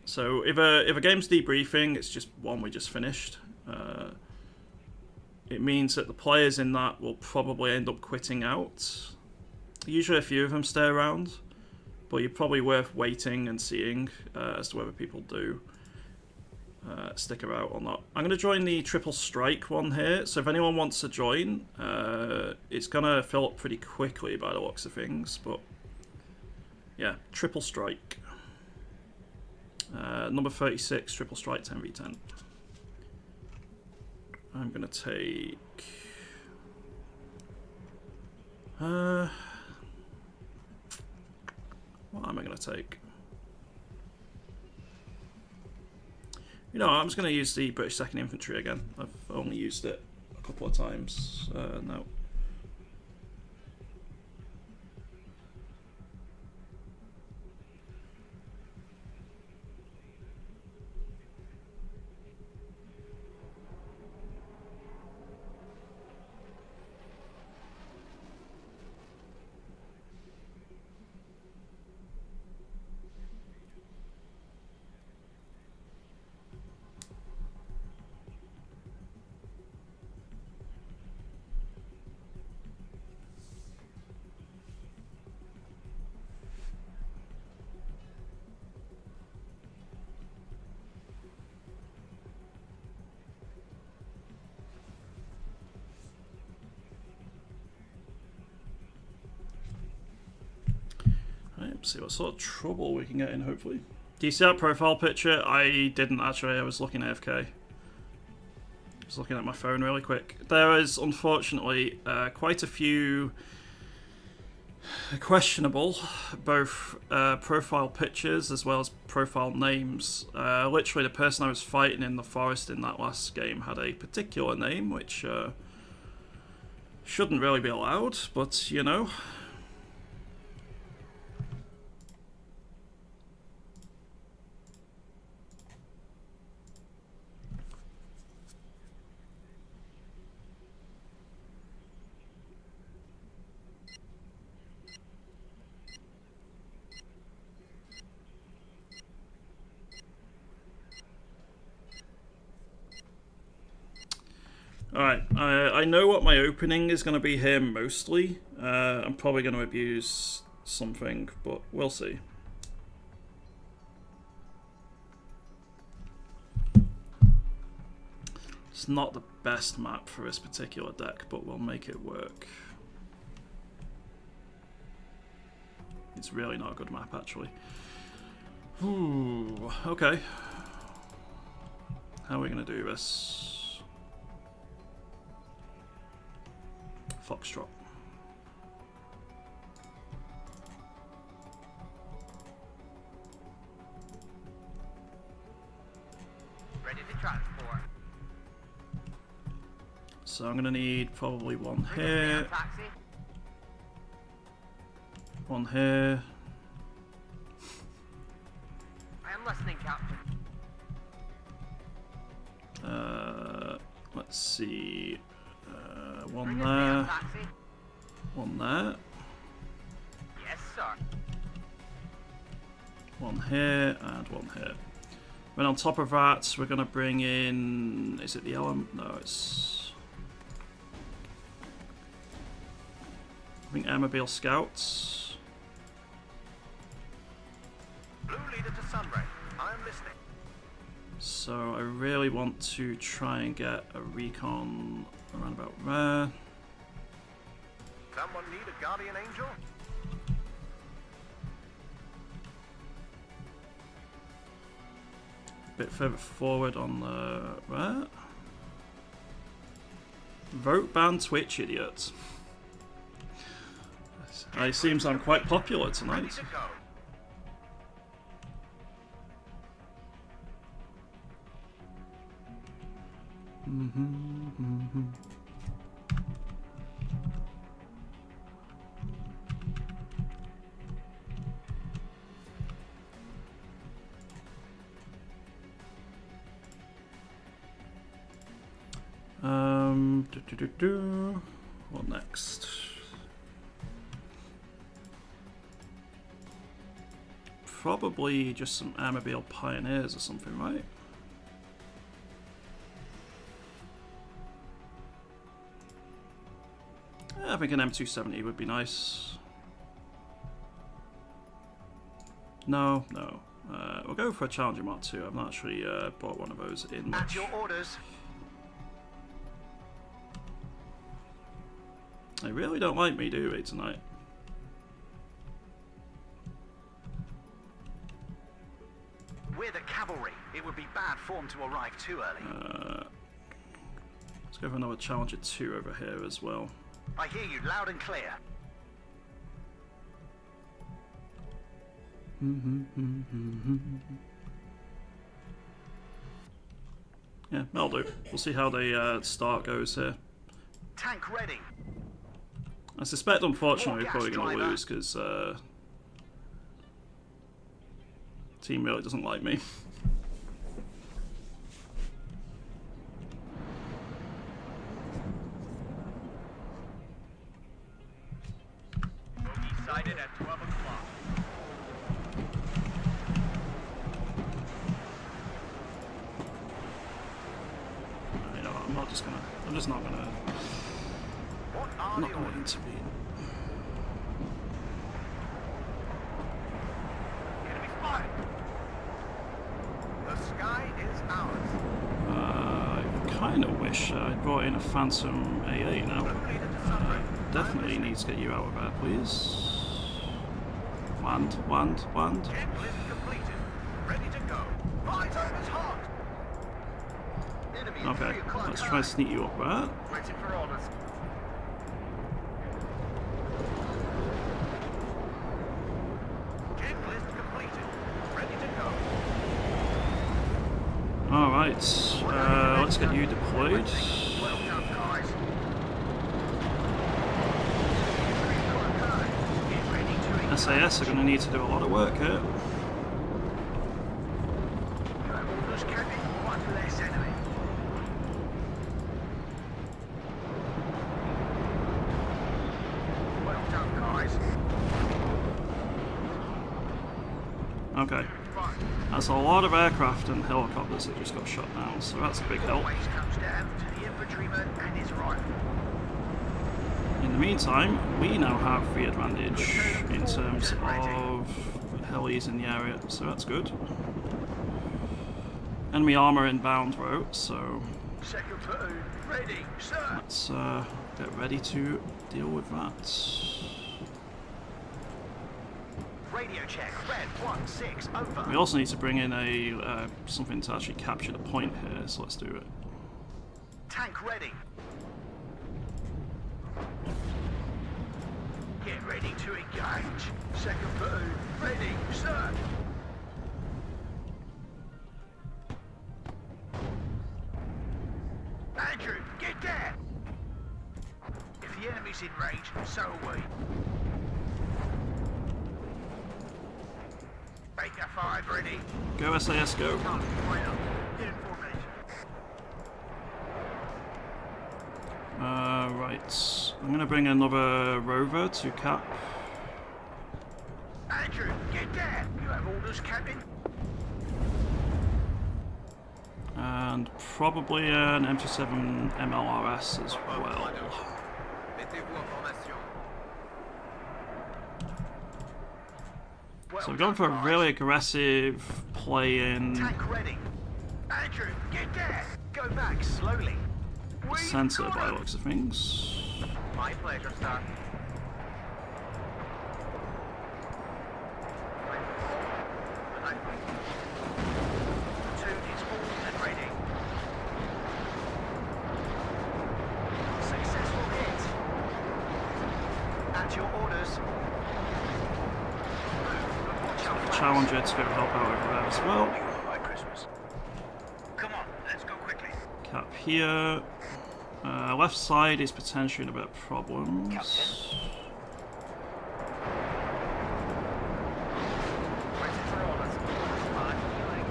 So if a game's debriefing, it's just one we just finished. It means that the players in that will probably end up quitting out. Usually a few of them stay around, but you're probably worth waiting and seeing as to whether people do stick around or not. I'm going to join the triple strike one here, so if anyone wants to join, it's going to fill up pretty quickly by the looks of things, but yeah, triple strike. Number 36, triple strike 10v10. I'm going to take... what am I going to take? You know, I'm just going to use the British 2nd Infantry again. I've only used it a couple of times now. See what sort of trouble we can get in, hopefully. Do you see that profile picture? I didn't actually, I was looking AFK. I was looking at my phone really quick. There is, unfortunately, quite a few questionable, both profile pictures as well as profile names. Literally, the person I was fighting in the forest in that last game had a particular name, which shouldn't really be allowed, but, you know. Alright, I know what my opening is going to be here mostly. I'm probably going to abuse something, but we'll see. It's not the best map for this particular deck, but we'll make it work. It's really not a good map, actually. Ooh, okay. How are we going to do this? Foxtrot. Ready to transport. So I'm gonna need probably one here, one here. I am listening, Captain. Let's see. One there, one there. Yes, sir. One here and one here. Then on top of that, we're gonna bring in. Is it the element? No, it's. I think Airmobile Scouts. Blue leader to Sunray. I am listening. So I really want to try and get a recon around about there. Someone need a guardian angel? A bit further forward on the there. Vote ban Twitch, idiots. It seems I'm quite popular Ready tonight. to go. What next? Probably just some Airmobile Pioneers or something, right? I think an M270 would be nice. No, no. We'll go for a Challenger Mark II. I've not actually bought one of those in much. At your orders. They really don't like me, do they, tonight? We're the cavalry. It would be bad form to arrive too early. Let's go for another Challenger 2 over here as well. I hear you loud and clear. Yeah, that'll do. We'll see how the start goes here. Tank ready. I suspect, unfortunately, we're More probably gas, going to driver. lose because team really doesn't like me. Bogey sighted at 12 o'clock. You know, I'm just not gonna What are the orders? intervene. Enemy spotted. The sky is ours. I kind of wish I'd brought in a Phantom AA now. Blue leader to Sunray. Definitely need to get you out of there, please. Wow, Land, land, land. Checklist completed. Ready to go. Right over's hot. Enemy at Okay, 3 o'clock. let's try to sneak you up there. Waiting for orders. Checklist completed. Ready to go. Alright, let's get you deployed. Well done, guys. Get ready to engage. SAS are going to need to do a lot of work here. You have orders, Captain. One less enemy. Well done, guys. Okay, Right. that's a lot of aircraft and helicopters that just got shot down, so that's a big help. Always comes down to the infantryman and his rifle. In the meantime, we now have the advantage in terms of helis in the area, so that's good. Enemy armour inbound route, so Second platoon, ready, sir. let's get ready to deal with that. Radio check, red 1-6, over. We also need to bring in a something to actually capture the point here, so let's do it. Tank ready. Get ready to engage. Second platoon, ready, sir. Andrew, get there. If the enemy's in range, so are we. Baker 5 ready. Go SAS, go. Point up. Get in formation. Right. I'm going to bring another rover to cap. Andrew, get there. You have orders, Captain. And probably an M27 MLRS as well. Mettez-vous en formation. So we've gone for a really aggressive play in Tank ready. Andrew, get there. Go back slowly. the centre by the looks of things. My pleasure, sir. Platoon is formed and ready. Successful hit. At your orders. Watch out for Challenger to go help out over there as well. by Christmas. Come on, let's go quickly. Cap here. Left side is potentially in a bit of problems. Waiting for orders. I'm healing.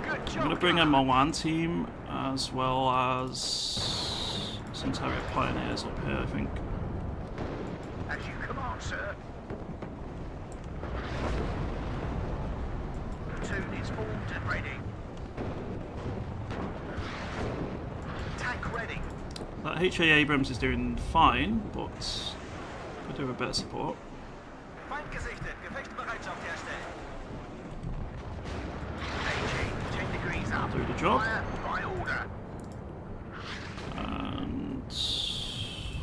Good job. I'm going to bring in my land team as well as some Terrier Pioneers up here, I think. As you command, sir. Platoon is formed and ready. Tank ready. That HA Abrams is doing fine, but could do a bit of support. Feind gesichtet. Gefechtsbereitschaft herstellen. AG, 10 degrees up. Do the job. Fire by order. And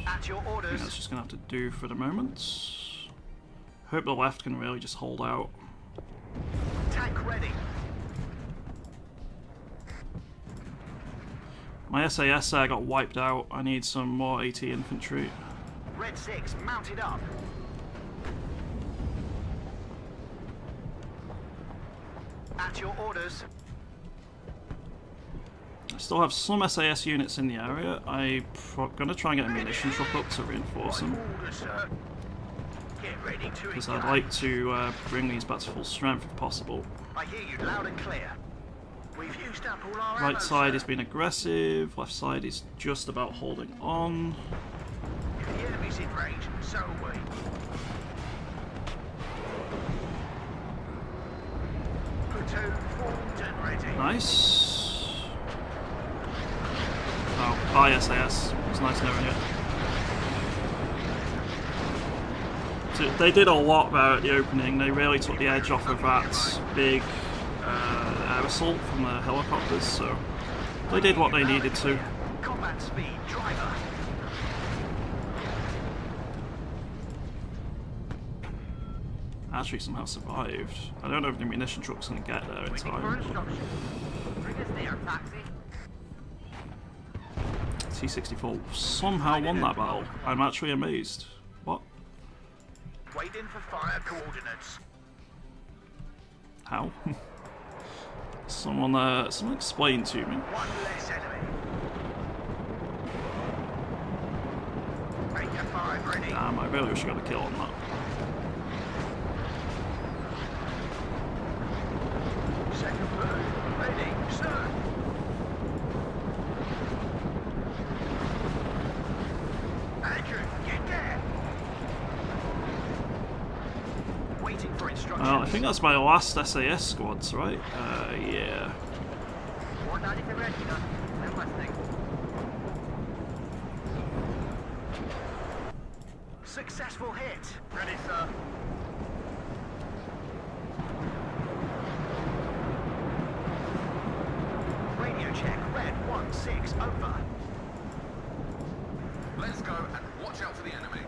At your I think orders. that's just going to have to do for the moment. Hope the left can really just hold out. Tank ready. My SAS there got wiped out. I need some more AT infantry. Red 6 mounted up. At your orders. I still have some SAS units in the area. I'm going to try and get a munition truck up to reinforce them. Orders, sir. Get ready to Because engage. I'd like to bring these back to full strength if possible. I hear you loud and clear. We've used up all our ammo, Right side sir. is being aggressive, left side is just about holding on. If the enemy's in range, so are we. Platoon formed and ready. Nice. Oh, bye SAS. It was nice knowing you. So they did a lot there at the opening. They really took the edge off of that big air assault from the helicopters, so they did what they needed to. Copy Combat speed, driver. Actually somehow survived. I don't know if the munition truck's going to get there in time. T-64 somehow won that battle. I'm actually amazed. What? Waiting for fire coordinates. How? Someone explain to me. One less enemy. Make your 5 ready. Damn, I really wish I got a kill on that. Second bird, ready, sir. Andrew, get there. Waiting for instructions. Well, I think that's my last SAS squads, right? Yeah. Successful hit. Ready, sir. Radio check, red 1-6, over. Let's go and watch out for the enemy.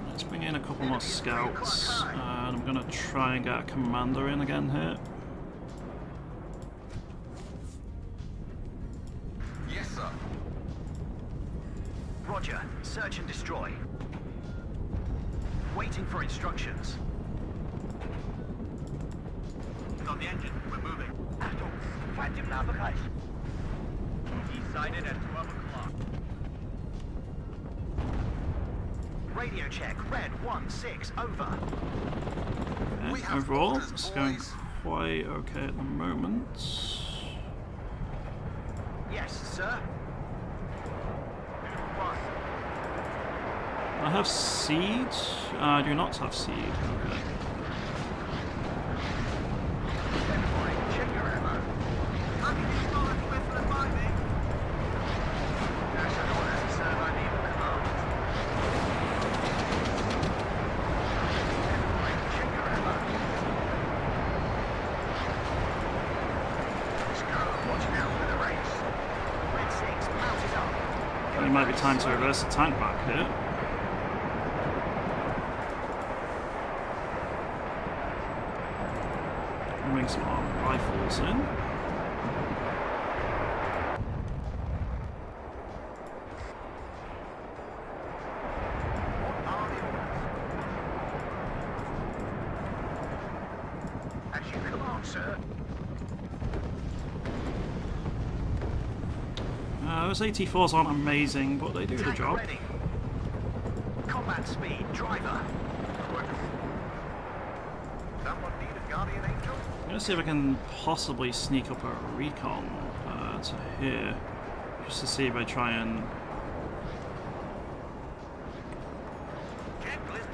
Let's bring in a couple more scouts, and I'm gonna try and get a commander in again here. Yes, sir. Roger, search and destroy. Waiting for instructions. On the engine, we're moving. Achtung, Feindimnahbereich. Sighted at 12 o'clock. Radio check, red 1-6, over. Okay, overall, it's going quite okay at the moment. Yes, sir. One. I have seed. I do not have seed. Okay. Check your ammo. It might be time to reverse the tank back here. Bring some armored rifles in. As you command, sir. Those AT4s aren't amazing, but they do the job. Ready. Combat speed, driver. Someone need a guardian angel? I'm gonna see if I can possibly sneak up a recon to here, just to see if I try and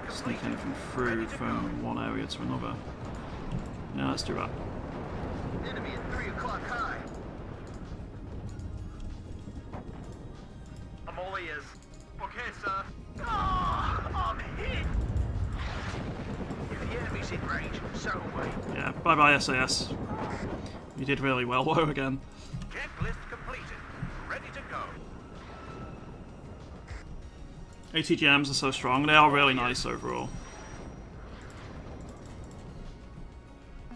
sneak anything through from one area to another. Yeah, let's do that. Enemy at 3 o'clock high. I'm all ears. Okay, sir. I'm hit. If the enemy's in range, so are we. Yeah, bye bye SAS. You did really well though again. Checklist completed. Ready to go. ATGMs are so strong, they are really nice overall.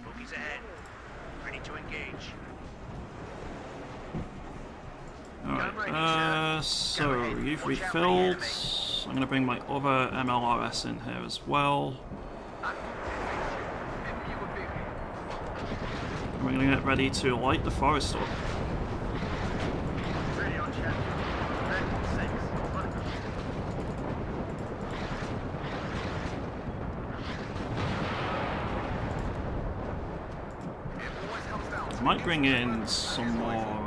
Bogies ahead. Ready to engage. Alright, so you've refilled. I'm going to bring my other MLRS in here as well. And we're going to get ready to light the forest up. Ready on check. Red 6. I might bring in some more.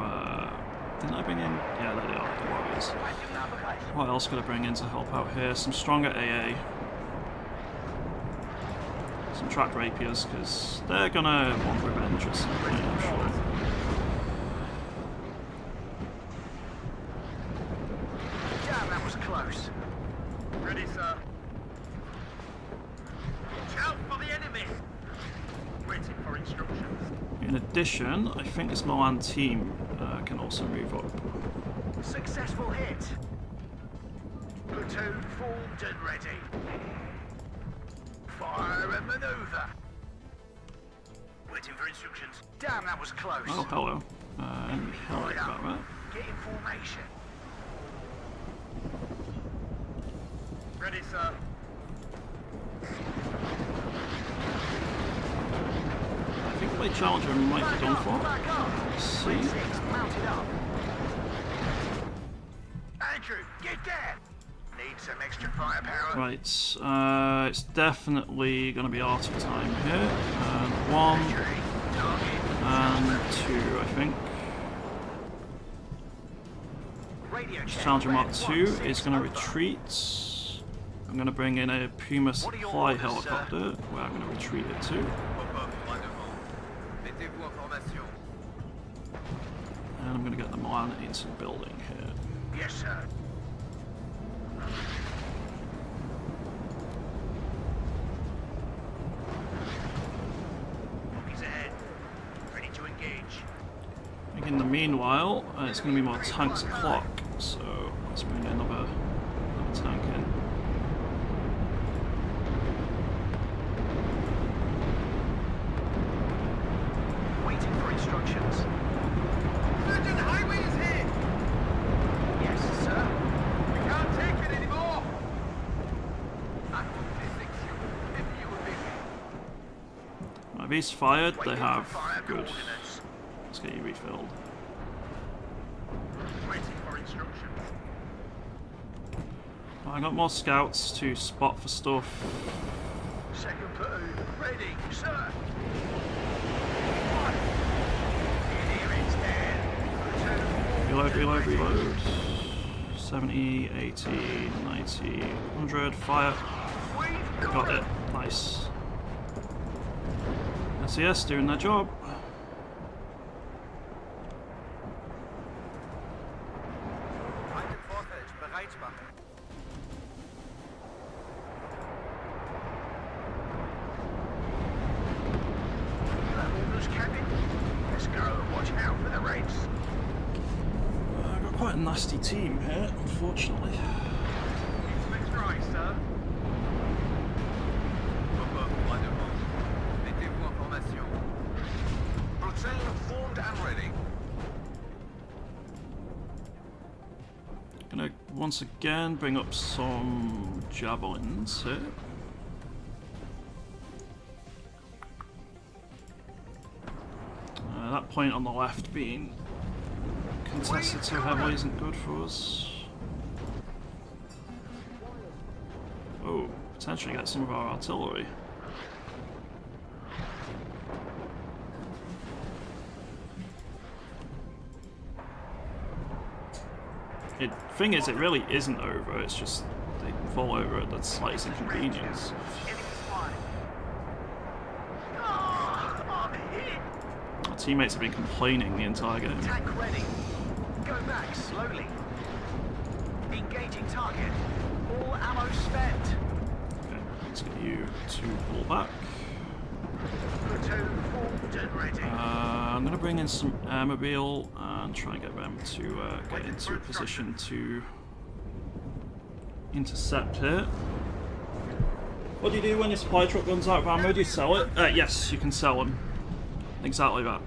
Didn't I bring in? Yeah, there they are, the warriors. What else could I bring in to help out here? Some stronger AA. Some track rapiers, because they're gonna want revenge at some point, I'm sure. Damn, that was close. Ready, sir. Watch out for the enemy. Waiting for instructions. In addition, I think this Milan team can also move up. successful hit. Platoon formed and ready. Fire and maneuver. Waiting for instructions. Damn, that was close. Oh, hello. Enemy heli about that. Get in formation. Ready, sir. I think the Challenger might be done for. Back up. Let's see. 3-6, mounted up. Andrew, get there. Need some extra firepower. Right, it's definitely going to be out of time here. And 1 and 2, I think. Radio check. Challenger Mark Red 2 1-6, is going to over. retreat. I'm going to bring in a Puma What are your supply orders, helicopter, where I'm going to retreat it to. And I'm going to get the Milan into the building here. Yes, sir. He's ahead. Ready to engage. I think in the meanwhile, it's going to be more tanks o'clock, so let's bring another tank in. Waiting for instructions. Surgeon, the highway is here. Yes, sir. We can't take it anymore. I will visit you if you will be. Right, these fired, they Waiting for have fire good. coordinates. Let's get you refilled. Waiting for instructions. I got more scouts to spot for stuff. Second platoon, ready, sir. Reload, reload, reload. 70, 80, 90, 100, fire. Got it. Nice. SES doing their job. Halt im Vorfeld, bereit machen. Orders, Captain. Let's go. Watch out for the race. I've got quite a nasty team here, unfortunately. Next right, sir. Platoon formed and ready. Gonna once again bring up some javelins here. That point on the left being contested so heavily isn't good for us. Oh, potentially get some of our artillery. Thing is, it really isn't over, it's just they fall over at the slightest inconvenience. Our teammates have been complaining the entire game. Tank ready. Go back slowly. Engaging target. All ammo spent. Okay, let's get you to pull back. Platoon formed and ready. I'm going to bring in some airmobile and try and get them to get into a position to intercept here. What do you do when your supply truck runs out of ammo? Do you sell it? Yes, you can sell them. Exactly that.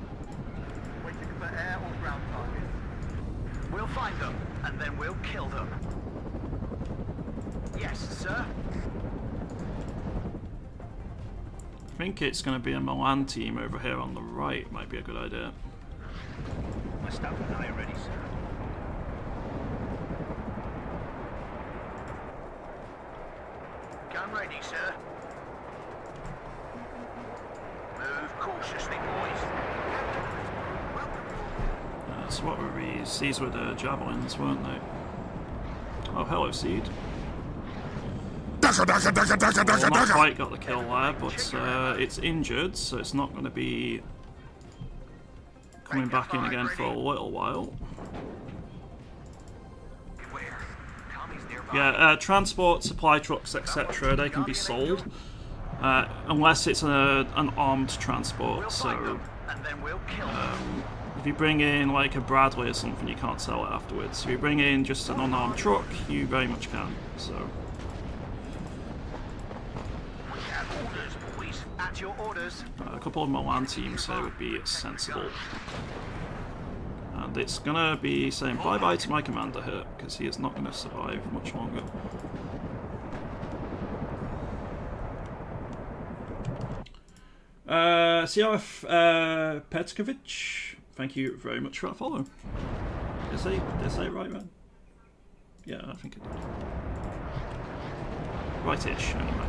Waiting for air or ground targets. We'll find them, and then we'll kill them. Yes, sir. I think it's going to be a Milan team over here on the right. Might be a good idea. My staff and I are ready, sir. Gun ready, sir. Move cautiously, boys. So what were these? These were the javelins, weren't they? Oh, hello, Seed. Well, not quite got the kill there, but it's injured, so it's not going to be coming back in again for a little while. Yeah, transport, supply trucks, etc., they can be sold, unless it's an armed transport, so If you bring in like a Bradley or something, you can't sell it afterwards. If you bring in just an unarmed truck, you very much can. So. We have orders, boys. At your orders. A couple of Milan teams here would be sensible. And it's gonna be saying bye-bye to my commander here, because he is not gonna survive much longer. CRF Petkovic, thank you very much for that follow. Did I say it right, man? Yeah, I think it did. Right-ish, anyway.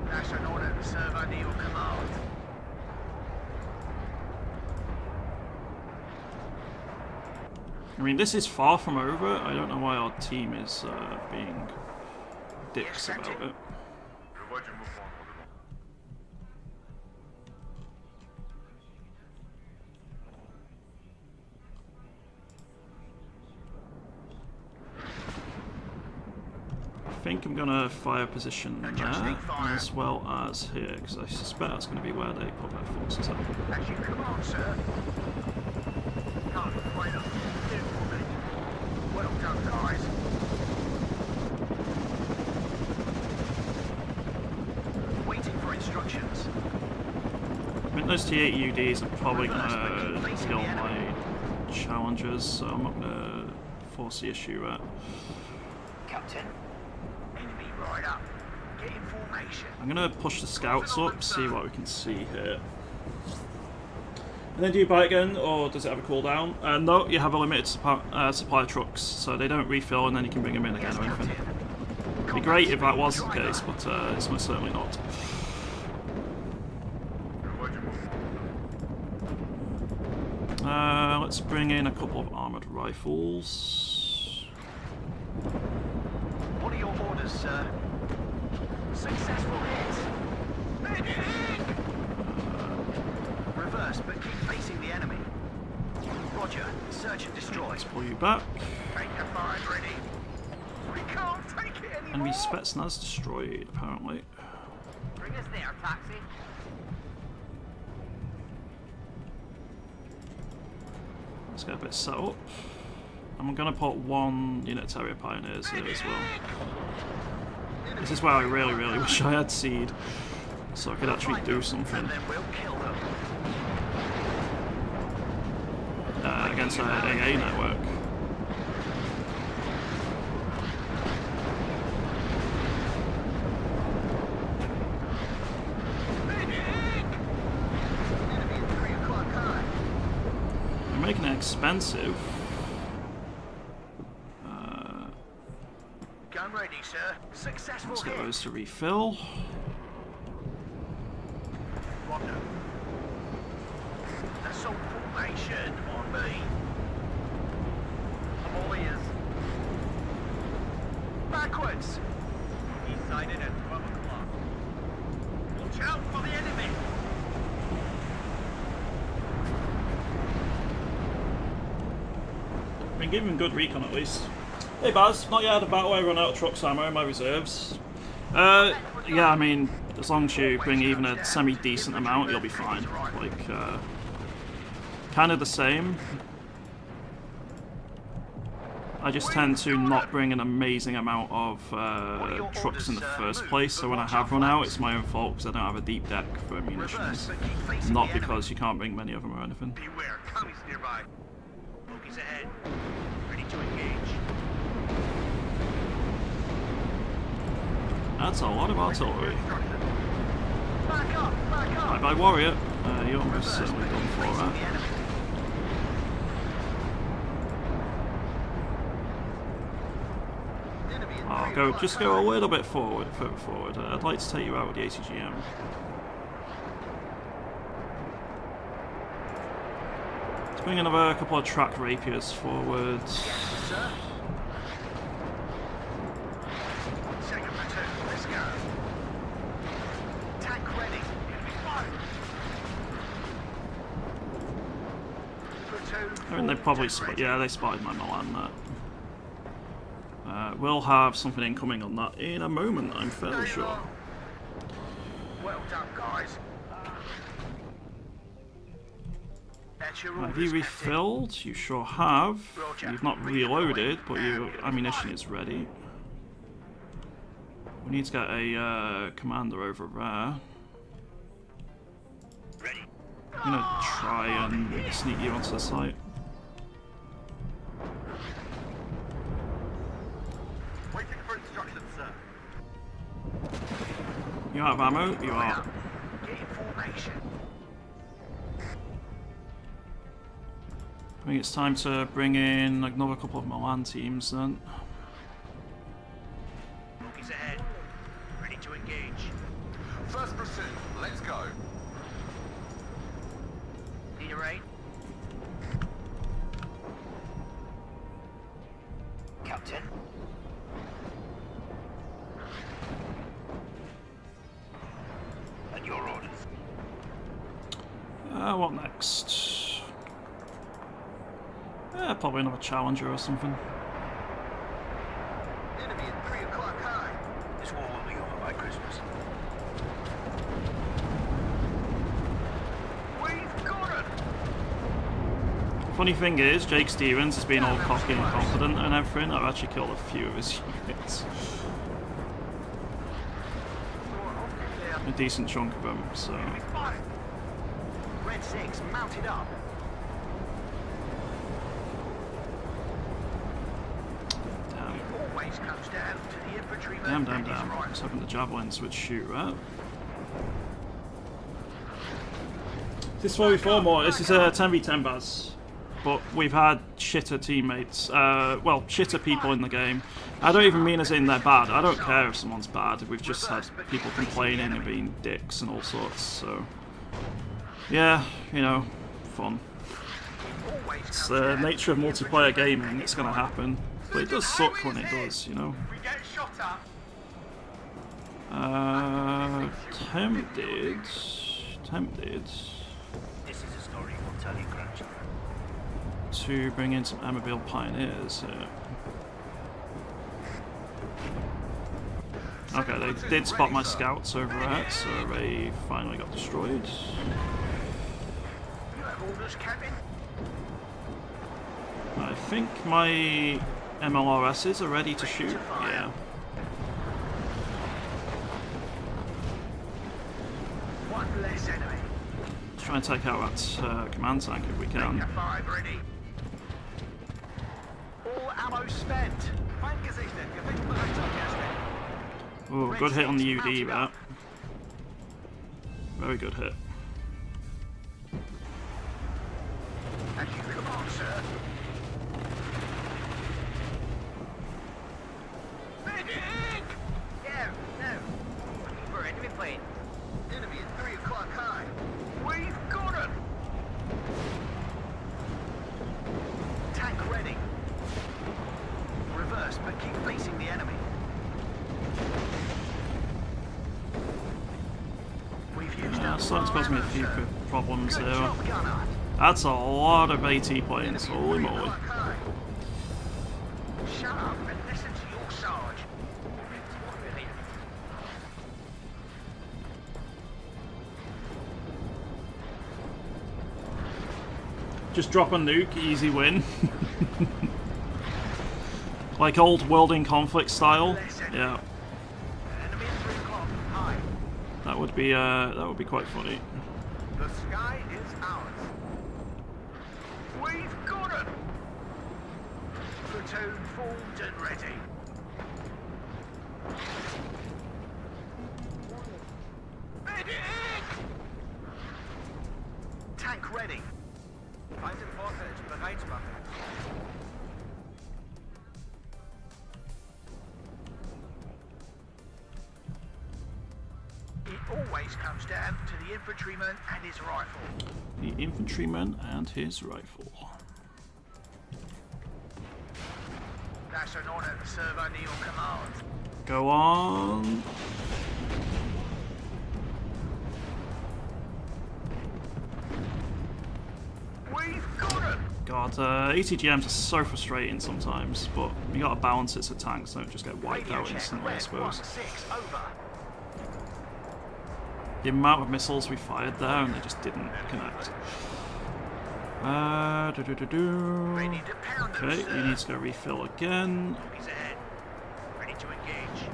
That's an order to serve under your command. I mean, this is far from over. I don't know why our team is being dicks about it. I think I'm gonna fire position there as well as here, because I suspect that's going to be where they put their forces up. As you command, sir. Well done, guys. Waiting for instructions. I think those T8 UDs are probably going to kill my challengers, so I'm not going to force the issue at. Captain. Enemy right up. Get in formation. I'm going to push the scouts up, see what we can see here. And then do you buy it again, or does it have a cooldown? No, you have a limited supply of trucks, so they don't refill and then you can bring them in again or anything. It'd be great if that was the case, but it's most certainly not. Let's bring in a couple of armoured rifles. What are your orders, sir? Successful hit. Reverse, but keep facing the enemy. Roger. Search and destroy. Let's pull you back. Take the fire ready. We can't take it anymore. Enemy Spetsnaz destroyed, apparently. Bring us there, taxi. Let's get a bit set up. I'm going to put one Unitary Pioneers here as well. This is where I really, really wish I had Seed, so I could actually do something. And then we'll kill them. Against our AA network. We're making it expensive. Gun ready, sir. Successful Let's get hit. those to refill. WARNO. Assault formation on me. I'm all ears. Backwards. He sighted at 12 o'clock. Watch out for the enemy. Been giving good recon at least. Hey Baz, not yet had a battle where I run out of trucks ammo in my reserves. Yeah, I mean, as long as you bring even a semi-decent amount, you'll be fine. Like, kind of the same. I just tend to not bring an amazing amount of trucks in the first place, so when I have run out, it's my own fault because I don't have a deep deck for munitions. Not because you can't bring many of them or anything. Beware, commies nearby. Bogies ahead. Ready to engage. That's a lot of artillery. Back up, back up. Bye bye warrior. You're almost certainly done for that. I'll go, just go a little bit forward, further forward. I'd like to take you out with the ACGM. Let's bring another couple of track rapiers forward. Sir. Second platoon, let's go. Tank ready. Enemy fire. Platoon. I mean, they probably they spotted my Milan there. We'll have something incoming on that in a moment, I'm fairly sure. Well done, guys. What's your Have orders, you Captain? refilled? You sure have. Roger. You've not reloaded, but your ammunition is ready. We need to get a commander over there. Ready. I'm gonna try and sneak you onto the site. Waiting for instructions, sir. You out of ammo? You are. Get in formation. I think it's time to bring in another couple of Milan teams then. Rookies ahead. Ready to engage. First pursuit. Let's go. Need a raid? Captain. And your orders. What next? Probably another challenger or something. Enemy at 3 o'clock high. This war will be over by Christmas. We've got it! Funny thing is, Jake Stevens has been all cocky and confident and everything. I've actually killed a few of his units. A decent chunk of them, so... Red 6 mounted up. Always comes down to the infantryman. Damn. I was hoping the javelins would shoot, right? This is 4v4 more. This is a 10v10 baz. But we've had shitter teammates. Well, shitter people in the game. I don't even mean as in they're bad. I don't care if someone's bad. We've just had people complaining and being dicks and all sorts, so... Yeah, you know, fun. It's the nature of multiplayer gaming, it's gonna happen. But it does suck when it does, you know. We get shot at. Tempted. This is a story we'll tell your grandchildren. To bring in some Emmerdale Pioneers here. Okay, they did spot my scouts over there, so they finally got destroyed. You have orders, Captain? I think my MLRSs are ready to shoot. Yeah. One less enemy. Let's try and take out that command tank if we can. 5 ready. All ammo spent. Feindgesichtet. Gewicht bereit zum Erstellen. Oh, good hit on the UD, that. Very good hit. As you command, sir. Medic! No. Looking for enemy plane. Enemy at 3 o'clock high. We've got it! Tank ready. Reverse, but keep facing the enemy. We've used Yeah, up starting to cause me a few sir. problems Good there. job, gunner. That's a lot of AT planes, holy moly. Shut up and listen to your sarge. Just drop a nuke, easy win. Like old World in Conflict style. Yeah, Enemy at 3 o'clock. High. that would be quite funny. The sky is ours. We've got it! Platoon formed and ready. Medic! Tank ready. Feind im Vorfeld, bereit machen. It always comes down to the infantryman and his rifle. The infantryman and his rifle. That's an honor to serve under your command. Go on. We've got it! God, ATGMs are so frustrating sometimes, but you gotta balance it so tanks don't just get wiped Radio out check, instantly, I Red suppose. 1-6, over. The amount of missiles we fired there and they just didn't connect. Ready to pound them, Okay, sir. we need to go refill again. He's ahead. Ready to engage.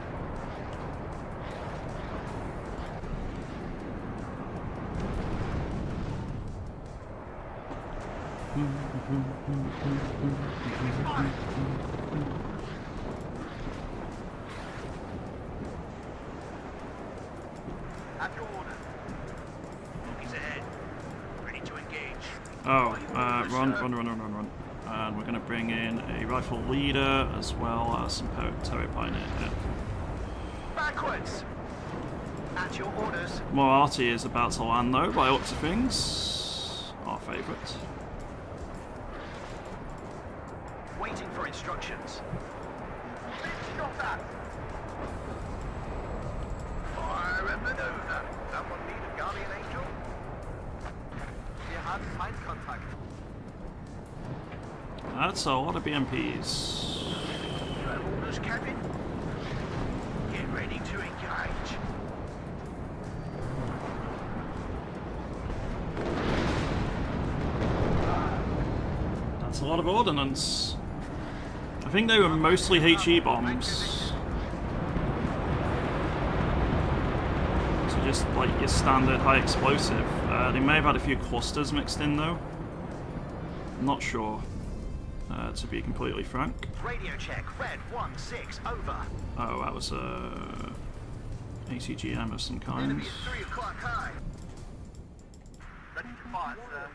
At your orders. He's ahead. Ready to engage. Oh, run. And we're going to bring in a rifle leader as well as some Terry Pioneer here. Backwards. At your orders. Moriarty is about to land though, by looks of things. Our favourite. Waiting for instructions. Stop that. Fire and maneuver. Someone need a guardian angel? Wir haben Feindkontakt. That's a lot of BMPs. You have orders, Captain? Get ready to engage. That's a lot of ordnance. I think they were mostly HE bombs. So just like your standard high explosive. They may have had a few clusters mixed in though. Not sure, to be completely frank. Radio check. Red 1-6. Over. Oh, that was a ACGM of some kind. Enemy at 3 o'clock high. Ready to fire, sir.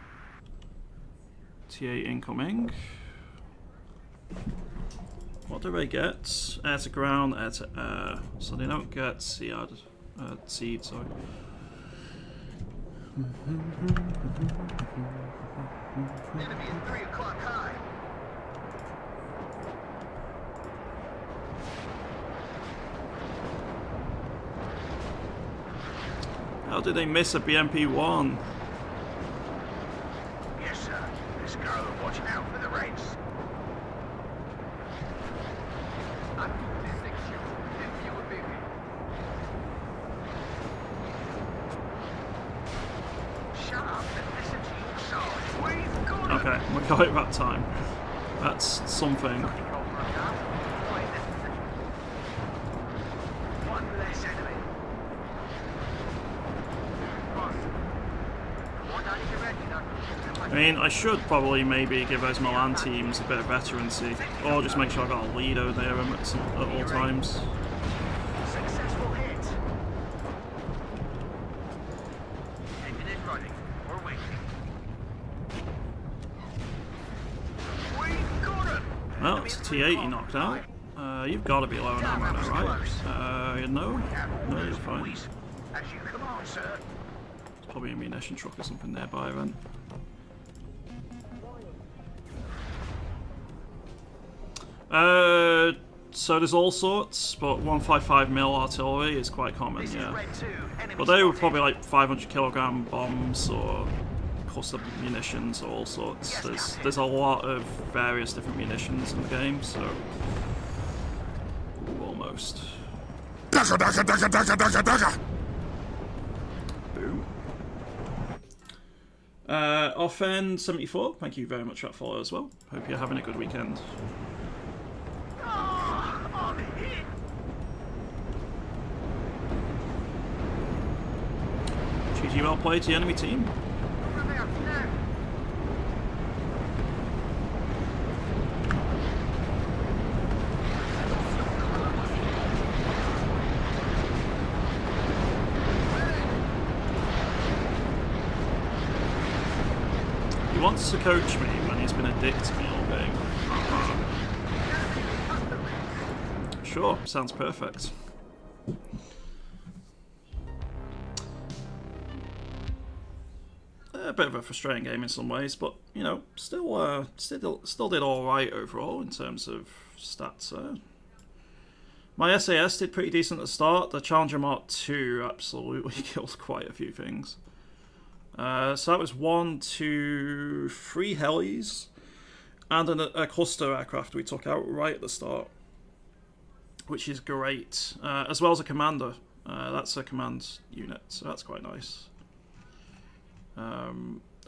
TA incoming. What do they get? Air to ground, air to air. So they don't get seed, sorry. Enemy at 3 o'clock high. How did they miss a BMP-1? Yes, sir. Let's go. Watch out for the Reds. Shut up and listen to your side. We've got Okay, we got it that time. That's something. one less enemy. I mean, I should probably maybe give those Milan teams a bit of veterancy, or just make sure I got a leader there at all times. Successful hit. Engine is running. We're waiting. We've got him. Well, it's a T-80 knocked out. You've got to be low on ammo now, right? No? No, you're fine. As you command, sir. There's probably a munition truck or something nearby then. So there's all sorts, but 155mm artillery is quite common, This yeah. is Red 2. Enemy But they were spotted. probably like 500kg bombs or cluster munitions or all sorts. Yes, There's Captain. there's a lot of various different munitions in the game, so ooh, almost. Boom. Offend 74, thank you very much for that follow as well. Hope you're having a good weekend. I'm hit. GG, well played to the enemy team. We're about now. He wants to coach me when he's been a dick to me all day. Sure, sounds perfect. A bit of a frustrating game in some ways, but you know, still did all right overall in terms of stats. My SAS did pretty decent at the start. The Challenger Mark II absolutely killed quite a few things. So that was 1, 2, 3 helis and a cluster aircraft we took out right at the start, which is great, as well as a commander. That's a command unit, so that's quite nice.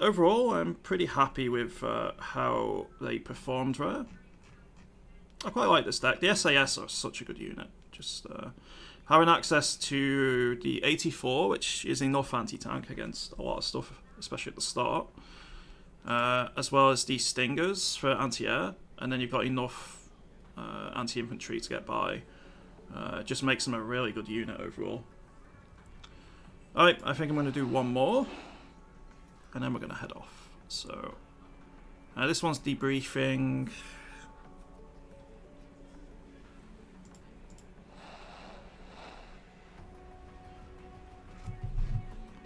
overall, I'm pretty happy with how they performed there. I quite like this deck. The SAS are such a good unit. Just having access to the 84, which is enough anti-tank against a lot of stuff, especially at the start, as well as the Stingers for anti-air, and then you've got enough anti-infantry to get by. It just makes them a really good unit overall. Alright, I think I'm going to do one more, and then we're going to head off. So, this one's debriefing.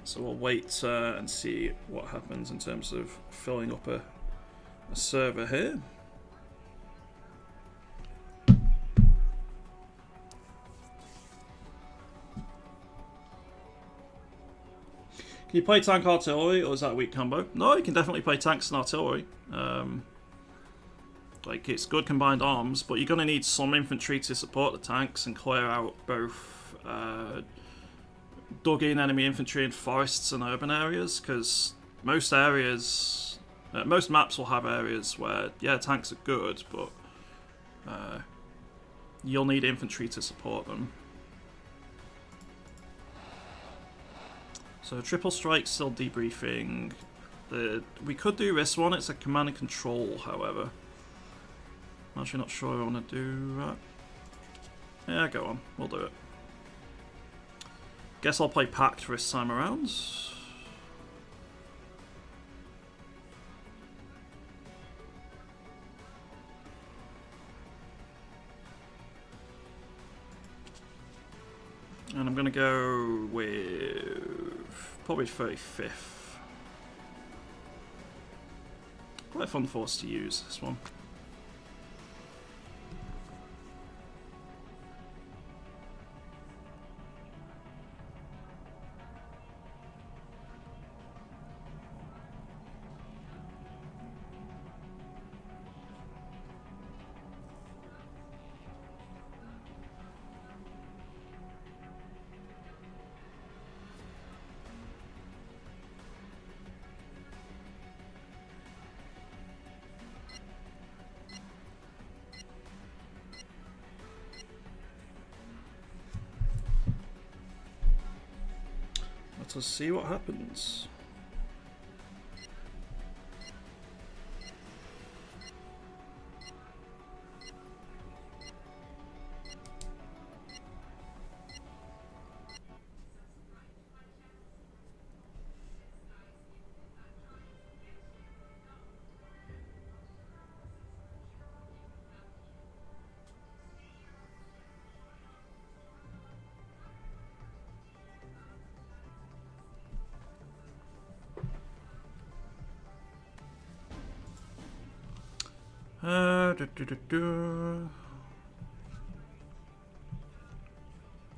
So we'll wait and see what happens in terms of filling up a server here. Can you play tank artillery, or is that a weak combo? No, you can definitely play tanks and artillery. Like, it's good combined arms, but you're going to need some infantry to support the tanks and clear out both dug-in enemy infantry in forests and urban areas, because most areas, most maps will have areas where, yeah, tanks are good, but you'll need infantry to support them. So triple strike still debriefing. We could do this one. It's a command and control, however. I'm actually not sure I want to do that. Yeah, go on. We'll do it. Guess I'll play Pact this time around. And I'm going to go with probably 35th. Quite a fun force to use, this one. Let us see what happens.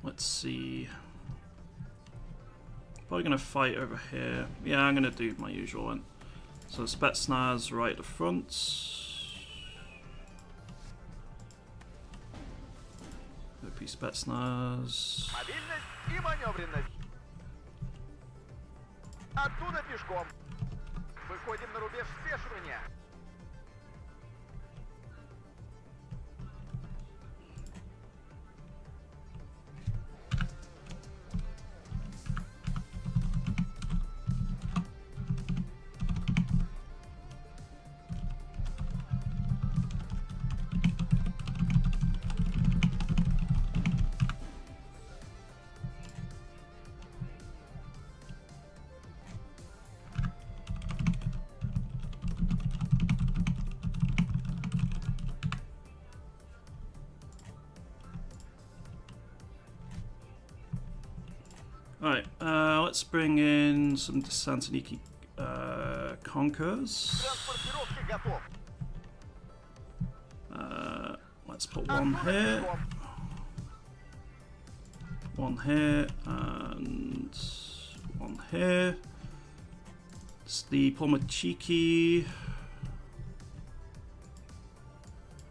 Let's see. Probably gonna fight over here. Yeah, I'm gonna do my usual one. So Spetsnaz right at the front. OP Spetsnaz. Мобильность и маневренность. Оттуда пешком. Выходим на рубеж спешивания. Alright, let's bring in some Santoniki Conquers. Транспортировки готов. Let's put one here, and one here. It's the Pomachiki.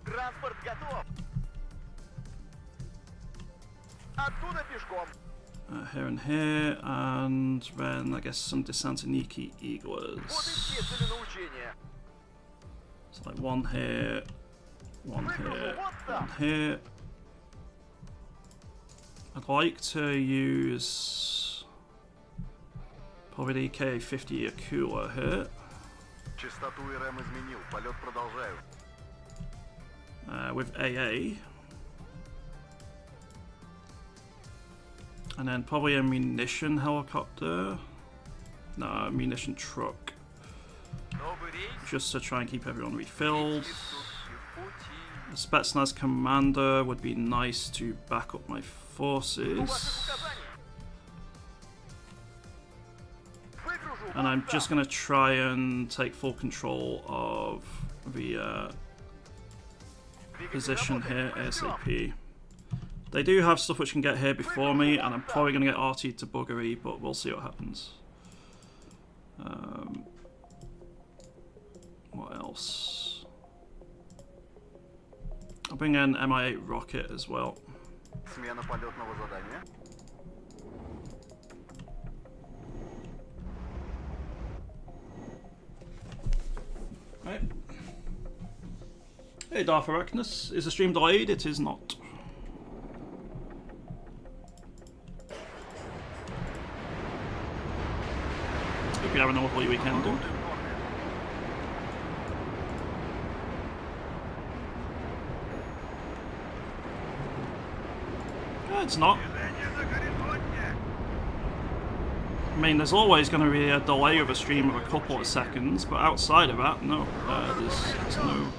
Транспорт готов. Оттуда пешком. here and here, and then I guess some Desantoniki Вот Eaglers. и все цели на учение. So like one here, one here, one here. I'd like to use probably the K-50 Akula here. Частоту РМ изменил. Полет продолжаю. With AA. And then probably a munition helicopter. No, a munition truck. Новый рейс. Just to try and keep everyone refilled. Сутки в пути. A Spetsnaz commander would be nice to back up my Жду ваших forces. указаний. Выгружу And I'm вас just там. going to try and take full control of the Двигатель position here работает. Ждем. ASAP. They do have stuff which can get here before me, and I'm probably going to get RT to buggery, but we'll see what happens. What else? I'll bring in Mi-8 rocket as well. Смена полетного задания. Right. Hey Darth Arachnus, is the stream delayed? It is not. Hope you're having a lovely weekend, dude. No, it's not. I mean, there's always going to be a delay of a stream of a couple of seconds, but outside of that, no. There's no...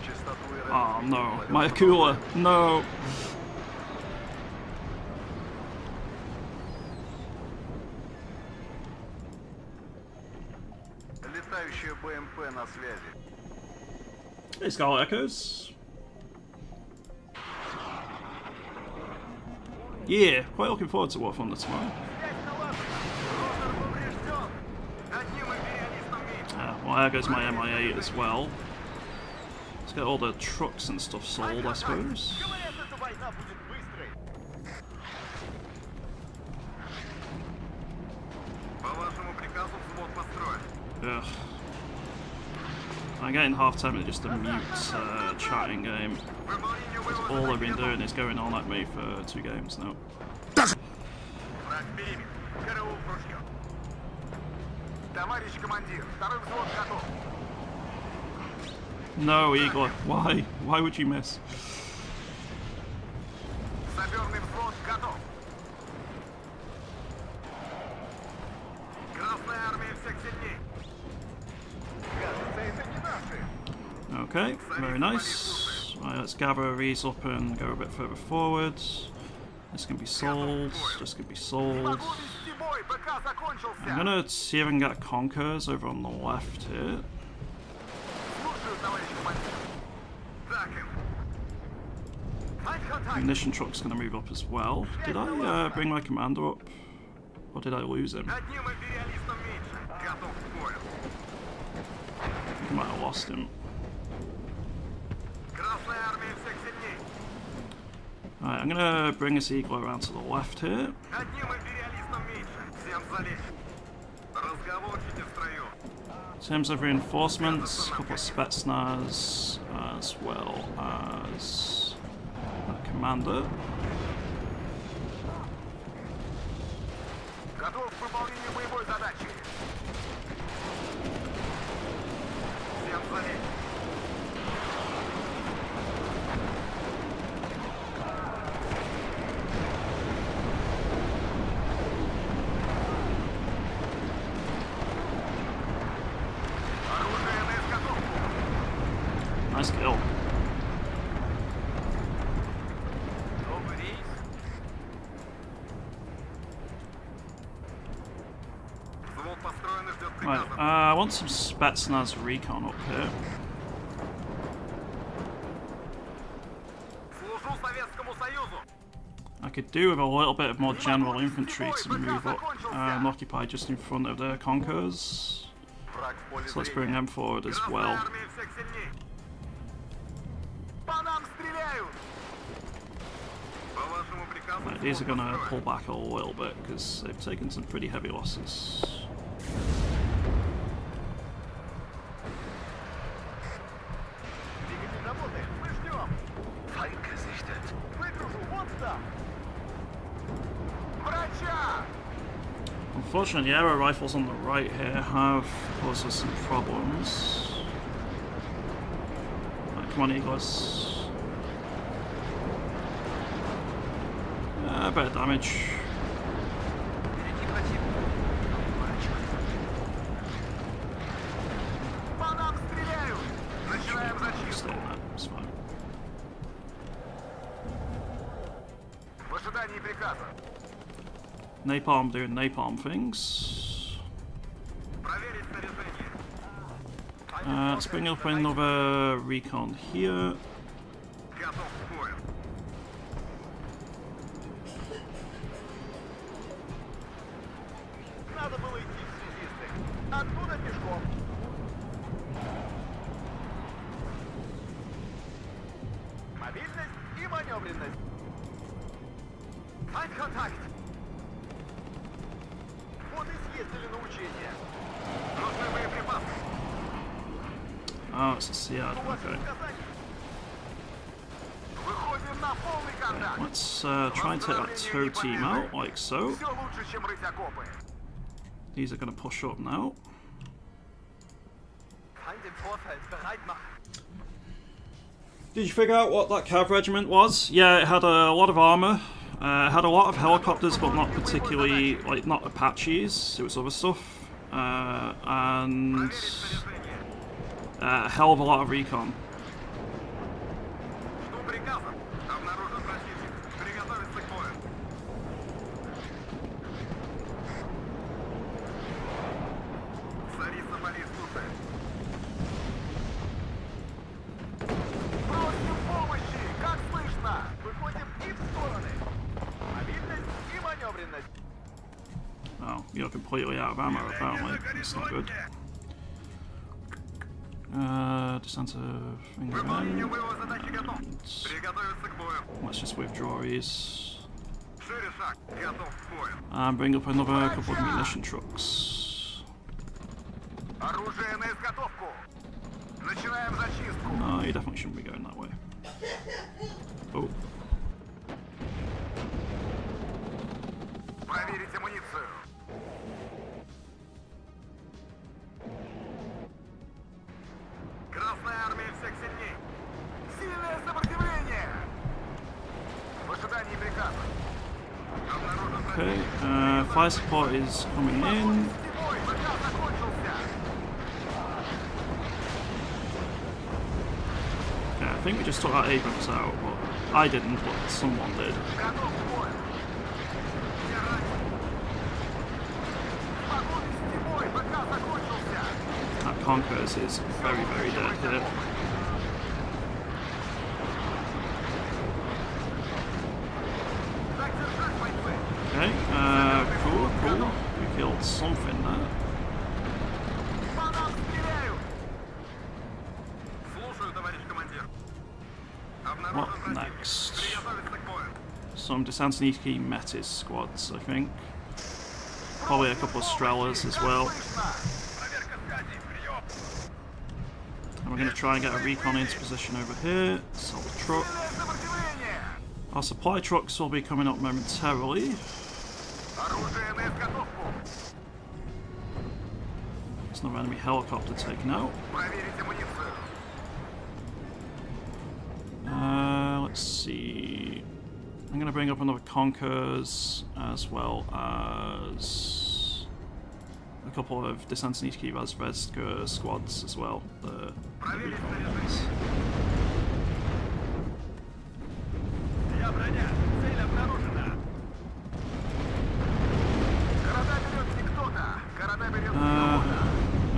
Частоту РМ Oh изменил. no, Полет my продолжаю. Akula, no. Летающая БМП на связи. Hey Scarlet Echoes. Yeah, quite looking forward to War Thunder tomorrow. Связь налажена. Ротор поврежден. Одним империалистом меньше. Well, there goes my Mi-8 as well. Let's get all the trucks and stuff sold, I suppose. Говорят, эта война будет быстрой. По вашему приказу взвод построен. Ugh. I'm getting half tempted just to mute chatting game. Выполнение боевого All they've been задания. doing is going on at me for 2 games now. Враг периметр. Караул в ружье. Товарищ командир, второй взвод готов. No, Eagle. Why? Why would you miss? Саперный взвод готов. Красная армия всех сильней. Кажется, это не наши. Okay, very nice. Right, let's gather these up and go a bit further forward. This can be sold. This can be sold. Могу вести бой, БК закончился. I'm gonna see if I can get Conkers over on the left here. Слушаю, товарищ командир. Так им. Munition truck's gonna move up as well. Did I bring my commander up? Or did I lose him? I Одним империалистом меньше. Готов к бою. think I might have lost him. Красная армия всех сильней. Alright, I'm gonna bring this Eagle around to the left here. Одним империалистом меньше. Всем залечь. Разговорчики в строю. In terms of reinforcements, a couple of Spetsnaz as well as a commander. Готов к выполнению боевой задачи. Всем залечь. Оружие на изготовку. Nice kill. Новый рейс. Взвод построен и ждет Right, приказа. I want some Spetsnaz recon up here. Служу Советскому Союзу. I could do with a little bit of more general infantry to move up and occupy just in front of the Conquerors. Враг в поле So let's зрения. bring them forward as Красная well. армия всех сильней. По нам стреляют. По вашему приказу Right, these are going to pull back a little bit because they've taken some pretty heavy losses. Двигатель работает. Мы ждем. Фейnd gesichtet. Выгружу. Вот там. Врача! Unfortunately, the aero rifles on the right here have caused us some problems. Right, come on, Eagles. A bit of damage. Впереди противник. По нам стреляют! Начинаем Stay зачистку. in that, it's fine. В ожидании приказа. Napalm doing napalm things. Проверить снаряжение. Let's bring up another recon here. Готов к бою. Надо было идти в связисты. Оттуда пешком. Мобильность и маневренность. Контакт. Вот и съездили на учения. Нужны боеприпасы. Oh, it's a Seat, У вас okay. указания? Выходим на полный контакт. Let's try and take that tow team out, like so. Все лучше, чем рыть окопы. These are going to push up now. Feind im Vorfeld. Bereit machen. Did you figure out what that cav regiment was? Yeah, it had a lot of armor. It had a lot of helicopters, but not particularly, like, not Apaches. It was other stuff. And a hell of a lot of recon. Жду приказа. Обнаружен противник. Приготовиться к бою. Царица Мария слушает. Просим помощи! Как слышно? Выходим и в стороны. Мобильность и маневренность. Oh, you're completely out of ammo, apparently. That's not good. Defensive things Выполнение around. боевой задачи готов. Приготовиться к бою. Let's just withdraw these. Шире шаг. Готов к бою. And bring up another couple of munition trucks. Оружие на изготовку. Начинаем зачистку. No, you definitely shouldn't be going that way. Oh, Проверить амуницию. Красная армия всех сильней. Сильное сопротивление. В ожидании приказа. Обнаружен okay. Fire support is coming in. Бой, пока закончился. Yeah, I think we just took that Abrams out, but I didn't, but someone did. Готов к бою. Не ранен. Могу вести бой, пока закончился. That Conquerors is very, very dead here. Так держать, бойцы. Okay, cool. We killed something there. По нам стреляют. Слушаю, товарищ командир. Обнаружен What противник. next? Приготовиться к бою. Some Desantiniki Metis squads, I think. Probably a couple of Strellas as well. Проверка связи. Прием. And we're going to try and get a recon into position over here. Sell the truck. Сильное сопротивление. Our supply trucks will be coming up momentarily. Оружие на изготовку. There's another enemy helicopter taken out. Проверить амуницию. Let's see. I'm going to bring up another Conquerors as well as a couple of Desantiniki Razvedska squads as well. The Проверить recon снаряжение. ones. Я броня. Цель обнаружена. Города берет не кто-то. Города берет не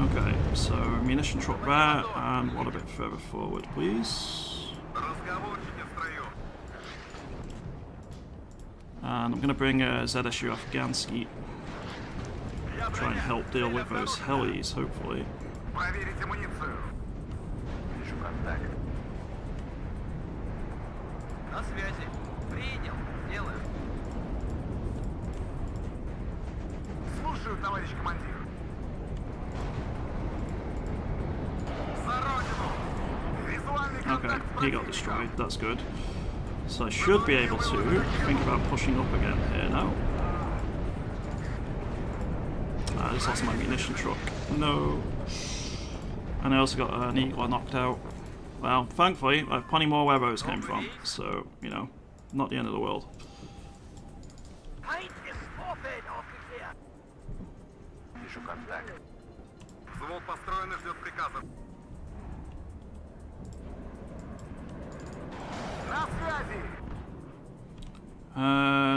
Okay, so munition truck there, and one a bit further forward, please. Разговорчики в строю. And I'm going to bring ZSU Afghansky, Я try and броня. help deal Цель with those обнаружена. helis, hopefully. Проверить амуницию. Вижу контакт. На связи. Принял. Сделаю. товарищ командир. За родину! Визуальный Okay, контакт с he got противником. destroyed. That's good. So I should be able to think about pushing up again here now. I just lost my munition truck. No. And I also got an eagle knocked out. Well, thankfully, I have plenty more where those came from, so, you know, not the end of the world. Feind im Vorfeld aufgeklärt. Вижу контакт. Взвод построен и ждет приказов. На связи!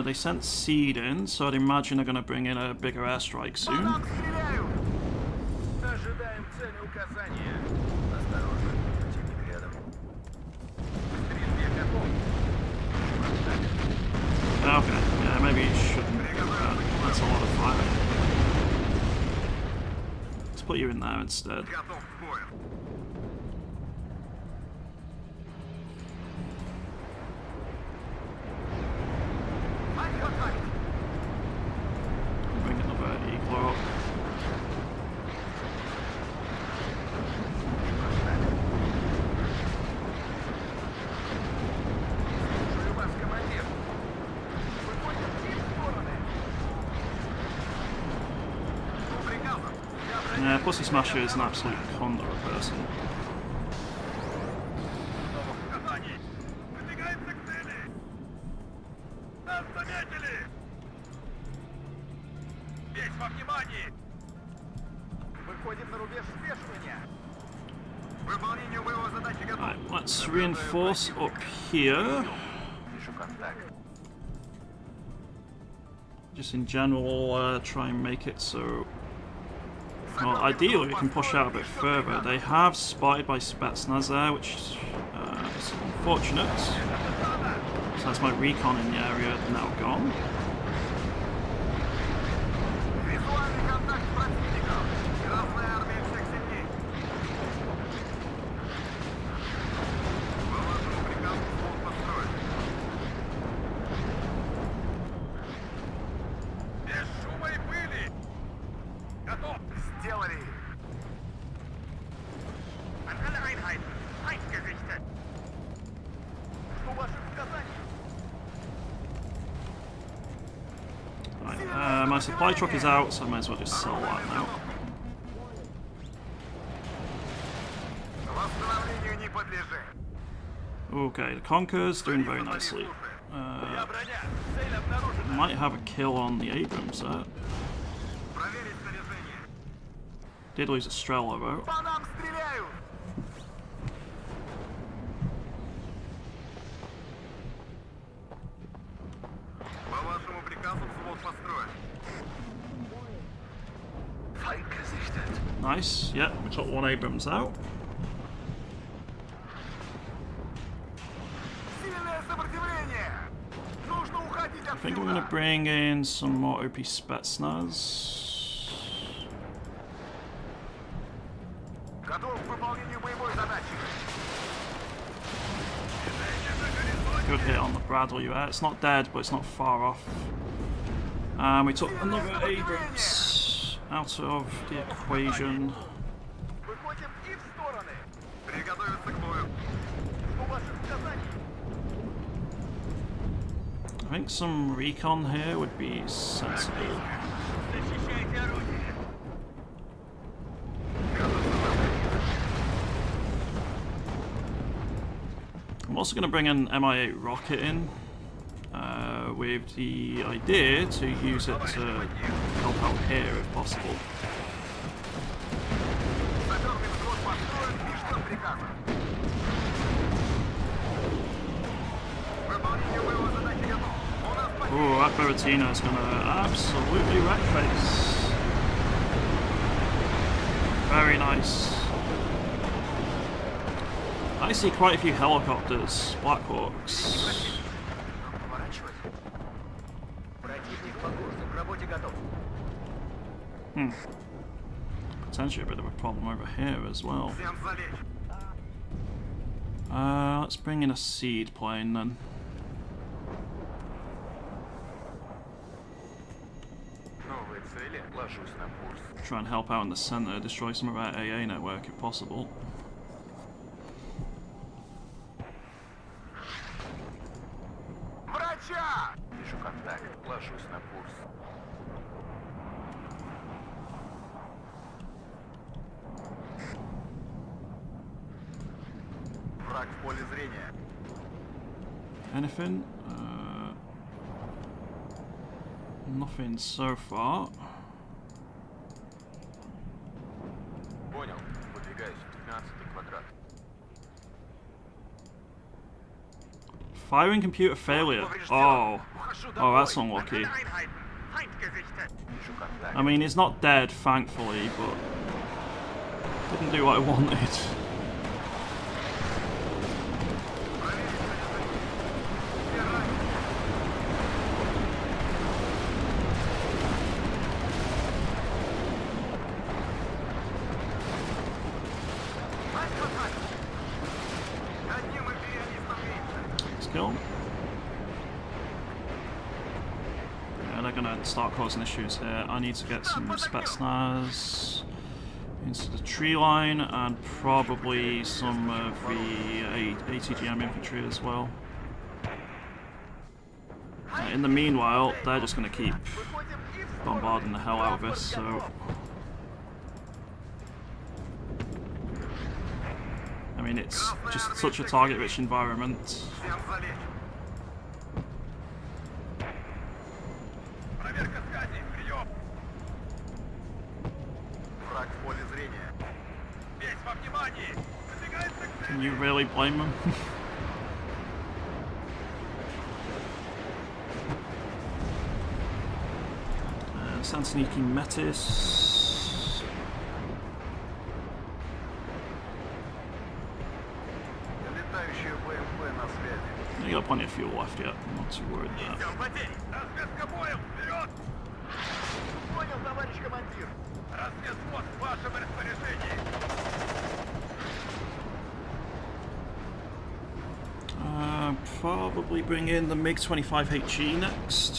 They sent seed in, so I'd imagine they're going to bring in a bigger airstrike По soon. нам стреляют! Ожидаем цели указания. Осторожно, противник рядом. Стрельбе готов. Okay, yeah, maybe you shouldn't. That's a lot of fire. Let's put you in there instead. Готов к бою. Контакт! Bring another eagle up. Слушаю вас, командир. Выходим в три стороны. Жду приказов. Yeah, Pussy Smasher is an absolute con of a person. Указаний. Выдвигаемся к цели. Нас заметили. Весь во внимании. Выходим на рубеж спешивания. Выполнению боевой задачи готов. Right, let's reinforce up here. Вижу контакт. Just in general, try and make it so. Well, ideally, we can push out a bit further. They have spotted by Spetsnaz there, which is unfortunate. So that's my recon in the area now gone. Визуальный контакт с противником. Красная армия всех сильней. По вашему приказу флот построен. Без шума и пыли. Готов. Сделали. An alle Einheiten. Eingerichtet. Жду ваших указаний. Right, my supply truck is out, so I might as well just sell that now. Восстановлению не подлежит. Okay, the Conqueror's doing very nicely. Я броня. Цель обнаружена. Might have a kill on the Abrams there. Проверить снаряжение. Did lose a Strela though. По нам стреляют. По вашему приказу взвод построен. Feind gesichtet. Nice, yeah, we took one Abrams out. Сильное сопротивление. Нужно уходить I think I'm going to отсюда. bring in some more OP Spetsnaz. Готов к выполнению боевой задачи. Good hit on the Bradley there. It's not dead, but it's not far off. And we took another Abrams out of the equation. Выходим и в стороны. Приготовиться к бою. Жду ваших указаний. I think some recon here would be sensible. Защищайте орудие. I'm also going to bring an Mi-8 rocket in with the idea to use it to help out here if possible. Саперный взвод построен и ждет приказа. Выполнение боевой задачи готов. У нас потеря. Oh, that Berrettino is going to absolutely wreck face. Very nice. I see quite a few helicopters, Blackhawks. Поворачивать. Противник по курсу. К работе готов. Potentially a bit of a problem over here as well. Всем залечь. Let's bring in a seed plane then. Новые цели. цели, ложусь на курс. Try and help out in the center, destroy some of our AA network if possible. Врача! Вижу контакт, ложусь на курс. Враг в поле зрения. Anything? Nothing so far. Понял. Выдвигаюсь в 15-й квадрат. Firing computer failure. Oh. Oh, that's unlucky. Вижу контакт. I mean, he's not dead, thankfully, but didn't do what I wanted. Let's kill him. Yeah, they're gonna start causing issues here. I need to get some Spetsnaz into the tree line and probably some of the ATGM infantry as well. In the meanwhile, they're just gonna keep bombarding the hell out of us, so... I mean, it's just such a target-rich environment. Всем залечь. Проверка связи. Прием. Враг в поле зрения. Весь во внимании. Выдвигается к Can цели. you really blame them? Santoniki Metis. Летающие БМП на связи. You got plenty of fuel left yet. I'm not too worried there. Несем потери. Разведка боем. Вперед. Понял, товарищ командир. Разведвод в вашем распоряжении. Probably bring in the MiG-25HE next.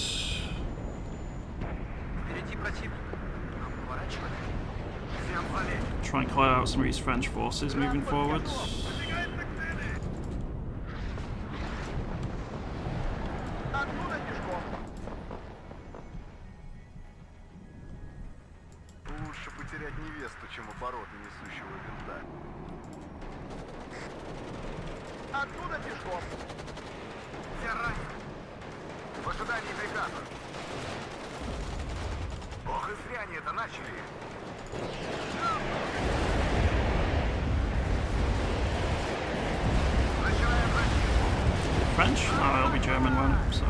Впереди противник. Нам поворачивать. Всем залечь. Try and clear out some of these French forces moving forward. Выдвигается к цели. Оттуда пешком. Лучше потерять невесту, чем обороты несущего винта. Оттуда пешком. Все ранены. В ожидании приказа. Ох, и зря они это начали. Начинаем зачистку. French? No, it'll be German one. So,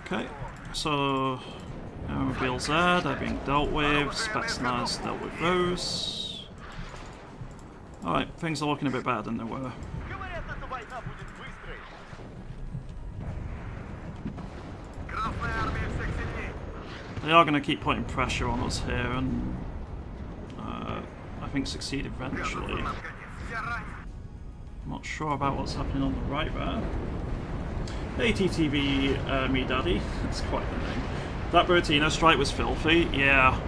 okay. So, aeromobiles there, they're being dealt with. Spetsnaz dealt with those. Alright, things are looking a bit better than they were. Говорят, эта война будет быстрой. Красная армия всех сильней. They are going to keep putting pressure on us here and I think succeed eventually. Наконец, все ранены. I'm not sure about what's happening on the right there. ATTV Me Daddy, that's quite the name. That Bertino strike was filthy, yeah.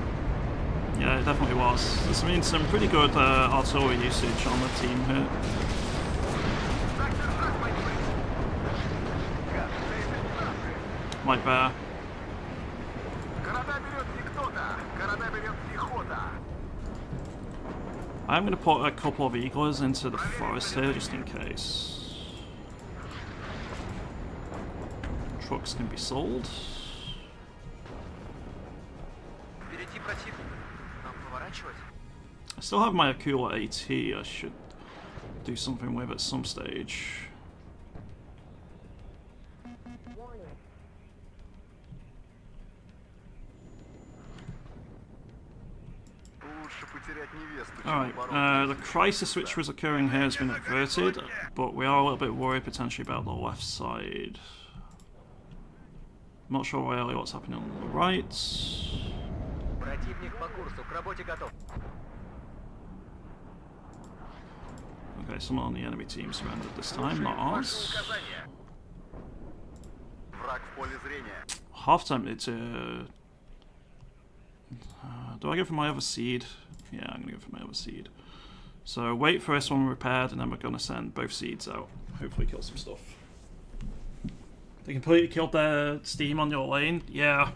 Yeah, it definitely was. This means some pretty good artillery usage on the team here. Так держать, мои бойцы. Гад, да это не наши. Like bear. Города берет не кто-то, города берет пехота. I'm going to put a couple of eagles into the forest here just in case. Trucks can be sold. Впереди противник. Нам поворачивать? I still have my Akula AT I should do something with at some stage. Лучше потерять невесту, чем Alright, обороты the crisis which was occurring here has been averted, but we are a little bit worried potentially about the left side. I'm not sure really what's happening on the right. Противник по курсу, к работе готов. Okay, someone on the enemy team surrendered this time, not Ваши ours. указания. Враг в поле зрения. Half tempted to Do I go for my other seed? Yeah, I'm gonna go for my other seed. So wait for this one repaired, and then we're gonna send both seeds out. Hopefully kill some stuff. They completely killed their steam on your lane. Yeah.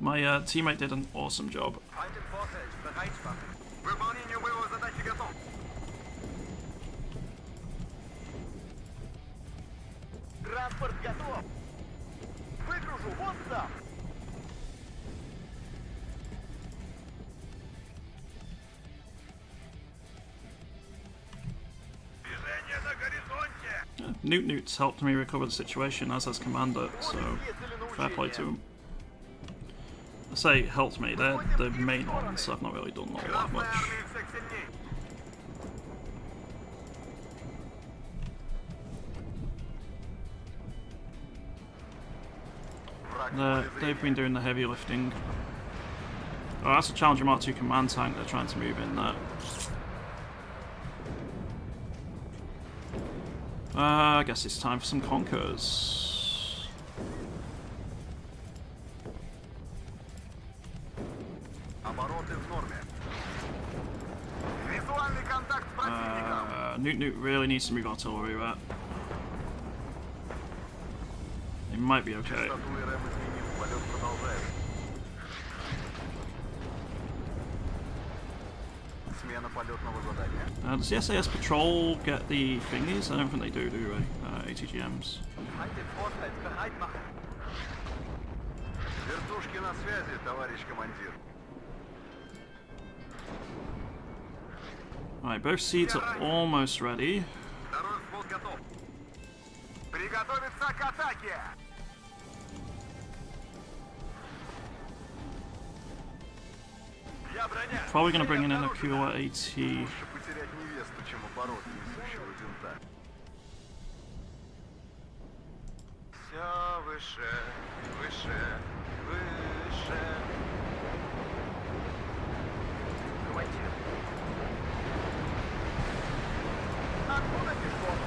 My teammate did an awesome job. Feind im Vorfeld, Bereitwachen. Выполнение боевой задачи готов. Транспорт готов. Выгружу вон там. Движение на горизонте. Newt's helped me recover the situation, as has Commander, so fair play to him. I say helped me, they're the main ones, so I've not really done all that much. They've been doing the heavy lifting. Oh, that's a Challenger Mark II command tank they're trying to move in there. I guess it's time for some Conquerors. Newt really needs to move artillery, right? It might be okay. Does the SAS patrol get the thingies? I don't think they do they? ATGMs. Feind im Vorfeld, bereit machen. Вертушки на связи, товарищ командир. Right, both seeds are almost ready. Второй взвод готов. Приготовиться к атаке. Я броня. Probably going to bring in a Kula AT. Лучше потерять невесту, чем оборот несущего винта. Все выше, выше, выше. Командир. Откуда пешком?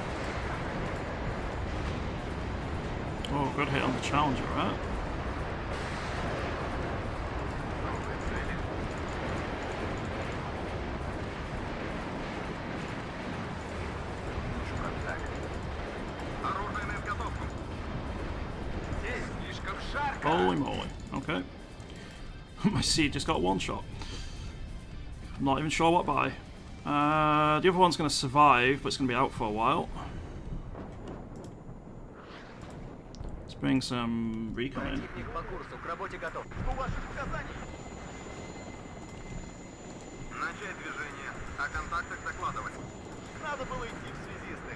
Oh, good hit on the Challenger, right? Holy moly. Okay. My seed just got one shot. I'm not even sure what by. The other one's going to survive, but it's going to be out for a while. Let's bring some recon in. Противник по курсу, к работе готов. Жду ваших указаний. Начать движение. О контактах докладывать. Надо было идти в связисты.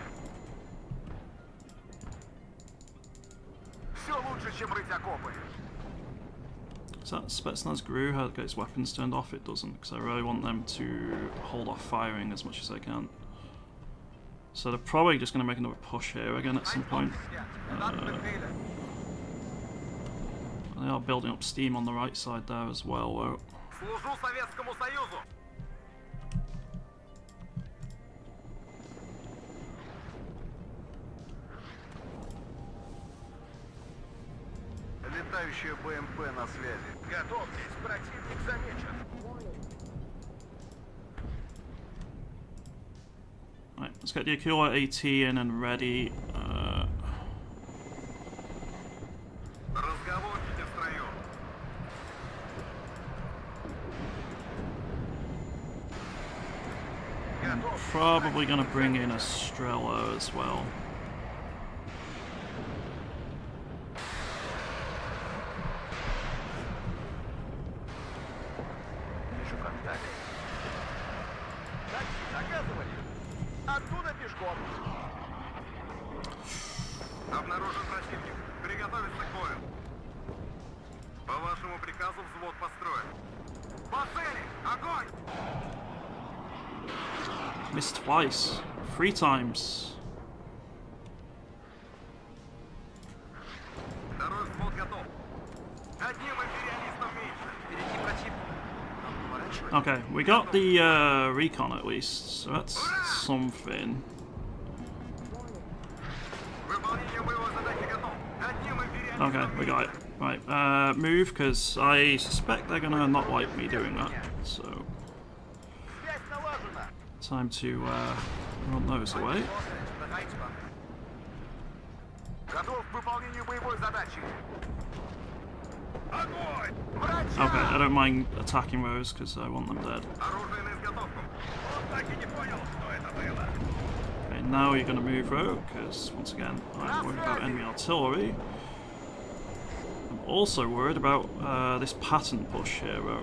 Все лучше, чем рыть окопы. Is that Spetsnaz Gru how it gets weapons turned off? It doesn't, because I really want them to hold off firing as much as they can. So they're probably just going to make another push here again at some point. They are building up steam on the right side there as well, though. Служу Советскому Союзу. Летающая БМП на связи. Готовьтесь, противник замечен. Right, let's get the Aquila AT in and ready. Разговорчики в строю. I'm probably going to bring in a Strela as well. Вижу контакт. Наказывай. Оттуда пешком. Обнаружен противник. Приготовиться к бою. По вашему приказу взвод построен. По цели! Огонь! Missed twice. 3 times. Второй взвод готов. Одним империалистом меньше. Впереди противник. Нам поворачивать. Okay, we got the recon at least, so that's something. Выполнение боевой задачи готов. Одним империалистом Okay, we got it. Right, move, because I suspect they're gonna not like me doing that. So, Связь налажена. time to run those away. Bereit. Готов к выполнению боевой задачи. Огонь! Okay, I don't mind attacking those, because I want them dead. Оружие на изготовку. Он так и не понял, что это было. Okay, now you're gonna move, Ro, because once again, I'm worried about enemy artillery. I'm also worried about this pattern push here, Ro.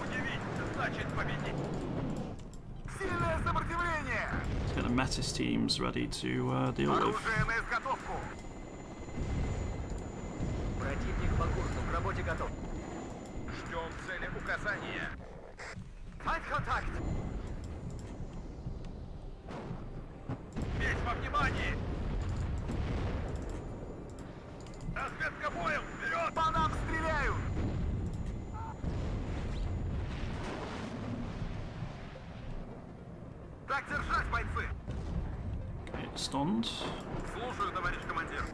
Удивительно, значит победить. Сильное сопротивление! Let's get the Metis teams ready to deal with. Оружие на изготовку. Противник по курсу, к работе готов. Ждем цели указания. Feindkontakt! Весь во внимании! Разведка боем! Вперед! По нам стреляют! Так держать, бойцы! Okay, stunned. Слушаю, товарищ командир.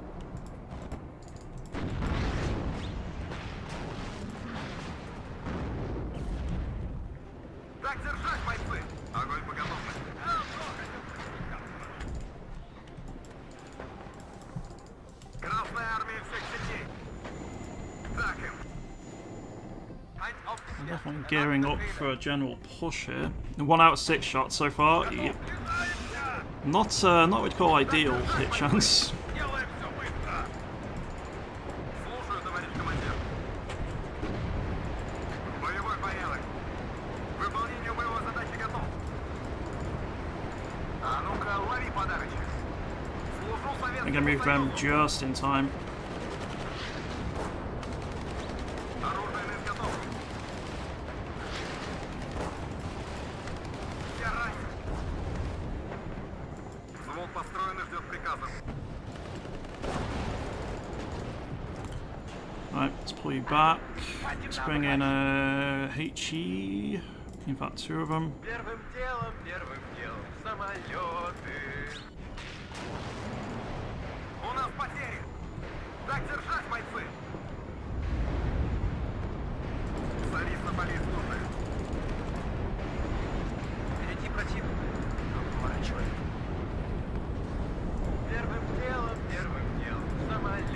Так держать, бойцы! Огонь по готовности. Красная армия всех сетей. Так им. I'm definitely gearing up for a general push here. 1 out of 6 shots so far. Yep. Not what we'd call ideal hit chance. Делаем все быстро. Слушаю, товарищ командир. Боевой порядок. Выполнению боевой задачи готов. А ну-ка, лови подарочек. Служу I'm Советскому gonna move them Союзу. just in time. Оружие на изготовку. Все ранены. Взвод построен и ждет приказов. Right, let's pull you back. Let's bring in a HE. In fact, 2 of them. Первым делом, самолеты. У нас потери. Так держать, бойцы. Садись на полис, слушай. Впереди противник. Он поворачивает. Первым делом, самолеты.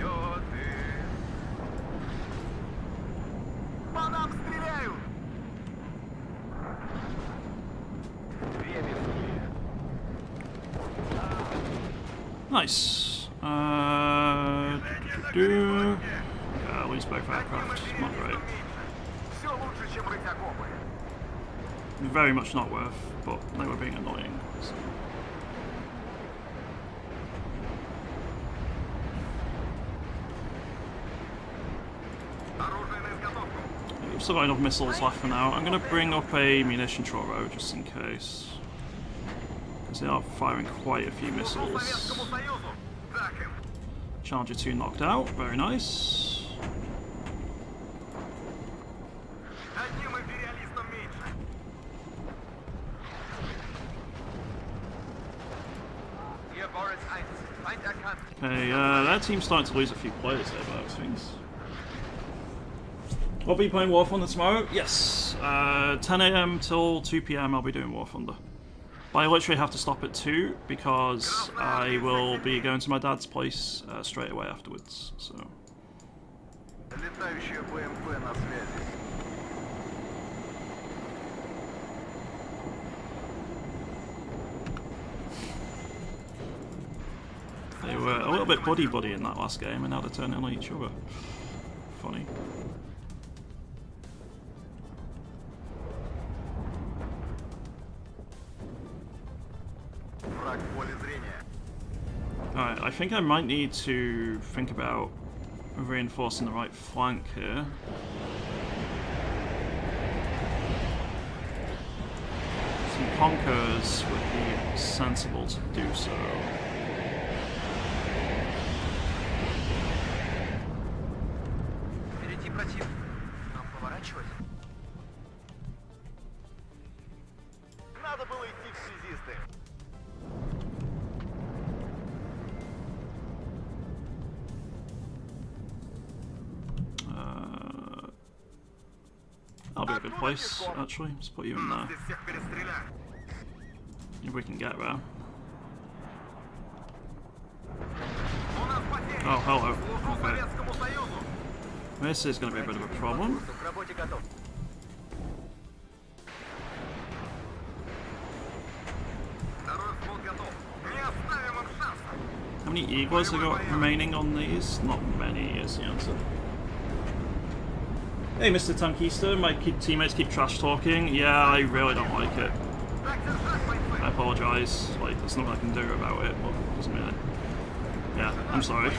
По нам стреляют. Nice. At least both aircraft. Not great. Все лучше, чем рыть окопы. Very much not worth, but they were being annoying. So. Оружие на изготовку. We've still got enough missiles left for now. I'm going to bring up a munition trotro just in case. Because they are firing quite a few Служу missiles. Советскому Союзу. Так им. Charger 2 knocked out. Very nice. Одним империалистом меньше. Hier Boris 1. Feind erkannt. Okay, their team's starting to lose a few players there by those things. I'll be playing War Thunder tomorrow. Yes, 10 AM till 2 PM I'll be doing War Thunder. But I literally have to stop at 2 because I will be going to my dad's place straight away afterwards. So Летающая БМП на связи. they were a little bit buddy-buddy in that last game, and now they're turning on each other. Funny. Враг в поле зрения. Alright, I think I might need to think about reinforcing the right flank here. Some Conquerors would be sensible to do so. Впереди противник. Нам поворачивать? Надо было идти в связисты. That'll be a good place, actually. Let's put you in there. Здесь всех перестреляют. If we can get there. У нас потери. Oh, hello. Служу Okay. Советскому Союзу. This is going to be a bit of a problem. К работе готов. Второй флот готов. Не оставим им шанса. How many Eagles have got remaining on these? Not many is the answer. Hey, Mr. Tankista, my teammates keep trash talking. Yeah, I really don't like it. Так держать, бойцы. I apologise. Like, there's nothing I can do about it, but it doesn't mean it. Yeah, I'm sorry.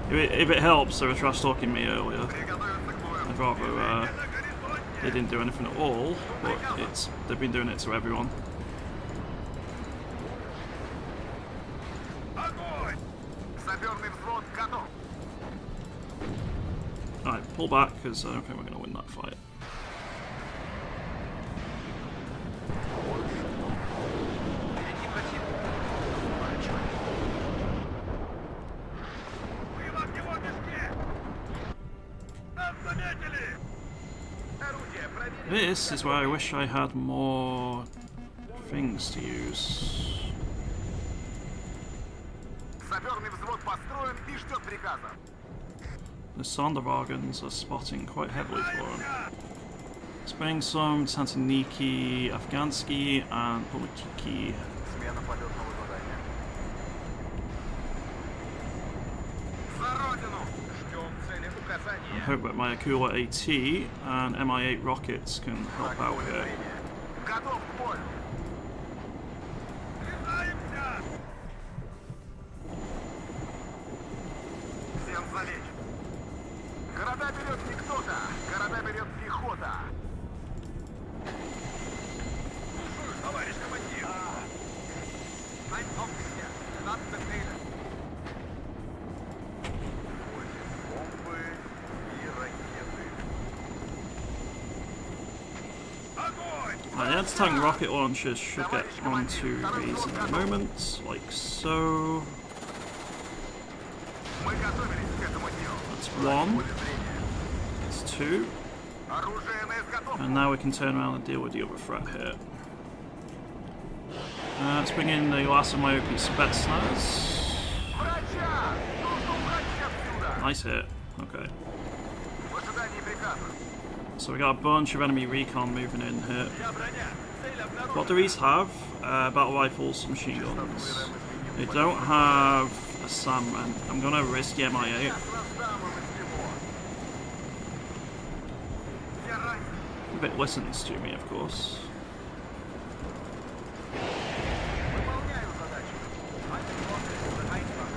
If it helps, they were trash talking me earlier. Приготовиться к бою. I'd rather they didn't do anything at all, but they've been doing it to everyone. Огонь! Саперный взвод готов. Alright, pull back, because I don't think we're going to win that fight. Впереди противник. Поворачивай. Мы в огневом мешке. Нас заметили. Орудие проверено. This is where I wish I had more things to use. Саперный взвод построен и ждет приказа. The Sonderwagens are spotting quite heavily for him. Let's bring some Tantaniki, Afghansky, and Politiki. Смена полетного задания. За родину. Ждем цели I указания. hope that my Akula AT and Mi-8 rockets can help out here. Готов к бою. Врезаемся. Всем залечь. Города берет не кто-то, города берет пехота. Слушаю, товарищ командир. Ein Aufgekehr. Landbefehle. Бомбы и ракеты. Огонь! The anti-tank rocket launchers should get onto these in a moment, like so. Мы готовились к этому дню. That's one, Поле зрения. that's two, Оружие на изготовку. and now we can turn around and deal with the other threat here. Let's bring in the last of my OP Spetsnaz. Врача! Нужно уходить отсюда! Nice hit. Okay. В ожидании приказа. So we got a bunch of enemy recon moving in here. Я броня. Цель обнаружена. What do these have? Battle rifles, machine guns. They don't have a Sandman. I'm gonna risk the Mi-8. Сейчас раздамывать его. Я ранен. If it listens to me, of course. Выполняю задачу. Один лодка, Айнбах.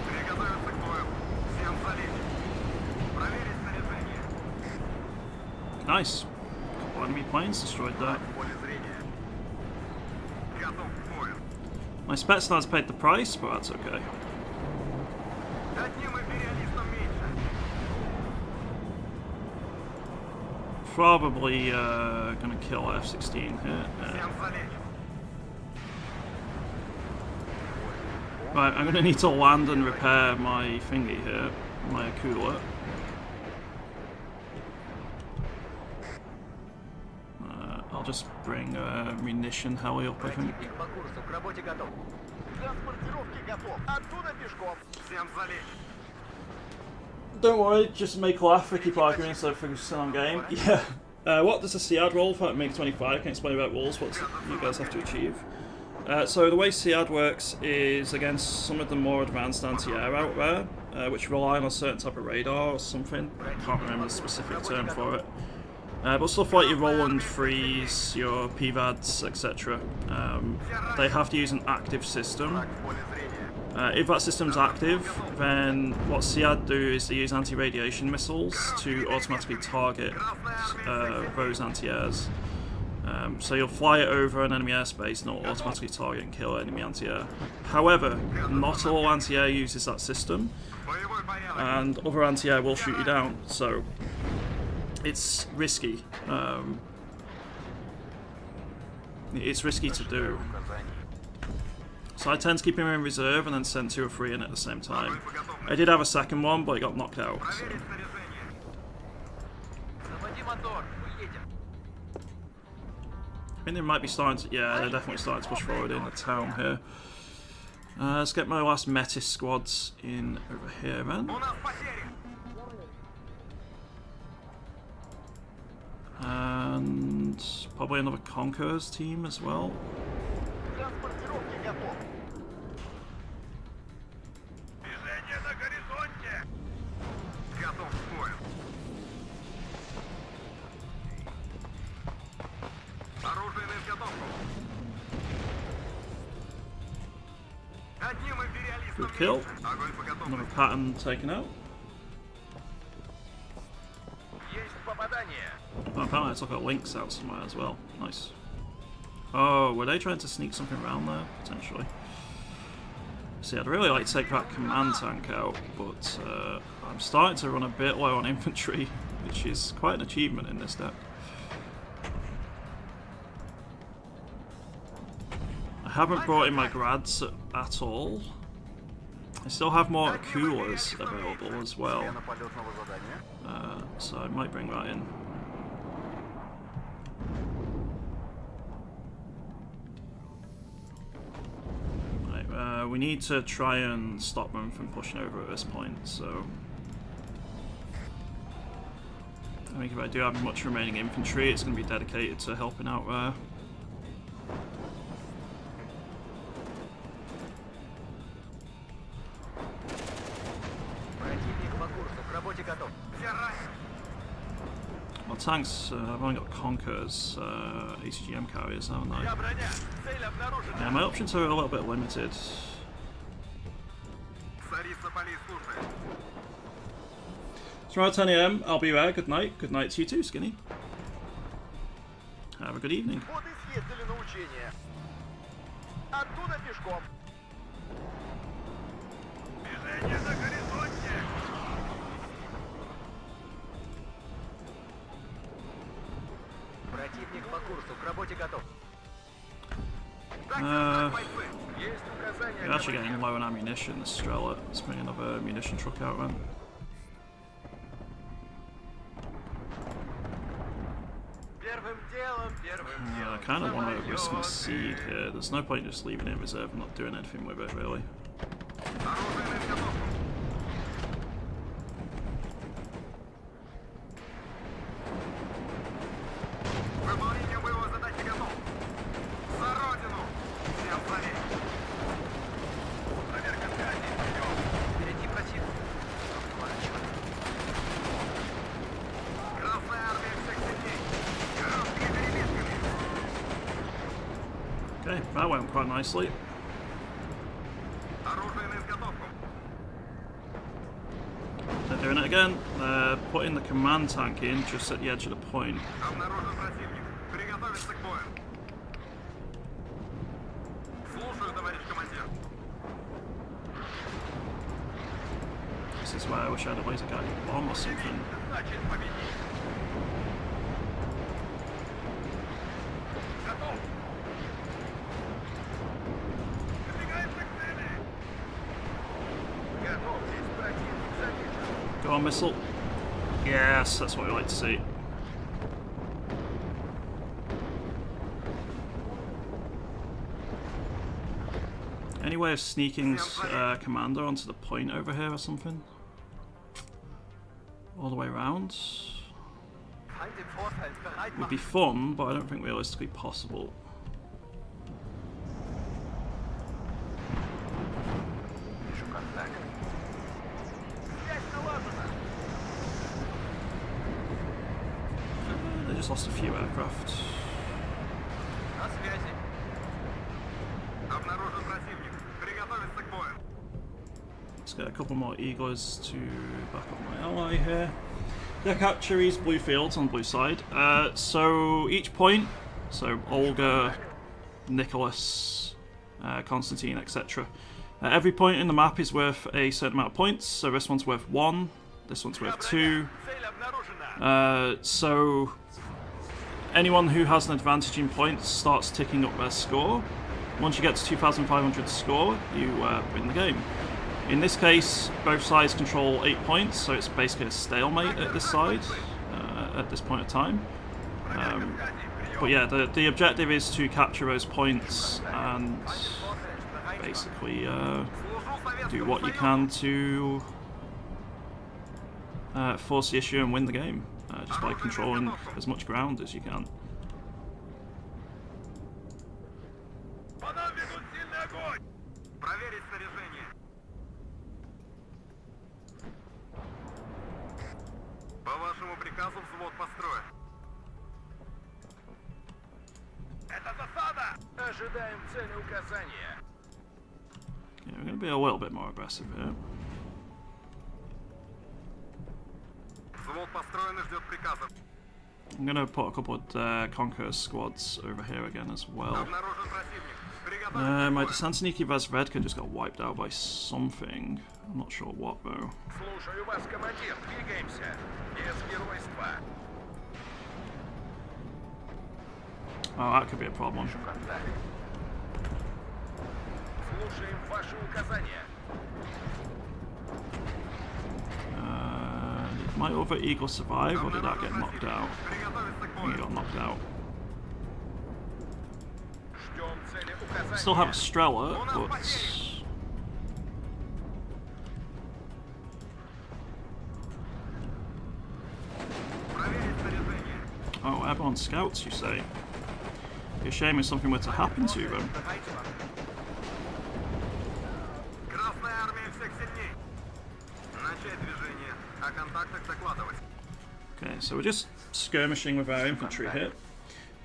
Приготовиться к бою. Всем залечь. Проверить снаряжение. Nice. Couple enemy planes destroyed there. Поле зрения. Готов к бою. My Spetsnaz paid the price, but that's okay. Одним империалистом меньше. Probably gonna kill F-16 here. Всем залечь. Right, I'm gonna need to land and repair my thingy here, my Akula. I'll just bring a munition heli up, I think. Противник по курсу. К работе готов. Транспортировки готов. Оттуда пешком. Всем залечь. Don't worry, just make a laugh, we keep arguing instead of focusing on game. Yeah. What does a SEAD roll for MiG-25? I can explain about rolls, what you guys have to achieve. So the way SEAD works is against some of the more advanced anti-air out there, which rely on a certain type of radar or something. I can't remember the specific term for it. But stuff like your Roland Freeze, your PVADs, etc. They have to use an active system. Поле зрения. If that system's active, then what SEAD do is they use anti-radiation missiles to automatically target those anti-airs. So you'll fly it over an enemy airspace and it'll automatically target and kill enemy anti-air. However, not all anti-air uses that system, Боевой порядок. and other anti-air will shoot you down, so it's risky. it's risky to do. So I tend to keep him in reserve and then send 2 or 3 in at the same time. I did have a second one, but he got knocked out. So. Проверить снаряжение. Заводи мотор, мы едем. I think they might be starting to... Yeah, they're definitely starting to push forward in the town here. Let's get my last Metis squads in over here, then. У нас потери. And probably another Conquerors team as well. Транспортировки готов. Движение на горизонте. Готов к бою. Оружие на изготовку. Одним империалистом Good kill. меньше. Огонь по Another готовности. pattern taken out. Есть попадание. Oh, apparently I took a Lynx out somewhere as well. Nice. Oh, were they trying to sneak something around there? Potentially. See, I'd really like to take that command tank out, but I'm starting to run a bit low on infantry, which is quite an achievement in this deck. I haven't brought in my grads at all. I still have more coolers available as well, полетного задания. so I might bring that in. Right, we need to try and stop them from pushing over at this point, so... I think if I do have much remaining infantry, it's going to be dedicated to helping out there. Противник по курсу, к работе готов. Все ранены. Well, tanks, I've only got Conquerors, HGM carriers, haven't I? Я броня. Цель обнаружена. Yeah, my options are a little bit limited. Царица полей слушает. It's around 10 AM, I'll be there, good night. Good night to you too, Skinny. Have a good evening. Вот и съездили на учение. Оттуда пешком. Движение на горизонте. Противник по курсу, к работе готов. Так Uh, держать, бойцы. Есть указания. We're actually getting low on ammunition, this Strela. Let's bring another ammunition truck out then. Первым делом, первым I делом. kind of want to risk my Самолёты. seed here. There's no point just leaving it in reserve and not doing anything with it, really. Оружие на изготовку. Выполнение боевой задачи готов. За родину. Всем проверить. Проверка связи. Идем. Впереди противник. Красная армия всех сетей. Короткими перебежками. Okay, that went quite nicely. Оружие на изготовку. They're doing it again. They're putting the command tank in just at the edge of the point. Обнаружен противник. Приготовиться к бою. Слушаю, товарищ командир. This is where I wish I had a laser guided bomb or something. Значит, победить. Готов. Двигаемся к цели. Готов. Здесь противник замечен. Go on, missile. Yes, that's what we like to see. Any way of sneaking Commander onto the point over here or something? All the way around? Feind im Vorfeld bereit Would be machen. fun, but I don't think realistically possible. Вижу контакт. Связь налажена. They just lost a few aircraft. На связи. Обнаружен противник. Приготовиться к бою. Let's get a couple more Eagles to back up my ally here. Deck out Cherries, blue fields on the blue side. So each point, so Olga, Nicholas, Constantine, etc. Every point in the map is worth a certain amount of points. So this one's worth 1, this one's worth 2. Цель обнаружена. So anyone who has an advantage in points starts ticking up their score. Once you get to 2,500 score, you win the game. In this case, both sides control 8 points, so it's basically a stalemate at this side at this point of time. But yeah, the objective is to capture those points and basically do what you can to force the issue and win the game, just by controlling as much ground as you can. Проверить снаряжение. По вашему приказу взвод построен. Это засада! Ожидаем цели указания. Yeah, we're going to be a little bit more aggressive here. Взвод построен и ждет приказов. I'm going to put a couple of Conqueror squads over here again as well. Обнаружен противник. Приготовиться My к бою. Desantniki Vesvedka just got wiped out by something. I'm not sure what though. Слушаю вас, командир. Двигаемся. Без геройства. Oh, that could be a problem. Контакт. Слушаем ваши указания. Did my other eagle survive, or did that get knocked out? Приготовиться к I think бою. it got knocked out. Ждем цели указания. Still have a Strela, but... Проверить снаряжение. Oh, airborne scouts, you say? Be a shame if something were to happen to them. Красная армия всех сильней. Начать движение. О контактах докладывать. Okay, so we're just skirmishing with our infantry here.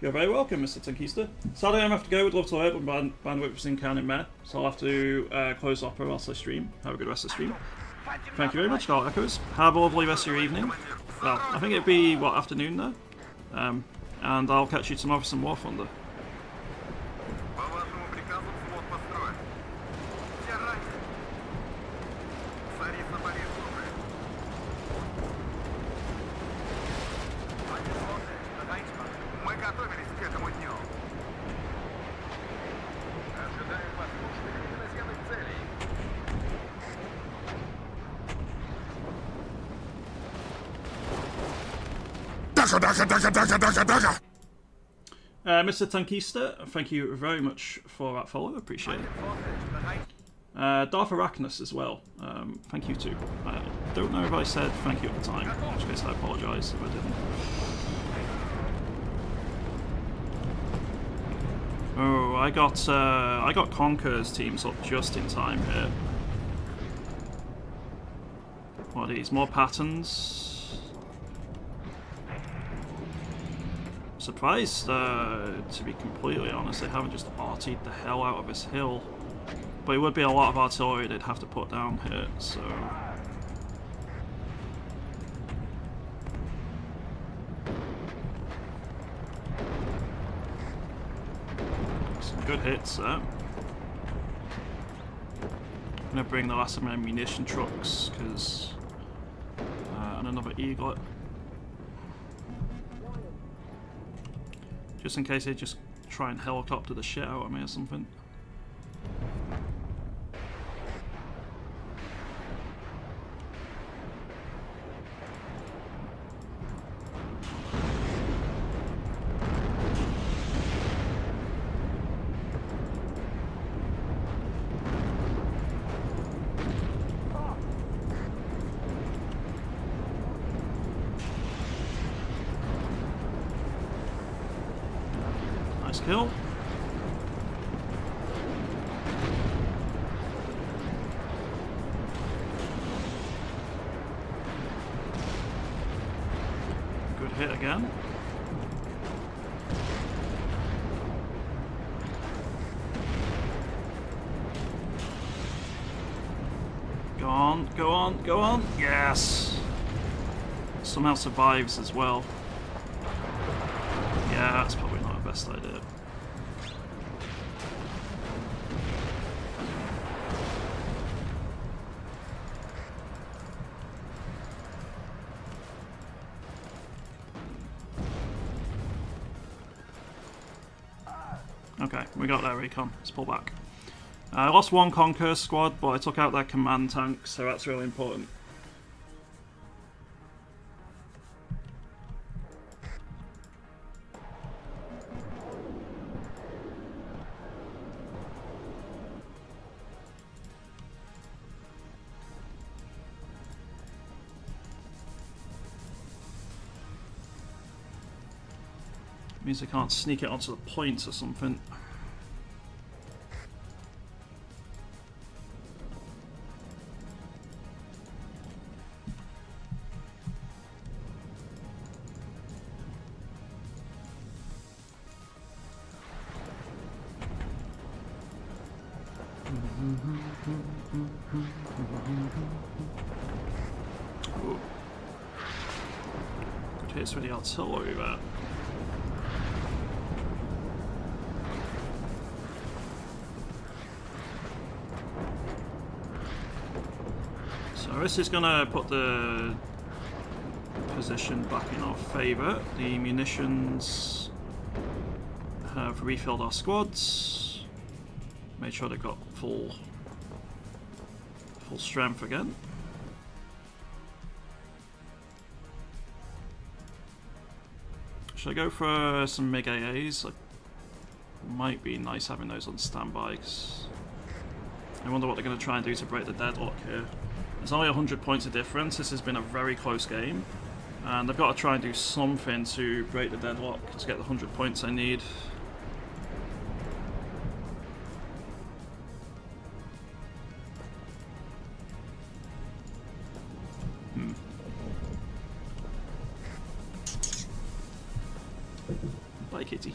You're very welcome, Mr. Tankista. Sadly, I'm going to have to go. Would love to help, but bandwidth is in Cannon Mare, so I'll have to close off whilst I stream. Have a good rest of the stream. Thank you very much, Dark Echoes. Have a lovely rest of your evening. Well, I think it'd be, what, afternoon now? And I'll catch you tomorrow for some War Thunder. По вашему приказу взвод построен. Все раньше. Царица Париж слушает. Мы готовились к этому дню. Ожидаем воздушных и наземных целей. Mr. Tankista, thank you very much for that follow. Appreciate it. Darth Arachnus as well. Thank you too. I don't know if I said thank you at the time, in which case I apologise if I didn't. Oh, I got Conqueror's teams up just in time here. What are these? More patterns? Surprised, to be completely honest, they haven't just artied the hell out of this hill. But it would be a lot of artillery they'd have to put down here, so... Some good hits there. I'm gonna bring the last of my ammunition trucks, because... and another eaglet. Just in case they just try and helicopter the shit out of me or something. Nice kill. Good hit again. Go on, go on, go on. Yes. Somehow survives as well. Yeah, that's probably not the best idea. Okay, we got their recon. Let's pull back. I lost one Conquer squad, but I took out their command tank, so that's really important. Means I can't sneak it onto the points or something. Ooh. Good hits with the artillery there. So this is going to put the position back in our favour. The munitions have refilled our squads. Made sure they've got full strength again. Should I go for some MiG AAs? Like, might be nice having those on standby. I wonder what they're going to try and do to break the deadlock here. There's only 100 points of difference. This has been a very close game. And they've got to try and do something to break the deadlock to get the 100 points I need. Bye, kitty.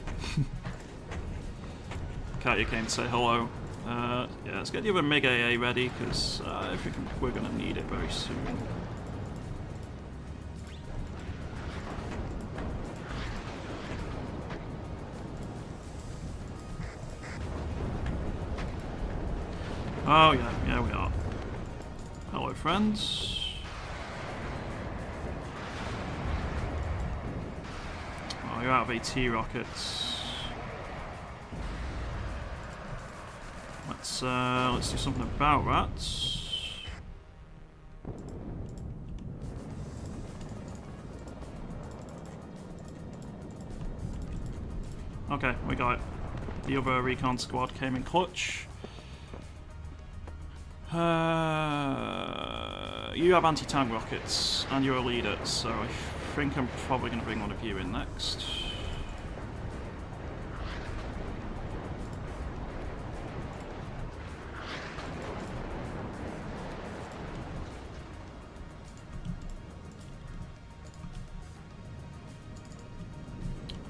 Katya came to say hello. Yeah, let's get the other MiG AA ready, because I think we're going to need it very soon. Oh yeah, we are. Hello, friends. Oh, you're out of AT rockets. Let's do something about that. Okay, we got it. The other recon squad came in clutch. You have anti-tank rockets, and you're a leader, so I think I'm probably going to bring one of you in next.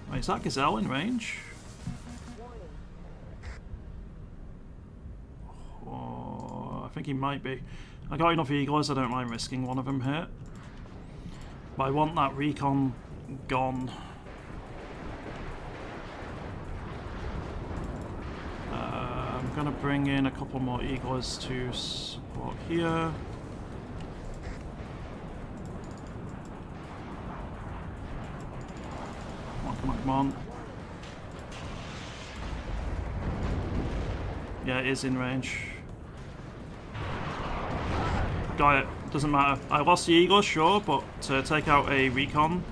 Wait, is that Gazelle in range? I think he might be. I got enough eagles, I don't mind risking one of them here. But I want that recon gone. I'm gonna bring in a couple more eagles to support here. Come on. Yeah, it is in range. Got it. Doesn't matter. I lost the eagle, sure, but to take out a recon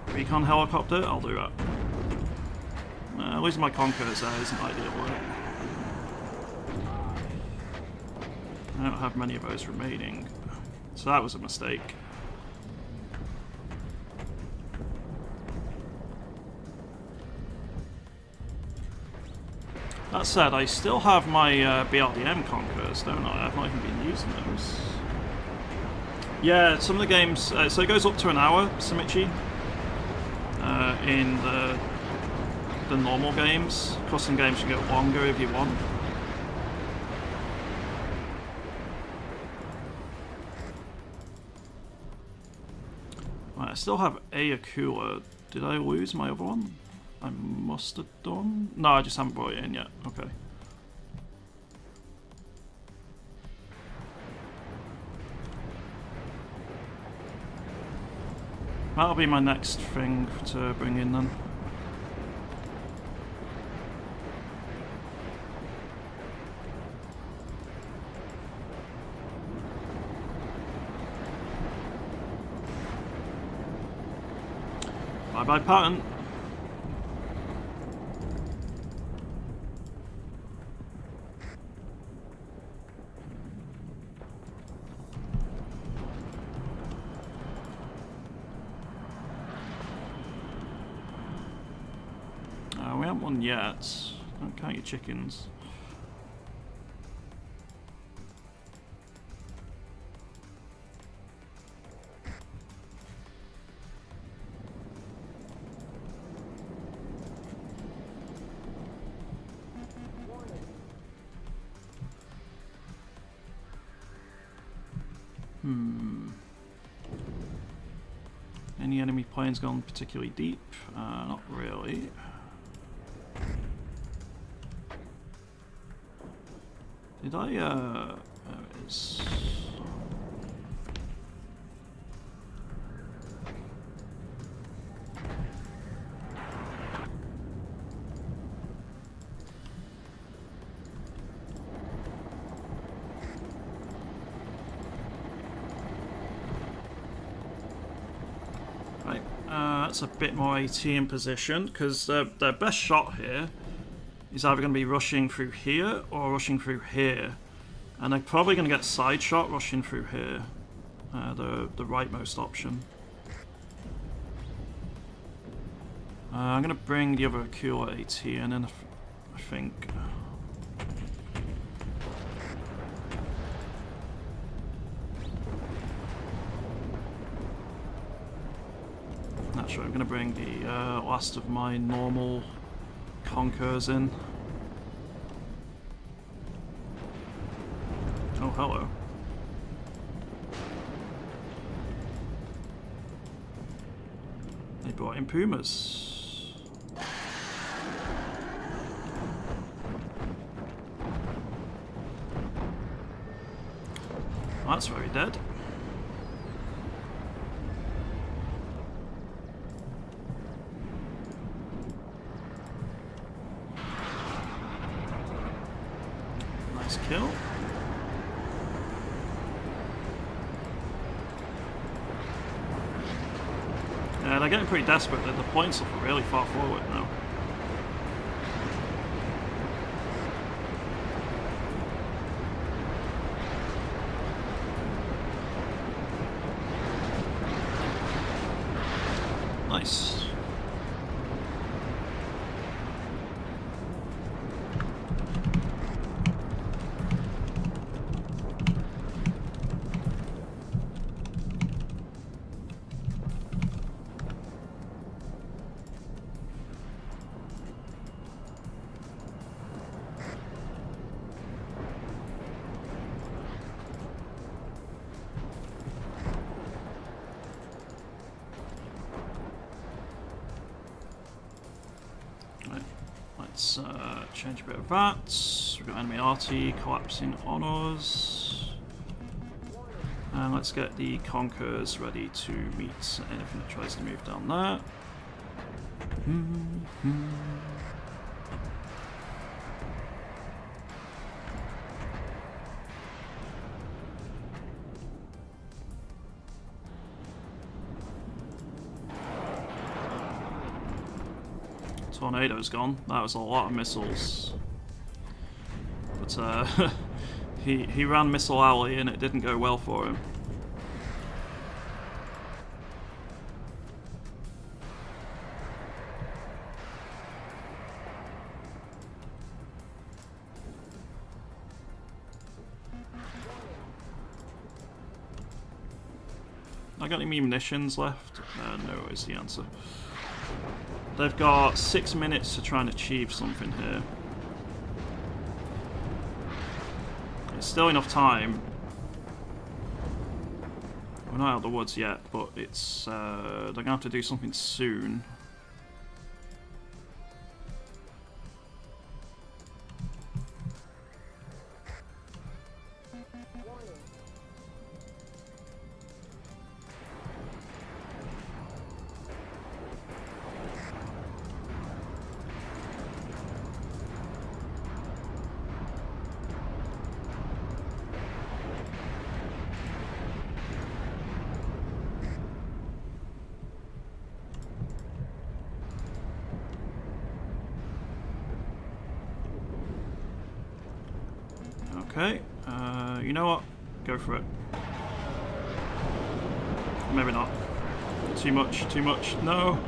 helicopter, I'll do that. Losing my Conquerors there isn't ideal, right? I don't have many of those remaining, so that was a mistake. That said, I still have my BRDM Conquerors, don't I? I've not even been using those. Yeah, some of the games... so it goes up to an hour, Simichi, in the normal games. Custom games you get longer if you want. Right, I still have a Akula. Did I lose my other one? I must have done. No, I just haven't brought it in yet. Okay. That'll be my next thing to bring in then. Bye bye, pattern. We haven't won yet. Don't count your chickens. Any enemy planes gone particularly deep? Not really. Did I, there it is. Right, that's a bit more AT in position, because their best shot here is either going to be rushing through here or rushing through here. And they're probably going to get side shot rushing through here. The rightmost option. I'm going to bring the other cooler AT in, and I think. Actually, I'm going to bring the last of my normal Conquerors in. Oh, hello. They brought in Pumas. That's very dead. Nice kill. Yeah, they're getting pretty desperate. The points are really far forward now. Nice. Let's change a bit of that. We've got enemy RT collapsing on us. And let's get the Conquerors ready to meet anything that tries to move down there. Tornado's gone. That was a lot of missiles. But he ran Missile Alley and it didn't go well for him. I got any munitions left? No is the answer. They've got 6 minutes to try and achieve something here. It's still enough time. We're not out of the woods yet, but it's they're gonna have to do something soon. Okay, you know what? Go for it. Maybe not. Too much, too much. No!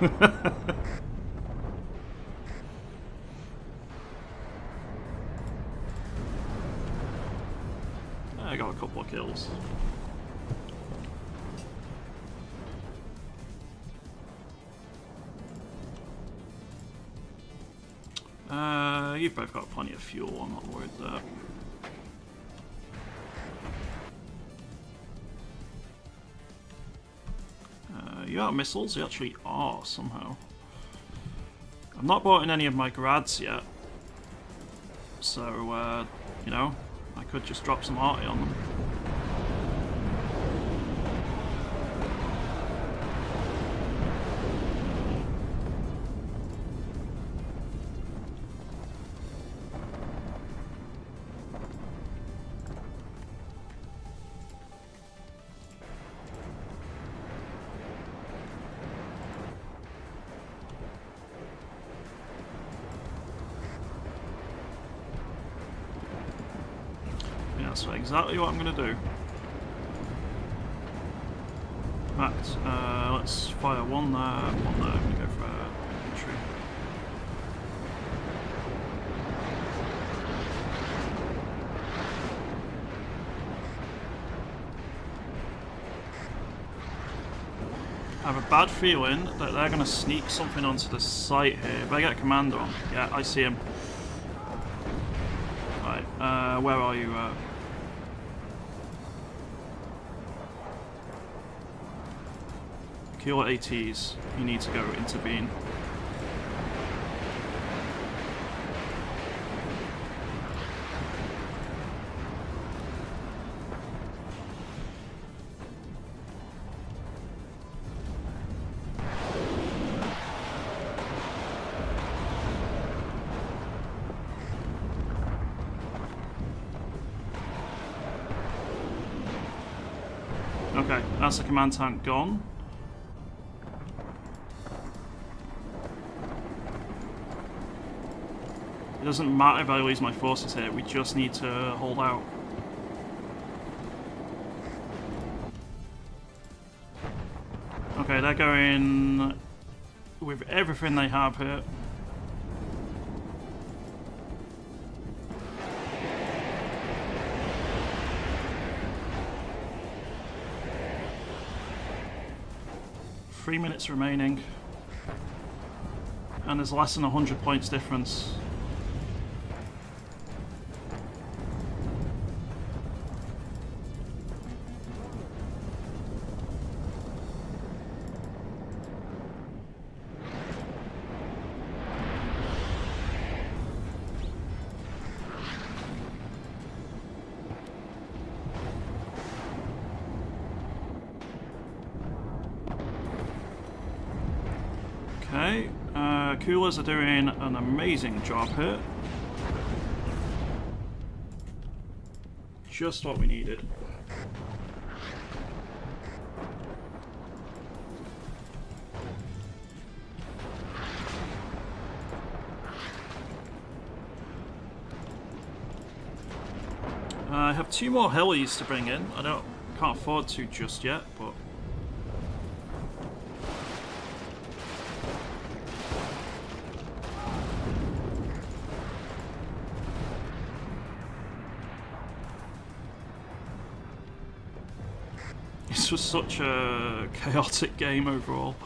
I got a couple of kills. You've both got plenty of fuel, I'm not worried there. You are missiles? You actually are, somehow. I've not bought in any of my grads yet. So, you know, I could just drop some arty on them. That's exactly what I'm going to do. Right, let's fire one there, one there. I'm going to go for infantry. I have a bad feeling that they're going to sneak something onto the site here. If I get a commander on. Yeah, I see him. Right, where are you? Kill ATs, you need to go intervene. Okay, that's the command tank gone. It doesn't matter if I lose my forces here, we just need to hold out. Okay, they're going with everything they have here. Three minutes remaining. And there's less than 100 points difference. Okay, coolers are doing an amazing job here. Just what we needed. I have 2 more helis to bring in. I can't afford to just yet, but this was such a chaotic game overall.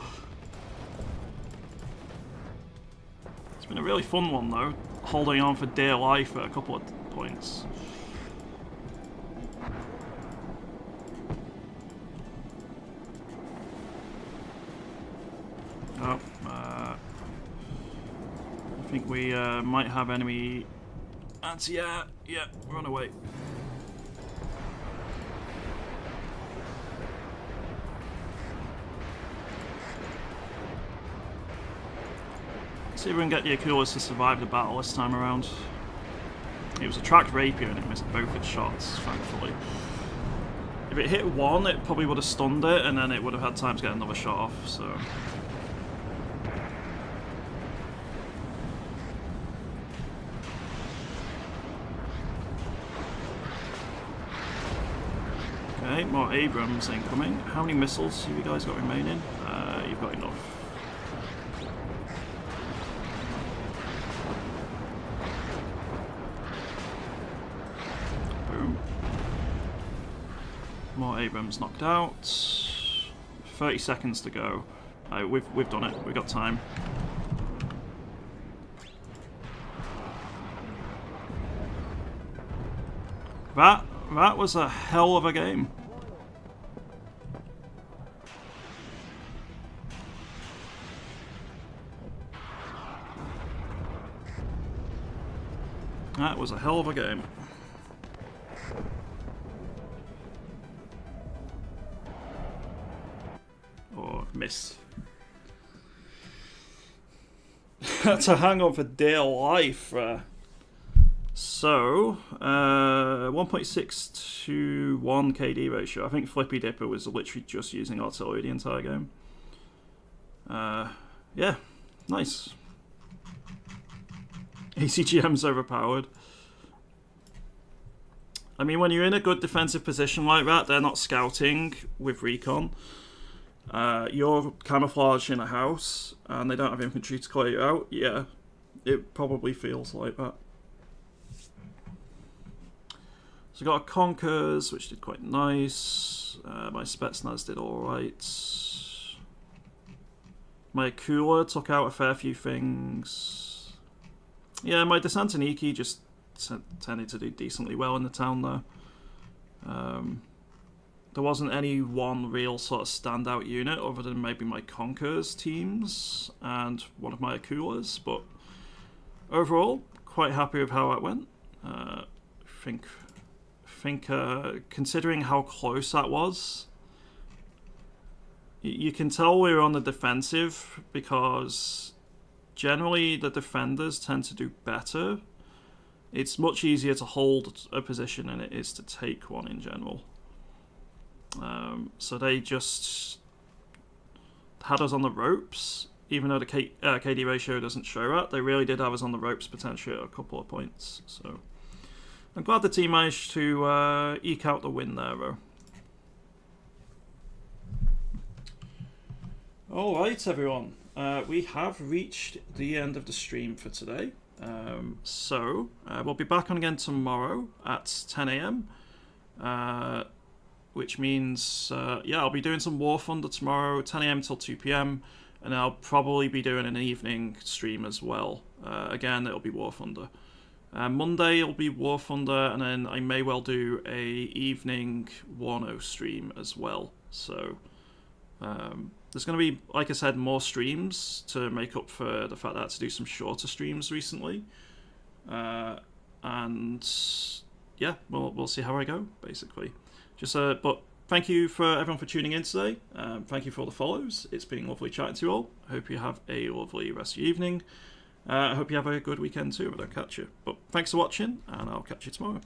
It's been a really fun one though, holding on for dear life at a couple of points. Oh, I think we might have enemy anti-air. Yeah, run away. See if we can get the Akulas to survive the battle this time around. It was a tracked rapier and it missed both its shots, thankfully. If it hit one, it probably would have stunned it and then it would have had time to get another shot off, so... Okay, more Abrams incoming. How many missiles have you guys got remaining? You've got enough. Boom. More Abrams knocked out. 30 seconds to go. We've done it. We've got time. That was a hell of a game. That was a hell of a game. Oh, miss. That's a hang on for dear life. So, 1.621 KD ratio. I think Flippy Dipper was literally just using artillery the entire game. Yeah, nice. ACGM's overpowered. I mean, when you're in a good defensive position like that, they're not scouting with recon. You're camouflaged in a house, and they don't have infantry to clear you out. Yeah, it probably feels like that. So I got a Conkers, which did quite nice. My Spetsnaz did alright. My Akula took out a fair few things. Yeah, my Desantoniki just tended to do decently well in the town there. There wasn't any one real sort of standout unit other than maybe my Conkers teams and one of my Akulas, but overall, quite happy with how that went. I think considering how close that was, you can tell we were on the defensive because generally the defenders tend to do better. It's much easier to hold a position than it is to take one in general. So they just had us on the ropes, even though the KD ratio doesn't show that. They really did have us on the ropes potentially at a couple of points. So I'm glad the team managed to eke out the win there, though. Alright, everyone. We have reached the end of the stream for today. We'll be back on again tomorrow at 10 AM. Which means, yeah, I'll be doing some War Thunder tomorrow, 10 AM till 2 PM. And I'll probably be doing an evening stream as well. Again, it'll be War Thunder. Monday it'll be War Thunder, and then I may well do a evening WARNO stream as well. So there's going to be, like I said, more streams to make up for the fact that I had to do some shorter streams recently. And yeah, we'll see how I go, basically. But thank you for everyone for tuning in today. Thank you for all the follows. It's been lovely chatting to you all. I hope you have a lovely rest of your evening. I hope you have a good weekend too if I don't catch you. But thanks for watching, and I'll catch you tomorrow.